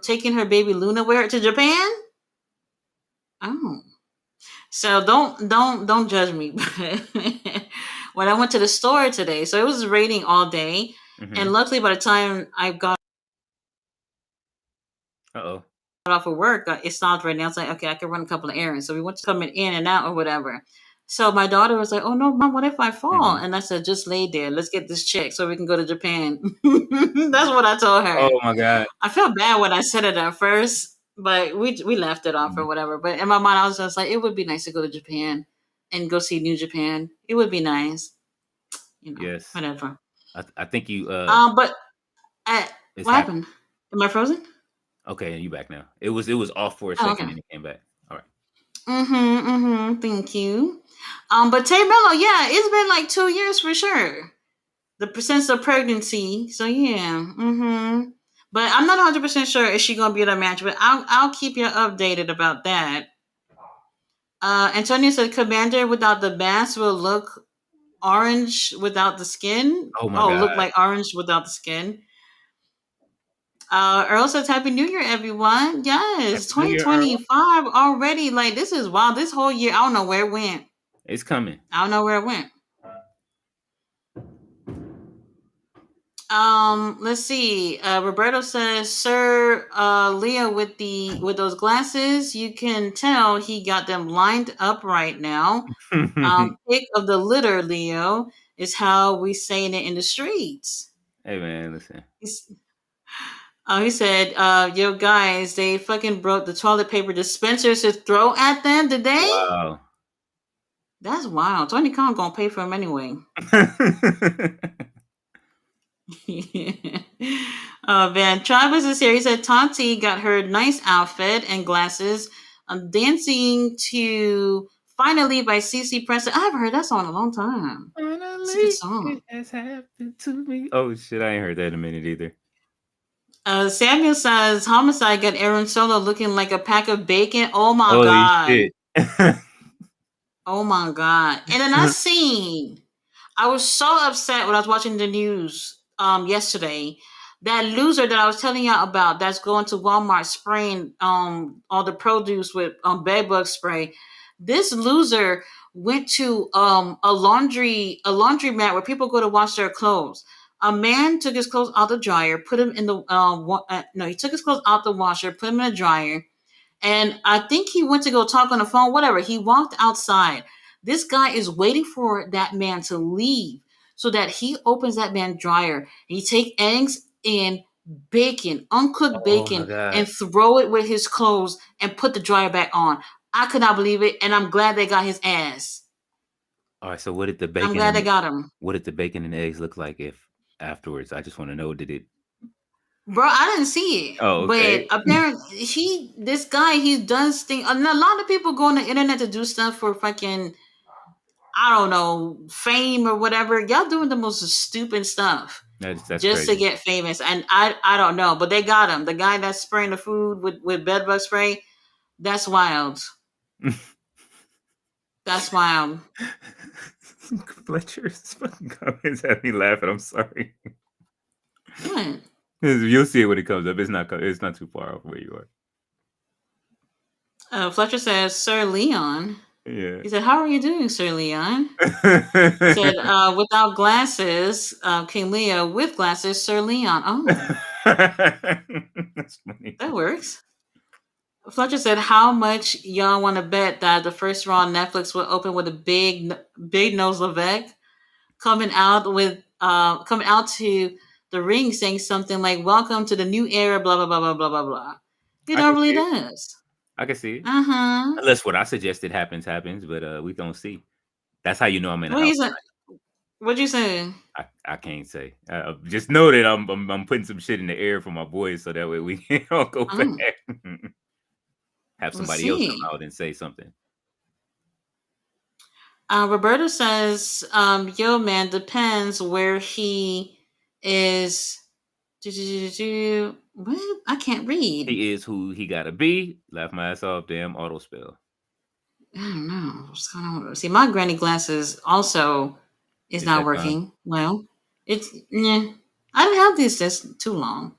A: taking her baby Luna to Japan. Oh. So don't judge me. When I went to the store today, so it was raining all day, and luckily by the time I got off of work, it stopped raining. I was like, okay, I can run a couple of errands. So we went to coming in and out or whatever. So my daughter was like, "Oh no, Mom, what if I fall?" And I said, "Just lay there. Let's get this checked so we can go to Japan." That's what I told her.
B: Oh my God!
A: I felt bad when I said it at first. but we left it off or
B: Mhm.
A: whatever. But in my mind, I was just like, it would be nice to go to Japan and go see New Japan. It would be nice,
B: Yes.
A: whatever.
B: I think you
A: But
B: it's
A: what
B: happened.
A: happened? Am I frozen?
B: Okay, you back now. It was off for a
A: Oh,
B: second
A: okay.
B: and it came back. All right.
A: Thank you. But Tay Mello, yeah, it's been like 2 years for sure. Since the pregnancy, so yeah. But I'm not 100% sure if she gonna be at a match, but I'll keep you updated about that. Antonio said Commander without the mask will look orange without the skin.
B: Oh my
A: Oh,
B: god.
A: look like orange without the skin. Earl says Happy New Year, everyone. Yes,
B: Happy New Year, Earl.
A: 2025 already. Like this is wild. This whole year, I don't know where it went.
B: It's coming.
A: I don't know where it went. Let's see. Roberto says, Sir Leo with those glasses, you can tell he got them lined up right now.
B: Hey
A: Pick of the litter, Leo, is how we saying it in the streets.
B: man, listen.
A: He said, yo guys, they fucking broke the toilet paper dispensers to throw at them, did they?
B: Wow.
A: That's wild. Tony Khan gonna pay for them anyway. Van Travis is here. He said Tati got her nice outfit and glasses. Dancing to Finally by CC Preston. I haven't heard that song in a long time. It's a good
B: Finally,
A: song.
B: it has happened to me. Oh shit, I ain't heard that in a minute either.
A: Samuel says Homicide got Aaron Solo looking like a pack of bacon. Oh my
B: Holy
A: god.
B: shit.
A: Oh my god. And then I seen, I was so upset when I was watching the news yesterday. That loser that I was telling y'all about that's going to Walmart spraying all the produce with bed bug spray. This loser went to a laundromat where people go to wash their clothes. A man took his clothes out the dryer, put him in the no, he took his clothes out the washer, put him in a dryer, and I think he went to go talk on the phone, whatever. He walked outside. This guy is waiting for that man to leave so that he opens that man dryer. He take eggs and bacon, uncooked
B: Oh my
A: bacon, and
B: god.
A: throw it with his clothes and put the dryer back on. I could not believe it, and I'm glad they got his ass.
B: All right, so what did the
A: I'm
B: bacon
A: glad
B: and
A: they got him.
B: what did the bacon and eggs look like if afterwards? I just want to know, did it?
A: Bro, I didn't see it,
B: Oh,
A: but
B: okay.
A: apparently this guy, he does things. A lot of people go on the internet to do stuff for fucking, I don't know, fame or whatever. Y'all doing the most stupid stuff
B: That's
A: just to
B: crazy.
A: get famous. And I don't know, but they got him. The guy that's spraying the food with bedbug spray, that's wild. That's wild.
B: Fletcher's fucking comments had me laughing. I'm sorry.
A: What?
B: You'll see it when it comes up. It's not too far off where you are.
A: Fletcher says, Sir Leon.
B: Yeah.
A: He said, how are you doing, Sir Leon? He said, without glasses, King Leo. With glasses, Sir Leon. Oh,
B: That's funny.
A: that works. Fletcher said, "How much y'all want to bet that the first Raw on Netflix will open with a big nose Levesque coming out to the ring saying something like "Welcome to the new era," blah blah blah blah blah blah blah." He
B: I can
A: normally
B: see it.
A: does.
B: I can see it.
A: Uh huh.
B: Unless what I suggested happens, but we don't see. That's how you know I'm in the
A: What you
B: house.
A: say? What'd you say?
B: I can't say. Just know that I'm putting some shit in the air for my boys, so that way we can all go back.
A: Oh,
B: Have
A: let's
B: somebody else come
A: see.
B: out and say something.
A: Roberto says, "Yo, man, depends where he is." What? I can't read.
B: He is who he gotta be. Laugh my ass off. Damn auto spell.
A: I don't know what's going on. See, my granny glasses also is
B: Is
A: not
B: that gone?
A: working. Well, it's yeah. I didn't have these this too long.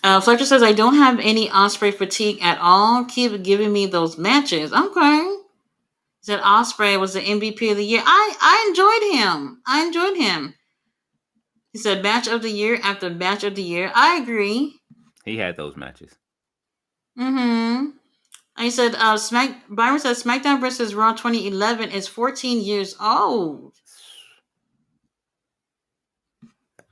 A: Fletcher says I don't have any Osprey fatigue at all. Keep giving me those matches. Okay. He said Osprey was the MVP of the year. I enjoyed him. I enjoyed him. He said match of the year after match of the year. I agree.
B: He had those matches.
A: Mm-hmm. I said, Byron says SmackDown versus Raw 2011 is 14 years old.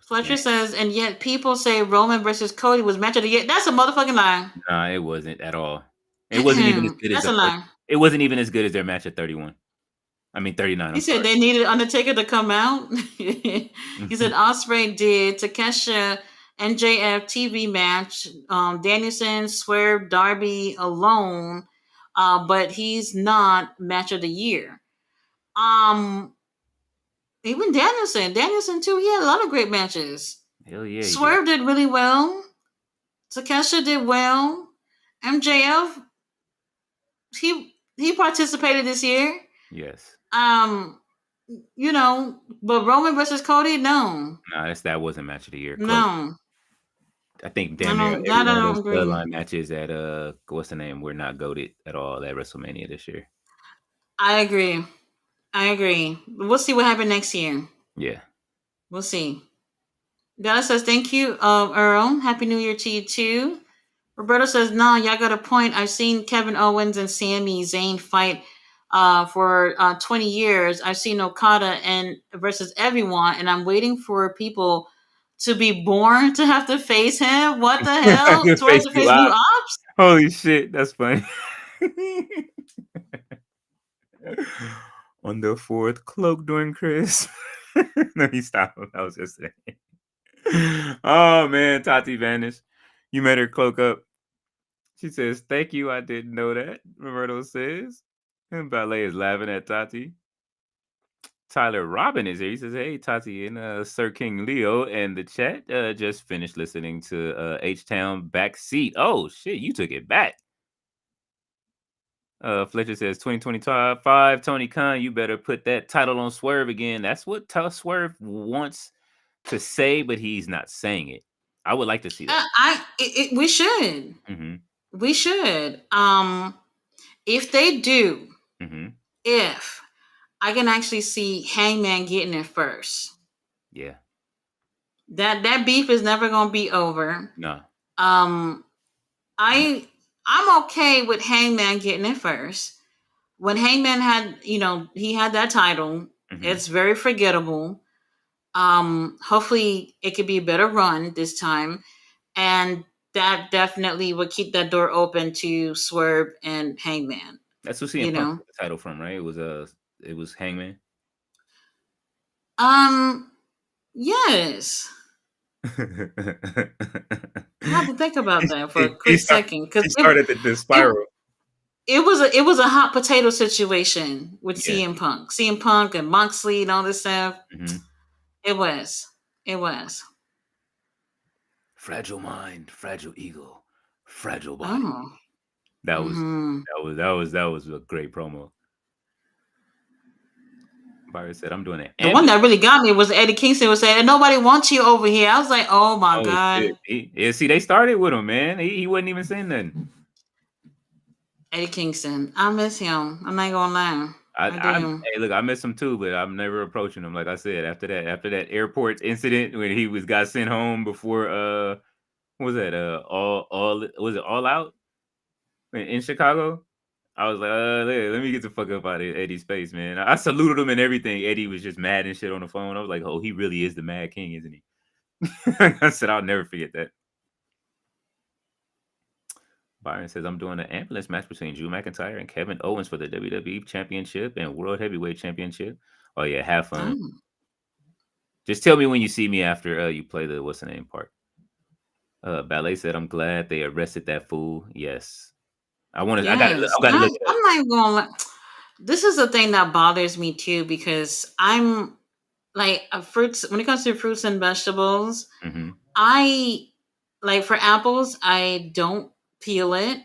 A: Fletcher says, and yet people say Roman versus Cody was match of the year. That's a motherfucking lie.
B: Nah, it wasn't at all. It wasn't even as good as
A: That's a lie.
B: It wasn't even as good as their match at 31. I mean 39.
A: He said they needed Undertaker to come out. He said Ospreay did Takesha MJF TV match. Danielson, Swerve, Darby alone, but he's not match of the year. Even Danielson too. He had a lot of great matches.
B: Hell yeah.
A: Swerve did really well. Takesha did well. MJF, he participated this year.
B: Yes.
A: You know, but Roman versus Cody, no.
B: Nah, that wasn't match of the year. Close.
A: No.
B: I think damn near every one of those bloodline matches at what's the name? We're not goated at all at WrestleMania this year.
A: I agree. We'll see what happens next year.
B: Yeah.
A: We'll see. Bella says, thank you, Earl. Happy New Year to you too. Roberto says, no, y'all got a point. I've seen Kevin Owens and Sami Zayn fight for 20 years. I've seen Okada versus everyone, and I'm waiting for people to be born to have to face him. What the hell? To face new ops?
B: Holy shit, that's funny. On the fourth cloak during Chris. No, he stopped. That was yesterday. Oh man, Tati vanished. You made her cloak up. She says, thank you. I didn't know that. Roberto says. And Ballet is laughing at Tati. Tyler Robin is here. He says, hey, Tati and Sir King Leo and the chat just finished listening to H-Town Backseat. Oh, shit, you took it back. Fletcher says, 2025, Tony Khan, you better put that title on Swerve again. That's what Swerve wants to say, but he's not saying it. I would like to see that.
A: We should.
B: Mm-hmm.
A: We should. If they do, if I can actually see Hangman getting it first.
B: Yeah.
A: That beef is never gonna be over.
B: No.
A: I'm okay with Hangman getting it first. When Hangman had, he had that title, it's very forgettable. Hopefully it could be a better run this time. And that definitely would keep that door open to Swerve and Hangman.
B: That's what CM Punk got the title from, right? It was Hangman.
A: Yes. I had to think about that for a quick second because
B: he started the spiral.
A: It was a hot potato situation with CM Punk and Moxley and all this stuff. It was.
B: Fragile mind, fragile ego, fragile body.
A: Oh.
B: That was a great promo. Byron said, I'm doing it.
A: The one that really got me was Eddie Kingston was saying, nobody wants you over here. I was like, oh my God.
B: See, they started with him, man. He wasn't even saying nothing.
A: Eddie Kingston. I miss him. I'm not gonna lie.
B: Hey, look, I miss him too, but I'm never approaching him. Like I said, after that airport incident when he got sent home before what was that? All Out in Chicago? I was like, let me get the fuck up out of Eddie's face, man. I saluted him and everything. Eddie was just mad and shit on the phone. I was like, oh, he really is the Mad King, isn't he? I said, I'll never forget that. Byron says, I'm doing an ambulance match between Drew McIntyre and Kevin Owens for the WWE Championship and World Heavyweight Championship. Oh, yeah, have fun. Just tell me when you see me after you play the what's the name part. Ballet said, I'm glad they arrested that fool. Yes. I want to. Yes. I got to look.
A: I'm not going. This is the thing that bothers me too because I'm like fruits. When it comes to fruits and vegetables, I like for apples. I don't peel it.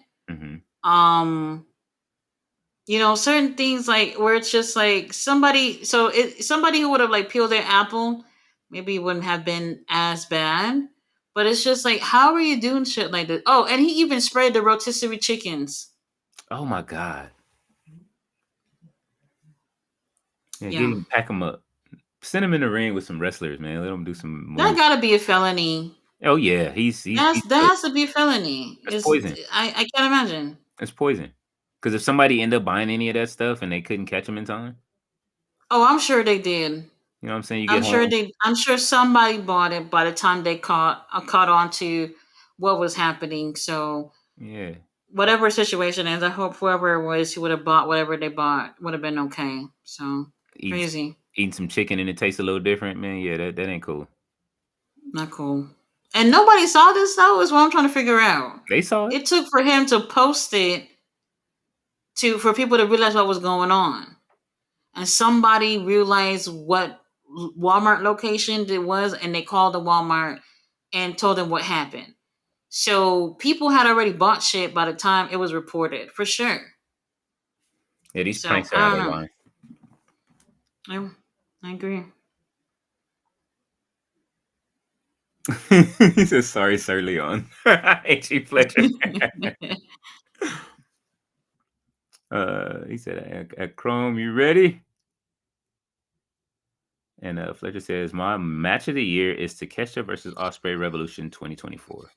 A: Certain things like where it's just like somebody. So somebody who would have like peeled their apple, maybe it wouldn't have been as bad. But it's just like, how are you doing shit like this? Oh, and he even sprayed the rotisserie chickens.
B: Oh my God. Yeah. Pack them up. Send him in the ring with some wrestlers, man. Let him do some moves.
A: That gotta be a felony.
B: Oh yeah, that
A: has to be a felony.
B: It's poison.
A: I can't imagine.
B: It's poison. Because if somebody ended up buying any of that stuff and they couldn't catch them in time.
A: Oh, I'm sure they did.
B: You know what I'm saying? You get home.
A: I'm sure somebody bought it by the time they caught on to what was happening. So
B: Yeah.
A: whatever situation is, I hope whoever it was who would have bought whatever they bought would have been okay. So
B: Eating,
A: crazy.
B: eating some chicken and it tastes a little different, man. Yeah, that ain't cool.
A: Not cool. And nobody saw this though, is what I'm trying to figure out.
B: They saw it.
A: It took for him to post it for people to realize what was going on. And somebody realized what Walmart location it was, and they called the Walmart and told them what happened. So people had already bought shit by the time it was reported, for sure.
B: Yeah, these
A: So
B: pranks are
A: I
B: out
A: don't
B: of
A: know.
B: line.
A: Yeah, I agree.
B: He says, "Sorry, Sir Leon." H.E. Fletcher. He said, "At Chrome, you ready?" And Fletcher says, "My match of the year is Takeshita versus Ospreay Revolution 2024."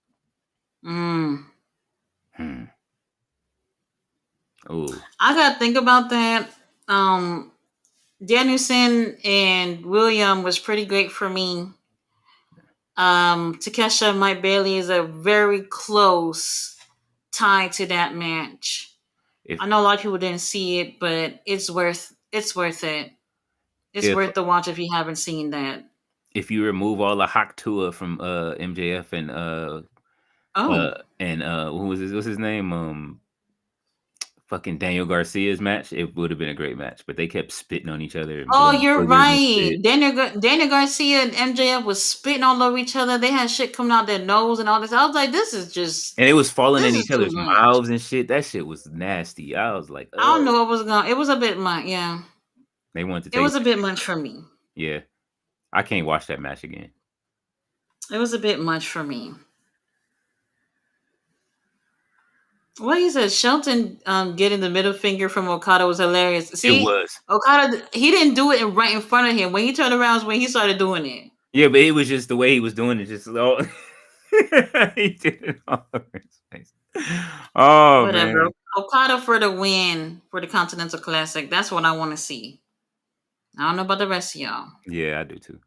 A: Mm.
B: Hmm. Oh,
A: I gotta think about that. Danielson and William was pretty great for me. Takesha Mike Bailey is a very close tie to that match.
B: if
A: I know a lot of people didn't see it, but it's worth it. It's
B: if
A: worth the watch if you haven't seen that.
B: if you remove all the Hakutua from MJF
A: Oh,
B: who was what's his name? Fucking Daniel Garcia's match, it would have been a great match, but they kept spitting on each other and
A: oh,
B: blowing
A: you're
B: boogers and
A: right.
B: shit.
A: Daniel Garcia and MJF was spitting all over each other. They had shit coming out their nose and all this. I was like, this is just
B: And it was falling in
A: this is
B: each
A: too
B: other's
A: much.
B: mouths and shit. That shit was nasty. I was like,
A: I don't
B: oh.
A: know what was going. It was a bit much. Yeah,
B: They wanted to
A: it
B: take
A: was a bit much for me.
B: Yeah. I can't watch that match again.
A: It was a bit much for me. What he said, Shelton getting the middle finger from Okada was hilarious.
B: It
A: See,
B: was.
A: Okada, he didn't do it right in front of him. When he turned around is when he started doing it.
B: Yeah, but it was just the way he was doing it. Just all he did it all over his face. Oh
A: Whatever.
B: man.
A: Okada for the win for the Continental Classic. That's what I want to see. I don't know about the rest of y'all.
B: Yeah, I do too.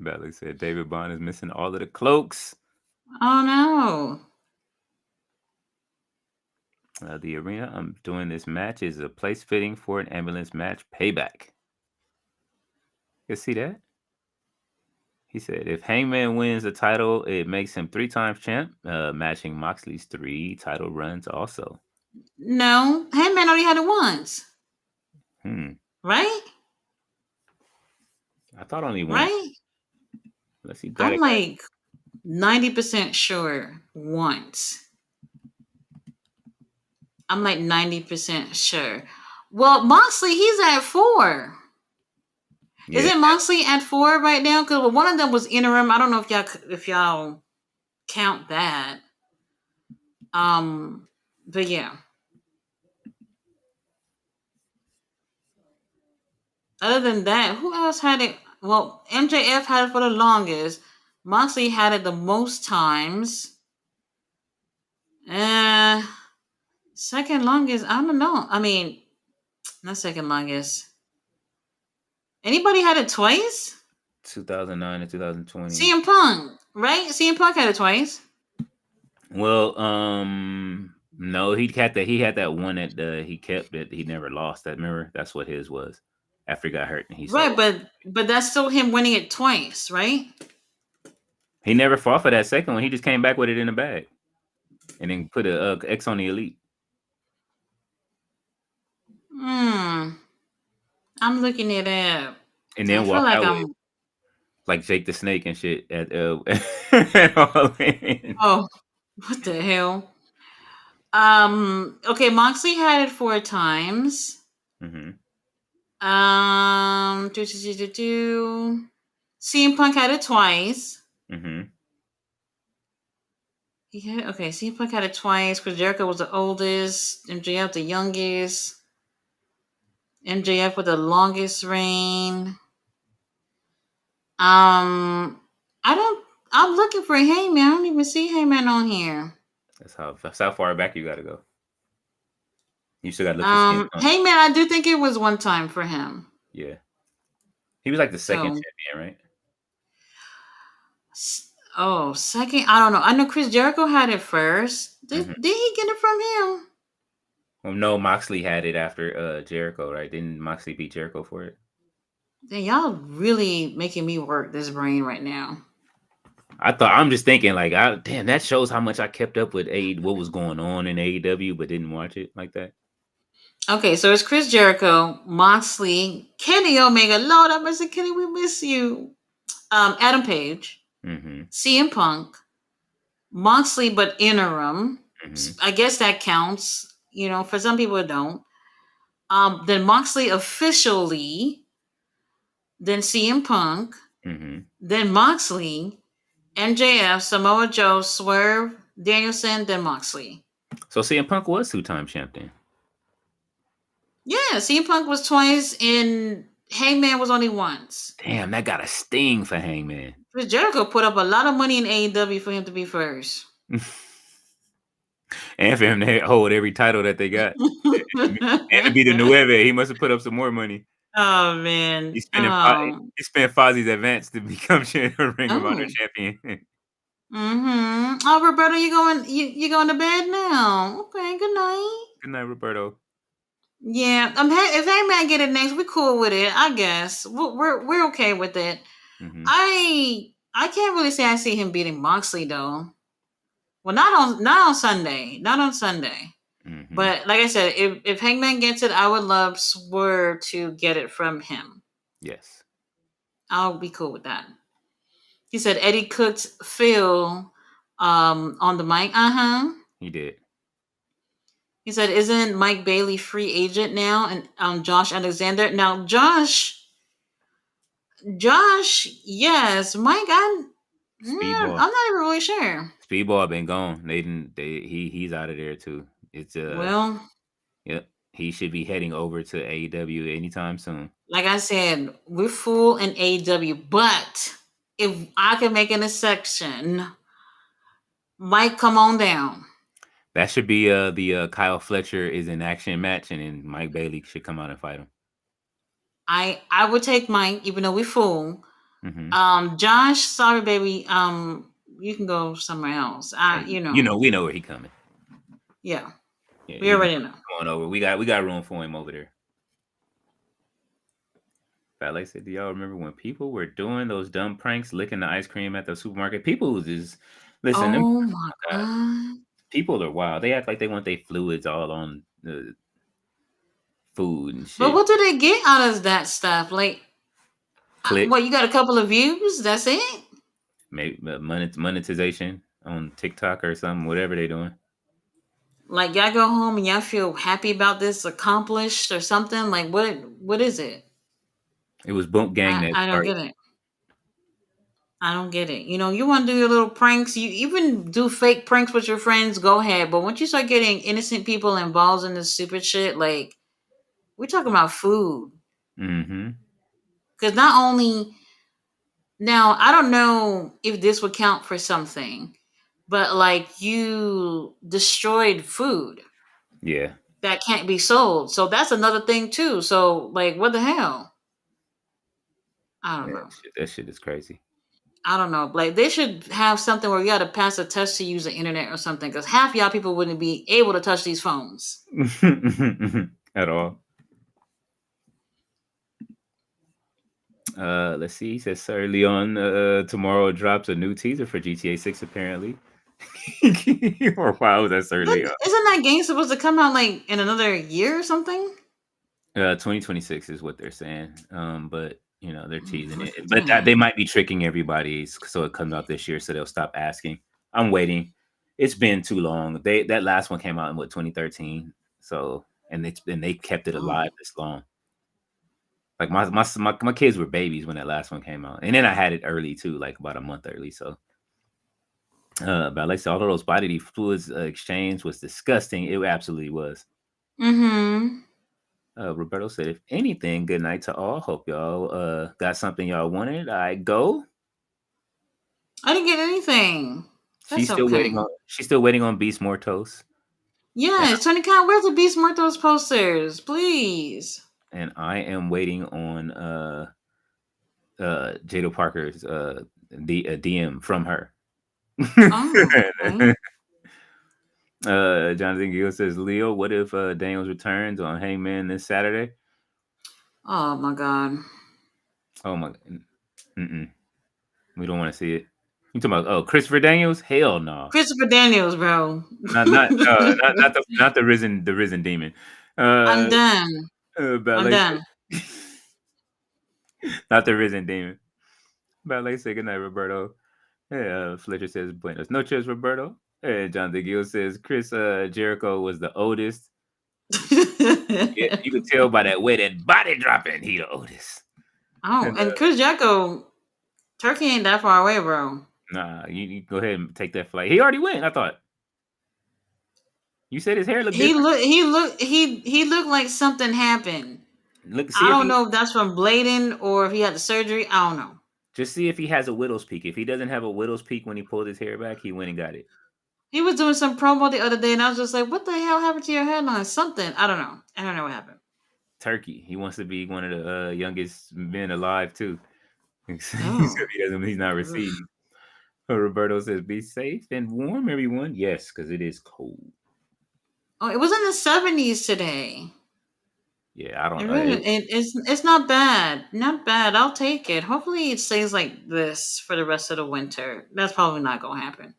B: Bailey said David Bond is missing all of the cloaks.
A: Oh
B: The arena I'm doing this match is a place fitting for an ambulance match payback. You see that? He said, if Hangman wins the title, it makes him 3 times champ, matching Moxley's 3 title runs also.
A: no. Hangman already had it once. Right?
B: I thought only one.
A: Right?
B: Let's see.
A: I'm like 90% sure once. I'm like 90% sure. Well, Moxley, he's at 4.
B: Yeah.
A: Isn't Moxley at 4 right now? Because one of them was interim. I don't know if y'all count that. But yeah. Other than that, who else had it? Well, MJF had it for the longest. Moxley had it the most times. Second longest, I don't know. I mean, not second longest. Anybody had it twice?
B: 2009 and 2020.
A: CM Punk, right? CM Punk had it twice.
B: Well, no, he had that one that he kept that he never lost. That remember, that's what his was. After he got hurt, and he
A: right, but that's still him winning it twice, right?
B: He never fought for that second one. He just came back with it in the bag, and then put a X on the Elite.
A: I'm looking it up.
B: And then walk
A: like
B: out with like Jake the Snake and shit at All In.
A: Oh, what the hell? Okay, Moxley had it 4 times.
B: Mm-hmm.
A: CM Punk had it twice.
B: Mm-hmm.
A: CM Punk had it twice. Chris Jericho was the oldest. MJF the youngest. MJF with the longest reign. I'm looking for Heyman. I don't even see Heyman on here.
B: That's how far back you got to go. You still got to look for
A: Heyman, I do think it was one time for him.
B: Yeah. He was like the second
A: So,
B: champion, right?
A: second, I don't know. I know Chris Jericho had it first. Did
B: Hmm.
A: did he get it from him?
B: Well, no, Moxley had it after Jericho, right? Didn't Moxley beat Jericho for it?
A: Then y'all really making me work this brain right now.
B: I'm just thinking like, damn, that shows how much I kept up with what was going on in AEW, but didn't watch it like that.
A: Okay, so it's Chris Jericho, Moxley, Kenny Omega. Lord, I miss Kenny. We miss you. Adam Page,
B: Mm-hmm.
A: CM Punk, Moxley, but interim.
B: Mm-hmm.
A: I guess that counts. You know, for some people it don't. Then Moxley officially, then CM Punk,
B: Mm-hmm.
A: then Moxley, MJF, Samoa Joe, Swerve, Danielson, then Moxley.
B: So CM Punk was 2-time champion.
A: Yeah, CM Punk was twice, and Hangman was only once.
B: Damn, that got a sting for Hangman.
A: Chris Jericho put up a lot of money in AEW for him to be first.
B: And for him to hold every title that they got. And to be the Nueve, he must have put up some more money.
A: Oh man,
B: He spent Fozzie's advance to become Ring of Honor champion.
A: Oh, Roberto, you going to bed now? Okay, good night.
B: Good night, Roberto.
A: Yeah, if Hangman get it next, we're cool with it. I guess we're okay with it.
B: Mm-hmm.
A: I can't really say I see him beating Moxley though. Well, not on Sunday, not on Sunday.
B: Mm-hmm.
A: But like I said, if Hangman gets it, I would love Swerve to get it from him.
B: Yes,
A: I'll be cool with that. He said Eddie cooked Phil on the mic.
B: He did.
A: He said, "Isn't Mike Bailey free agent now?" And Josh Alexander. Now, Josh, yes, Mike. I'm not even really sure.
B: Speedball been gone. He's out of there too. It's
A: well,
B: yep. He should be heading over to AEW anytime soon.
A: Like I said, we're full in AEW, but if I can make an exception, Mike, come on down.
B: That should be the Kyle Fletcher is in action match, and then Mike Bailey should come out and fight him.
A: I would take Mike, even though we're full.
B: Mm-hmm.
A: Josh, sorry, baby. You can go somewhere else. We know
B: where he coming.
A: Yeah, we already know.
B: Going over. We got room for him over there. Ballet said, "Do y'all remember when people were doing those dumb pranks, licking the ice cream at the supermarket? People just listen.
A: Oh my god!
B: People are wild. They act like they want their fluids all on the food and shit.
A: But what do they get out of that stuff? Like, what? You got a couple of views? That's it?
B: Maybe monetization on TikTok or something. Whatever they're doing.
A: Like y'all go home and y'all feel happy about this accomplished or something. Like what is it?
B: It was Bump Gang.
A: I don't get it. I don't get it. You want to do your little pranks. You even do fake pranks with your friends. Go ahead. But once you start getting innocent people involved in this stupid shit, like we're talking about food.
B: Mm-hmm.
A: Because not only now, I don't know if this would count for something, but like you destroyed food.
B: Yeah.
A: That can't be sold. So that's another thing too. So like, what the hell? I don't know.
B: That shit is crazy.
A: I don't know. Like they should have something where you got to pass a test to use the internet or something. Because half y'all people wouldn't be able to touch these phones
B: at all. Let's see. He says, "Sir Leon, tomorrow drops a new teaser for GTA 6. Apparently." Or why was that Sir Leon?
A: Isn't that game supposed to come out like in another year or something?
B: 2026 is what they're saying. But they're teasing it. But they might be tricking everybody so it comes out this year, so they'll stop asking. I'm waiting. It's been too long. That last one came out in 2013. So and they kept it alive this long. Like my kids were babies when that last one came out, and then I had it early too, like about a month early. So, but like all of those bodily fluids exchange was disgusting. It absolutely was.
A: Mm-hmm.
B: Roberto said, "If anything, good night to all. Hope y'all got something y'all wanted. I go."
A: I didn't get anything.
B: She's still waiting on Beast Mortos.
A: Yeah, Tony Khan, where's the Beast Mortos posters, please?
B: and I am waiting on Jada Parker's DM from her.
A: Oh, okay.
B: Jonathan Gill says, Leo, what if Daniels returns on Hangman this Saturday?
A: Oh my God.
B: Oh my, mm-mm. We don't want to see it. You talking about Christopher Daniels? Hell no.
A: Christopher Daniels, bro.
B: Not the risen demon.
A: I'm done. I'm
B: Ballet
A: done.
B: not the risen demon. Ballet say goodnight, Roberto. Hey, Fletcher says buenos noches, Roberto. Hey, John DeGill says Chris Jericho was the oldest. Yeah, you could tell by that way that body dropping, he the oldest.
A: And Chris Jericho, Turkey ain't that far away, bro.
B: Nah, you go ahead and take that flight. He already went, I thought. You said his hair looked
A: He
B: different.
A: looked like something happened.
B: Look,
A: I don't know if that's from Bladen or if he had the surgery. I don't know.
B: Just see if he has a widow's peak. If he doesn't have a widow's peak when he pulled his hair back, he went and got it.
A: He was doing some promo the other day, and I was just like, "What the hell happened to your hairline? Something. I don't know. I don't know what happened."
B: Turkey. He wants to be one of the youngest men alive too. He said he's not received. Roberto says, "Be safe and warm, everyone." Yes, because it is cold.
A: Oh, it was in the 70s today.
B: Yeah, I don't know.
A: It's not bad. Not bad. I'll take it. Hopefully it stays like this for the rest of the winter. That's probably not gonna happen.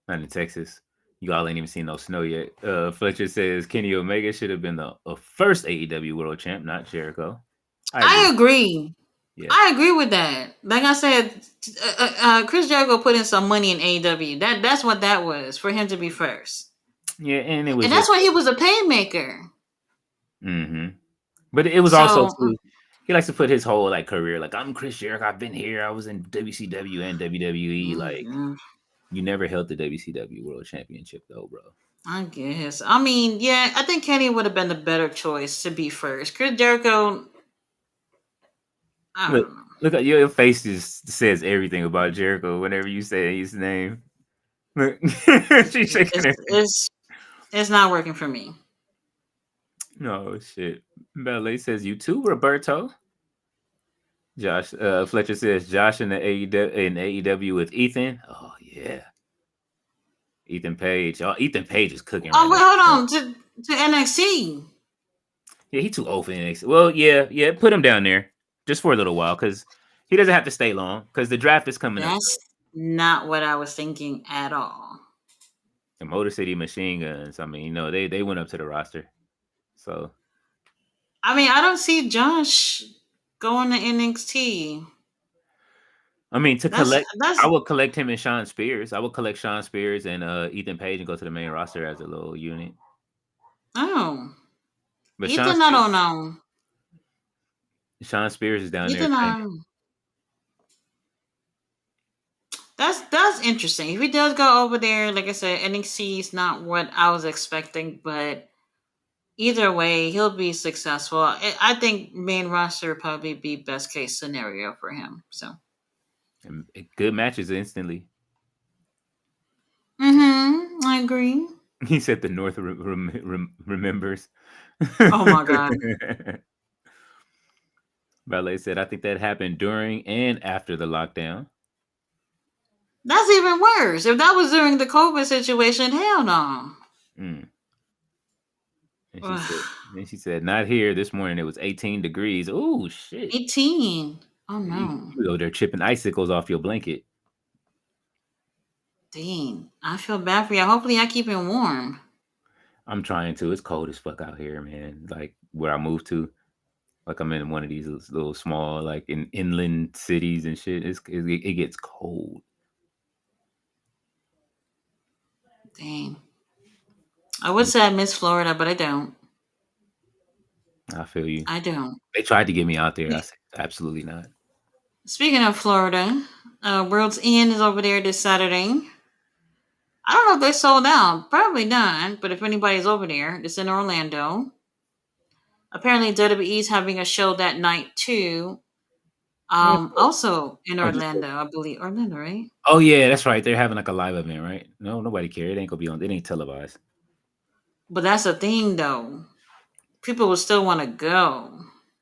B: Not in Texas. You all ain't even seen no snow yet. Fletcher says Kenny Omega should have been the first AEW World Champ, not Jericho.
A: I agree.
B: Yeah.
A: I agree with that. Like I said, Chris Jericho put in some money in AEW. That's what that was, for him to be first.
B: Yeah, and it was,
A: and that's why he was a paymaker.
B: Mm-hmm. But it was also too, he likes to put his whole like career like, I'm Chris Jericho. I've been here. I was in WCW and WWE. Like, you never held the WCW World Championship though, bro.
A: I guess. I mean, yeah, I think Kenny would have been the better choice to be first. Chris Jericho. I don't know.
B: Look at your face just says everything about Jericho whenever you say his name. Look, she's shaking
A: it's not working for me.
B: No shit. Ballet says you too, Roberto. Josh Fletcher says Josh in the AEW with Ethan. Oh yeah. Ethan Page. Oh, Ethan Page is cooking.
A: Oh, wait, hold on to NXT.
B: Yeah, he's too old for NXT. Well, yeah, put him down there just for a little while because he doesn't have to stay long because the draft is coming up.
A: That's not what I was thinking at all.
B: The Motor City Machine Guns. I mean, they went up to the roster. So,
A: I mean, I don't see Josh going to NXT.
B: I mean, I would collect him and Sean Spears. I would collect Sean Spears and Ethan Page and go to the main roster as a little unit.
A: Oh,
B: but
A: Ethan, I don't know.
B: Sean Spears is down
A: Ethan,
B: there.
A: That's interesting. If he does go over there, like I said, NXT is not what I was expecting, but either way, he'll be successful. I think main roster would probably be best case scenario for him. So,
B: and good matches instantly.
A: I agree.
B: He said the North remembers.
A: Oh my god.
B: Ballet said, I think that happened during and after the lockdown.
A: That's even worse. If that was during the COVID situation, hell no.
B: And she said, not here. This morning it was 18 degrees. Oh, shit.
A: 18. Oh, no.
B: You go there chipping icicles off your blanket.
A: Dang. I feel bad for you. Hopefully I keep it warm.
B: I'm trying to. It's cold as fuck out here, man. Like where I moved to. Like I'm in one of these little small, like in inland cities and shit. It gets cold.
A: Dang. I would say I miss Florida, but I don't.
B: I feel you.
A: I don't.
B: They tried to get me out there. I said, absolutely not.
A: Speaking of Florida, World's End is over there this Saturday. I don't know if they sold out. Probably not. But if anybody's over there, it's in Orlando. Apparently, WWE is having a show that night too. Also in Orlando, I believe. Orlando, right?
B: Oh yeah, that's right. They're having like a live event, right? No, nobody cares. It ain't gonna be on. It ain't televised.
A: But that's a thing, though. people would still want to go.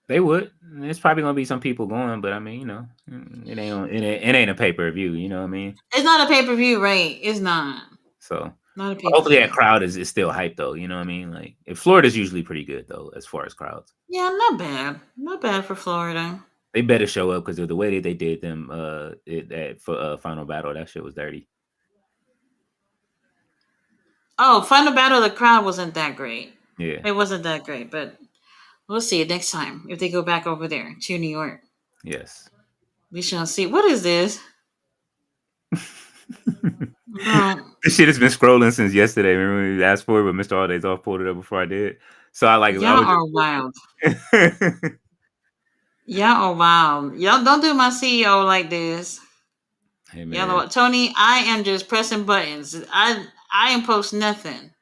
B: They would. There's probably gonna be some people going, but I mean, it ain't a pay-per-view, you know what I mean?
A: It's not a pay per view, right? It's not.
B: So
A: Not a pay per
B: hopefully that
A: view.
B: crowd is still hyped though, you know what I mean? Like if Florida's usually pretty good though, as far as crowds.
A: Yeah, not bad. Not bad for Florida.
B: They better show up because of the way that they did them for Final Battle. That shit was dirty.
A: Oh, Final Battle, the crowd wasn't that great.
B: Yeah.
A: It wasn't that great, but we'll see it next time if they go back over there to New York.
B: Yes.
A: We shall see. What is this? Bro,
B: This shit has been scrolling since yesterday. Remember when we asked for it, but Mr. All Days Off pulled it up before I did. So I
A: y'all
B: was
A: are wild.
B: just
A: Y'all are wild. Y'all don't do my CEO like this.
B: hey
A: Y'all
B: man.
A: know what, Tony? I am just pressing buttons. I am post nothing.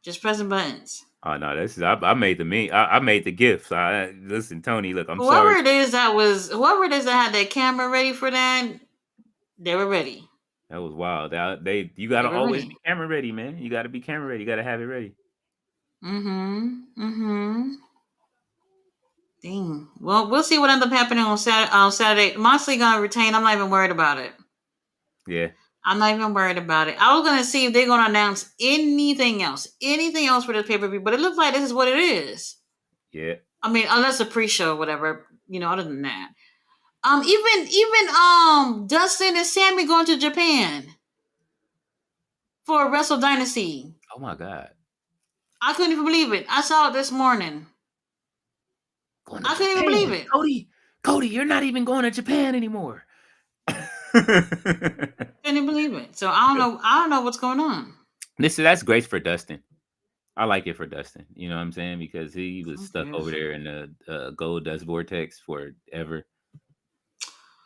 A: Just pressing buttons.
B: Oh no, this is I made the meme. I made the gifts. Listen, Tony. Look, I'm
A: Whoever
B: sorry.
A: it is that had that camera ready for that, they were ready.
B: That was wild. You gotta
A: They were
B: always
A: ready.
B: be camera ready, man. You gotta be camera ready. You gotta have it ready.
A: Mm-hmm. Dang. Well, we'll see what ends up happening on Saturday. Moxley gonna retain. I'm not even worried about it.
B: Yeah.
A: I'm not even worried about it. I was gonna see if they're gonna announce anything else for this pay-per-view, but it looks like this is what it is.
B: Yeah.
A: I mean, unless a pre-show or whatever, other than that. Even Dustin and Sammy going to Japan for Wrestle Dynasty.
B: Oh my god.
A: I couldn't even believe it. I saw it this morning. I couldn't even believe it.
B: Cody, you're not even going to Japan anymore.
A: Couldn't even believe it. So I don't know what's going on.
B: That's great for Dustin. I like it for Dustin. You know what I'm saying? Because he was stuck over there in the Gold Dust Vortex forever.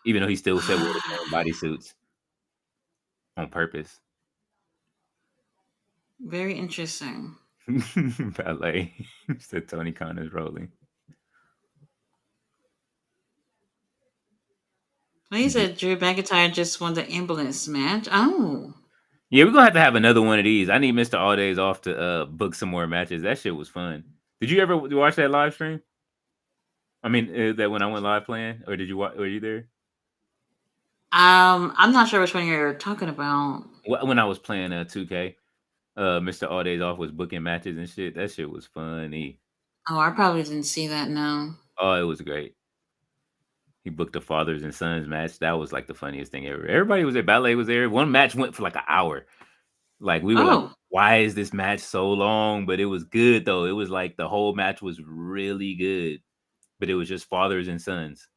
B: Even though he still said we're wearing bodysuits on purpose.
A: Very interesting.
B: Ballet. Said Tony Khan is rolling.
A: He said Drew McIntyre just won the ambulance match. Oh.
B: Yeah, we're gonna have another one of these. I need Mr. All Days Off to book some more matches. That shit was fun. Did you ever watch that live stream? I mean, that when I went live playing, or did you watch? Were you there?
A: I'm not sure which one you're talking about.
B: When I was playing 2K, Mr. All Days Off was booking matches and shit. That shit was funny.
A: Oh, I probably didn't see that. No.
B: Oh, it was great. He booked the fathers and sons match. That was like the funniest thing ever. Everybody was there. Ballet was there. One match went for like an hour. Like we were like, why is this match so long? But it was good though. It was like the whole match was really good. But it was just fathers and sons.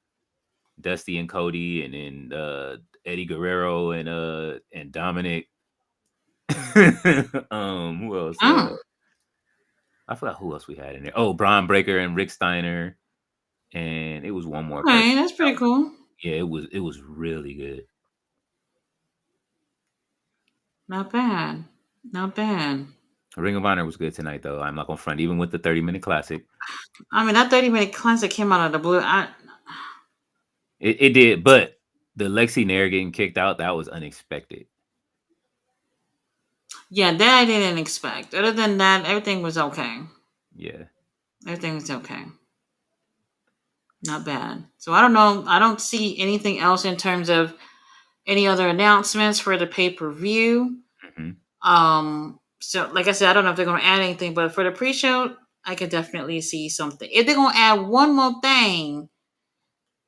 B: Dusty and Cody, and then Eddie Guerrero and Dominic. Who else? I forgot who else we had in there. Oh, Braun Breaker and Rick Steiner. And it was one more.
A: Okay, that's pretty cool.
B: Yeah, it was really good.
A: Not bad. Not bad.
B: Ring of Honor was good tonight, though. I'm not gonna front, even with the 30-minute classic.
A: I mean, that 30-minute classic came out of the blue.
B: It did, but the Lexi Nair getting kicked out, that was unexpected.
A: Yeah, that I didn't expect. Other than that, everything was okay.
B: Yeah.
A: Everything was okay. Not bad. So I don't know. I don't see anything else in terms of any other announcements for the pay-per-view.
B: Mm-hmm.
A: So like I said, I don't know if they're going to add anything, but for the pre-show, I could definitely see something. If they're going to add one more thing,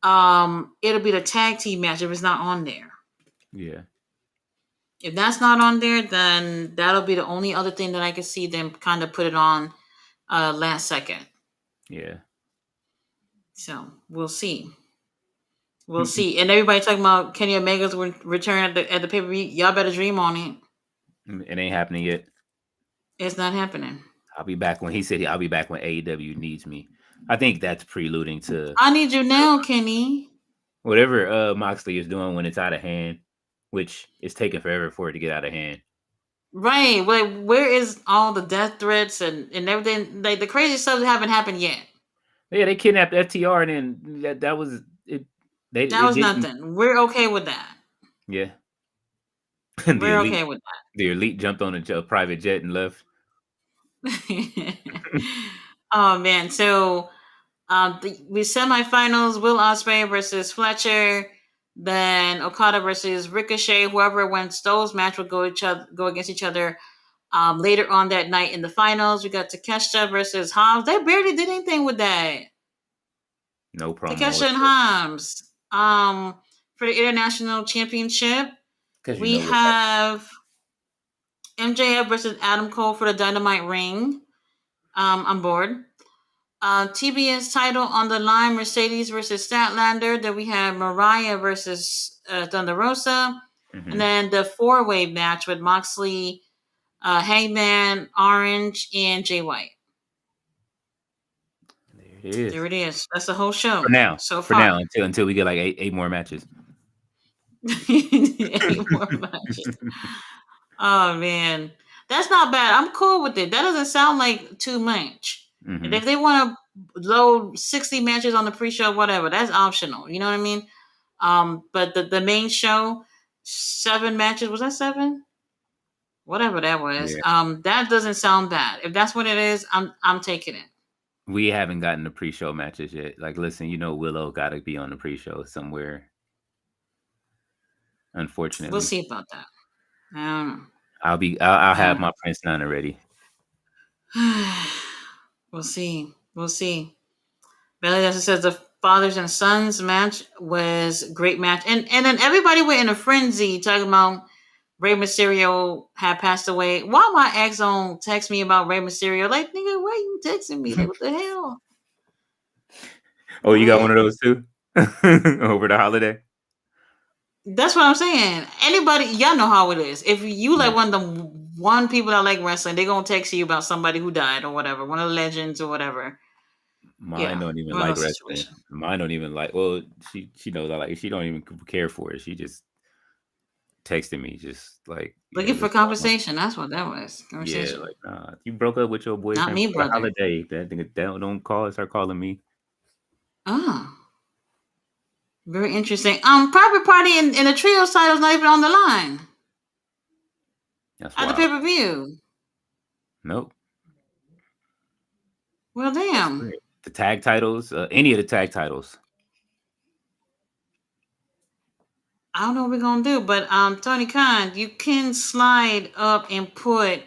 A: it'll be the tag team match if it's not on there.
B: Yeah.
A: If that's not on there, then that'll be the only other thing that I can see them kind of put it on last second.
B: Yeah.
A: So we'll see. We'll see. And everybody talking about Kenny Omega's return at the pay-per-view. Y'all better dream on it.
B: It ain't happening yet.
A: It's not happening.
B: I'll be back when I'll be back when AEW needs me. I think that's preluding to
A: I need you now, Kenny.
B: Whatever Moxley is doing when it's out of hand, which is taking forever for it to get out of hand.
A: Right. Like, where is all the death threats and everything? Like, the crazy stuff haven't happened yet.
B: Yeah, they kidnapped FTR, and then that was it.
A: That was nothing. We're okay with that.
B: Yeah.
A: We're okay with that.
B: The Elite jumped on a private jet and left.
A: Oh man, so the semifinals: Will Ospreay versus Fletcher. Then Okada versus Ricochet. Whoever wins those match will go against each other. Later on that night in the finals, we got Takeshita versus Hobbs. They barely did anything with that.
B: No promo.
A: Takeshita and Hobbs. For the international championship,
B: Because you
A: we
B: know what happened.
A: have MJF versus Adam Cole for the Dynamite ring. I'm bored. TBS title on the line: Mercedes versus Statlander. Then we have Mariah versus Thunder Rosa, and
B: Mm-hmm.
A: then the four-way match with Moxley, Hangman, Orange, and Jay White.
B: There it is.
A: There it is. That's the whole show
B: For now.
A: so
B: For
A: far.
B: now, until we get like eight more matches.
A: 8 more matches. Oh man, that's not bad. I'm cool with it. That doesn't sound like too much. And
B: Mm-hmm.
A: if they want to load 60 matches on the pre-show, whatever, that's optional. You know what I mean? But the main show, 7 matches. Was that 7? Whatever that was.
B: Yeah.
A: That doesn't sound bad. If that's what it is, I'm taking it.
B: We haven't gotten the pre-show matches yet. Like, listen, Willow got to be on the pre-show somewhere. Unfortunately,
A: We'll see about that. I don't know.
B: I'll have my Prince Nana ready.
A: We'll see. We'll see. Bailey Dawson says the fathers and sons match was a great match, and then everybody went in a frenzy talking about Rey Mysterio had passed away. Why my ex on text me about Rey Mysterio? Like, nigga, why you texting me? Like, what the hell?
B: Oh, you got one of those too over the holiday.
A: That's what I'm saying. Anybody, y'all know how it is. If you like one of the one people that like wrestling, they're gonna text you about somebody who died or whatever, one of the legends or whatever.
B: Mine don't even like wrestling. Mine don't even like. Well, she knows I like. She don't even care for it. She just texted me, just like
A: looking for conversation. That's what that was.
B: Yeah, like you broke up with your boyfriend.
A: Not me,
B: for the
A: brother.
B: holiday. That thing don't call. Start calling me.
A: Oh, very interesting. Private Party and the Trios title's not even on the line.
B: That's
A: at the pay-per-view.
B: Nope.
A: Well, damn.
B: The tag titles, any of the tag titles.
A: I don't know what we're gonna do, but Tony Khan, you can slide up and put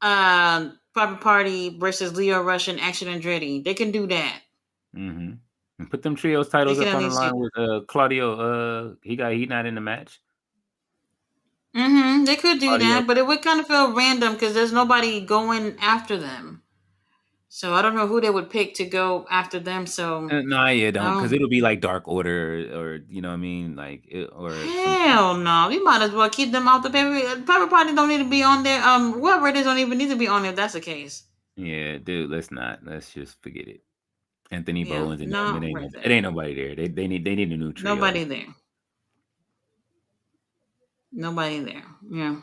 A: Private Party versus Leo Rush and Action Andretti. They can do that.
B: Mm-hmm. And put them trios titles up on the line with Claudio. He not in the match.
A: Mm-hmm. They could do Claudio. That, but it would kind of feel random because there's nobody going after them. So I don't know who they would pick to go after them. So
B: no, yeah, don't, because it'll be like Dark Order or you know what I mean, like
A: hell no. You might as well keep them out the paper. Private Party don't need to be on there. Whoever it is don't even need to be on there. If that's the case.
B: Yeah, dude. Let's just forget it. Anthony Bowens and it ain't nobody there. They need a new trio.
A: Nobody there. Nobody there. Yeah.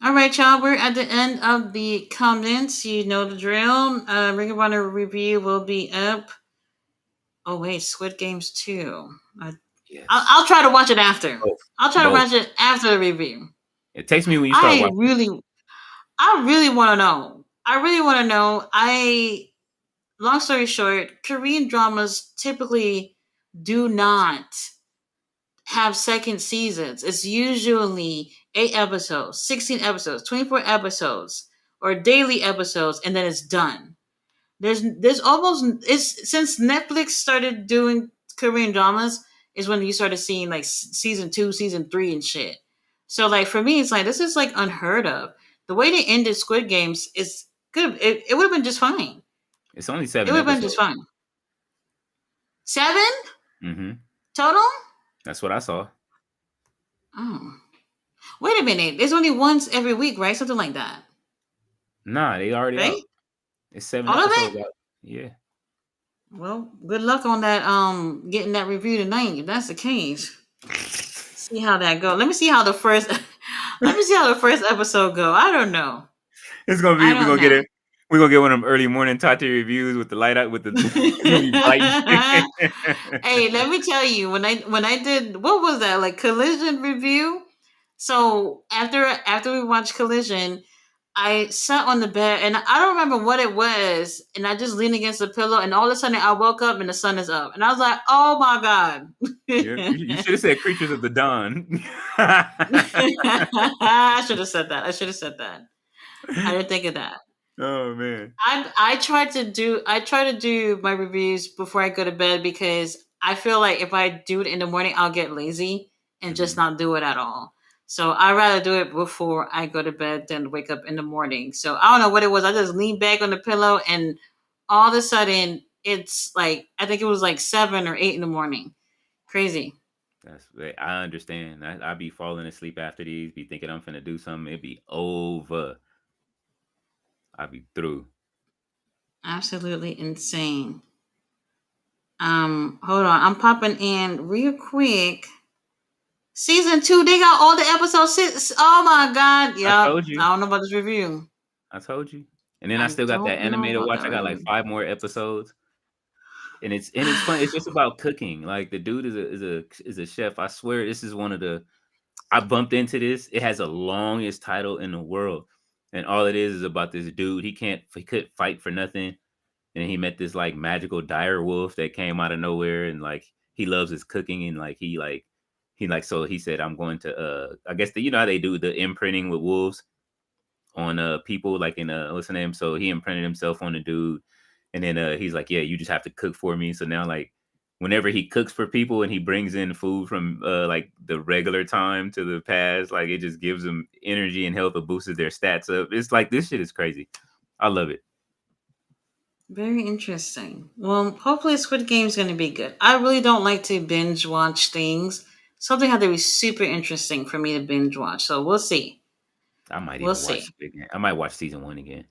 A: All right, y'all. We're at the end of the comments. You know the drill. Ring of Honor review will be up. Oh wait, Squid Games 2. Yes. I'll try to watch it after. I'll try to watch it after the review.
B: It takes me when you start watching.
A: I really want to know. Long story short, Korean dramas typically do not have second seasons. It's usually 8 episodes, 16 episodes, 24 episodes, or daily episodes, and then it's done. There's almost since Netflix started doing Korean dramas is when you started seeing like season 2, season 3 and shit. So like for me, it's like this is like unheard of. The way they ended Squid Games is good. It would have been just fine.
B: It's only 7.
A: It would have been just fine. 7?
B: Mm-hmm.
A: Total?
B: That's what I saw.
A: Oh. Wait a minute. There's only once every week, right? Something like that.
B: Nah, they already out. It's 7
A: all
B: episodes out. Yeah.
A: Well, good luck on that. Getting that review tonight. If that's the case, see how that goes. Let me see how the first. Episode go. I don't know.
B: It's gonna be. We're gonna get it. We're gonna get one of them early morning Tati reviews with the light out with the.
A: Hey, let me tell you, when I did, what was that, like Collision review? So after we watched Collision, I sat on the bed and I don't remember what it was, and I just leaned against the pillow, and all of a sudden I woke up and the sun is up, and I was like, "Oh my god!"
B: Yeah, you should have said Creatures of the Dawn.
A: I should have said that. I should have said that. I didn't think of that.
B: Oh man.
A: I try to do my reviews before I go to bed because I feel like if I do it in the morning, I'll get lazy and just
B: Mhm.
A: not do it at all. So I rather do it before I go to bed than wake up in the morning. So I don't know what it was. I just leaned back on the pillow and all of a sudden it's like I think it was like 7 or 8 in the morning. Crazy.
B: I understand. I be falling asleep after these, be thinking I'm finna do something. It be over. I be through.
A: Absolutely insane. Hold on. I'm popping in real quick. Season 2, they got all the episodes. Oh my god.
B: I
A: Yep.
B: told you.
A: I don't know about this review.
B: I told you. And then I
A: I
B: still got that
A: don't know
B: anime to
A: about
B: watch.
A: that
B: I got like
A: review.
B: 5 more episodes. And it's fun. It's just about cooking. Like the dude is a chef. I swear this is one of the I bumped into this. It has the longest title in the world. And all it is about this dude. He couldn't fight for nothing. And he met this like magical dire wolf that came out of nowhere and like he loves his cooking and so he said I'm going to I guess you know how they do the imprinting with wolves on people like in what's the name, so he imprinted himself on the dude and then he's like, yeah, you just have to cook for me. So now like whenever he cooks for people and he brings in food from like the regular time to the past, like it just gives them energy and health. It boosts their stats up. It's like this shit is crazy. I love it.
A: Very interesting. Well, hopefully Squid Game's going to be good. I really don't like to binge watch things. Something had to be super interesting for me to binge watch. So we'll see.
B: I might
A: We'll
B: even watch
A: see.
B: it again. I might watch season 1 again.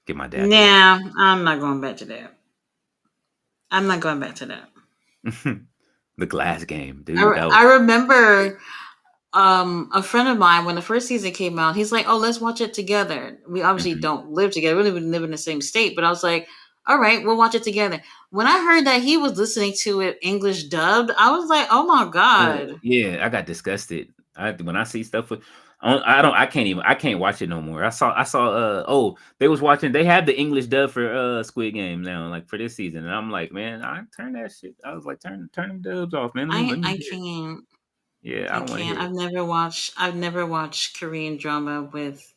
B: Get my dad to watch
A: Nah, I'm not going back to that. I'm not going back to that.
B: it. The Glass Game, dude. That was
A: I remember a friend of mine when the first season came out, he's like, "Oh, let's watch it together." We obviously
B: mhm.
A: don't live together. We don't even live in the same state, but I was like, "All right, we'll watch it together." When I heard that he was listening to it English dubbed, I was like, "Oh my god!"
B: Yeah, I got disgusted. When I see stuff with I can't watch it no more. I saw they have the English dub for Squid Game now, like for this season. And I'm like, man, I turn that shit. I was like, turn them dubs off, man. Let me
A: I
B: hear it.
A: can't.
B: Yeah, I
A: I
B: don't want to
A: can't.
B: hear it.
A: I've never watched Korean drama with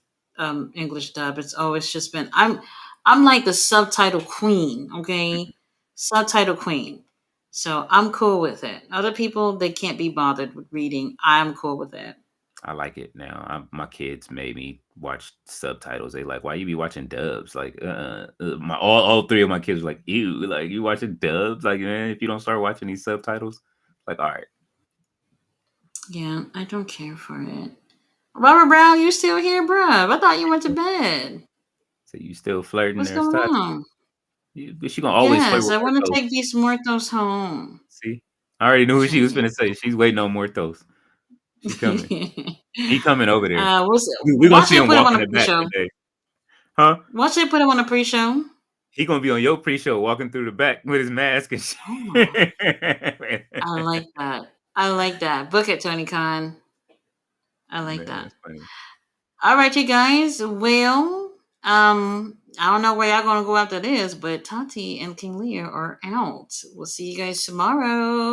A: English dub. It's always just been I'm like the subtitle queen, okay? Subtitle queen. So I'm cool with it. Other people they can't be bothered with reading. I'm cool with it.
B: I like it now. My kids made me watch subtitles. They like, why you be watching dubs? Like, my all three of my kids were like, ew, like you watching dubs? Like, man, if you don't start watching these subtitles, like, all right.
A: Yeah, I don't care for it. Robert Brown, you still here, bruh? I thought you went to bed.
B: So you still flirting
A: What's
B: there,
A: going
B: Tati?
A: on?
B: But she gonna always flirt
A: Yes,
B: with
A: I want to
B: Mortos.
A: take these muertos home.
B: See, I already knew who she was
A: Shit.
B: gonna say. She's waiting on Mortos. She coming. He coming over there. We gonna
A: Watch
B: see
A: it.
B: him
A: Put him on
B: walking
A: a
B: the back
A: pre-show.
B: today, huh?
A: Watch it. Put him on a pre-show.
B: He gonna be on your pre-show, walking through the back with his mask and
A: Oh,
B: shit.
A: I like that. I like that. Book it, Tony Khan. I like
B: Man,
A: that.
B: that's funny.
A: All right, you guys. Well, I don't know where y'all gonna go after this, but Tati and King Lear are out. We'll see you guys tomorrow.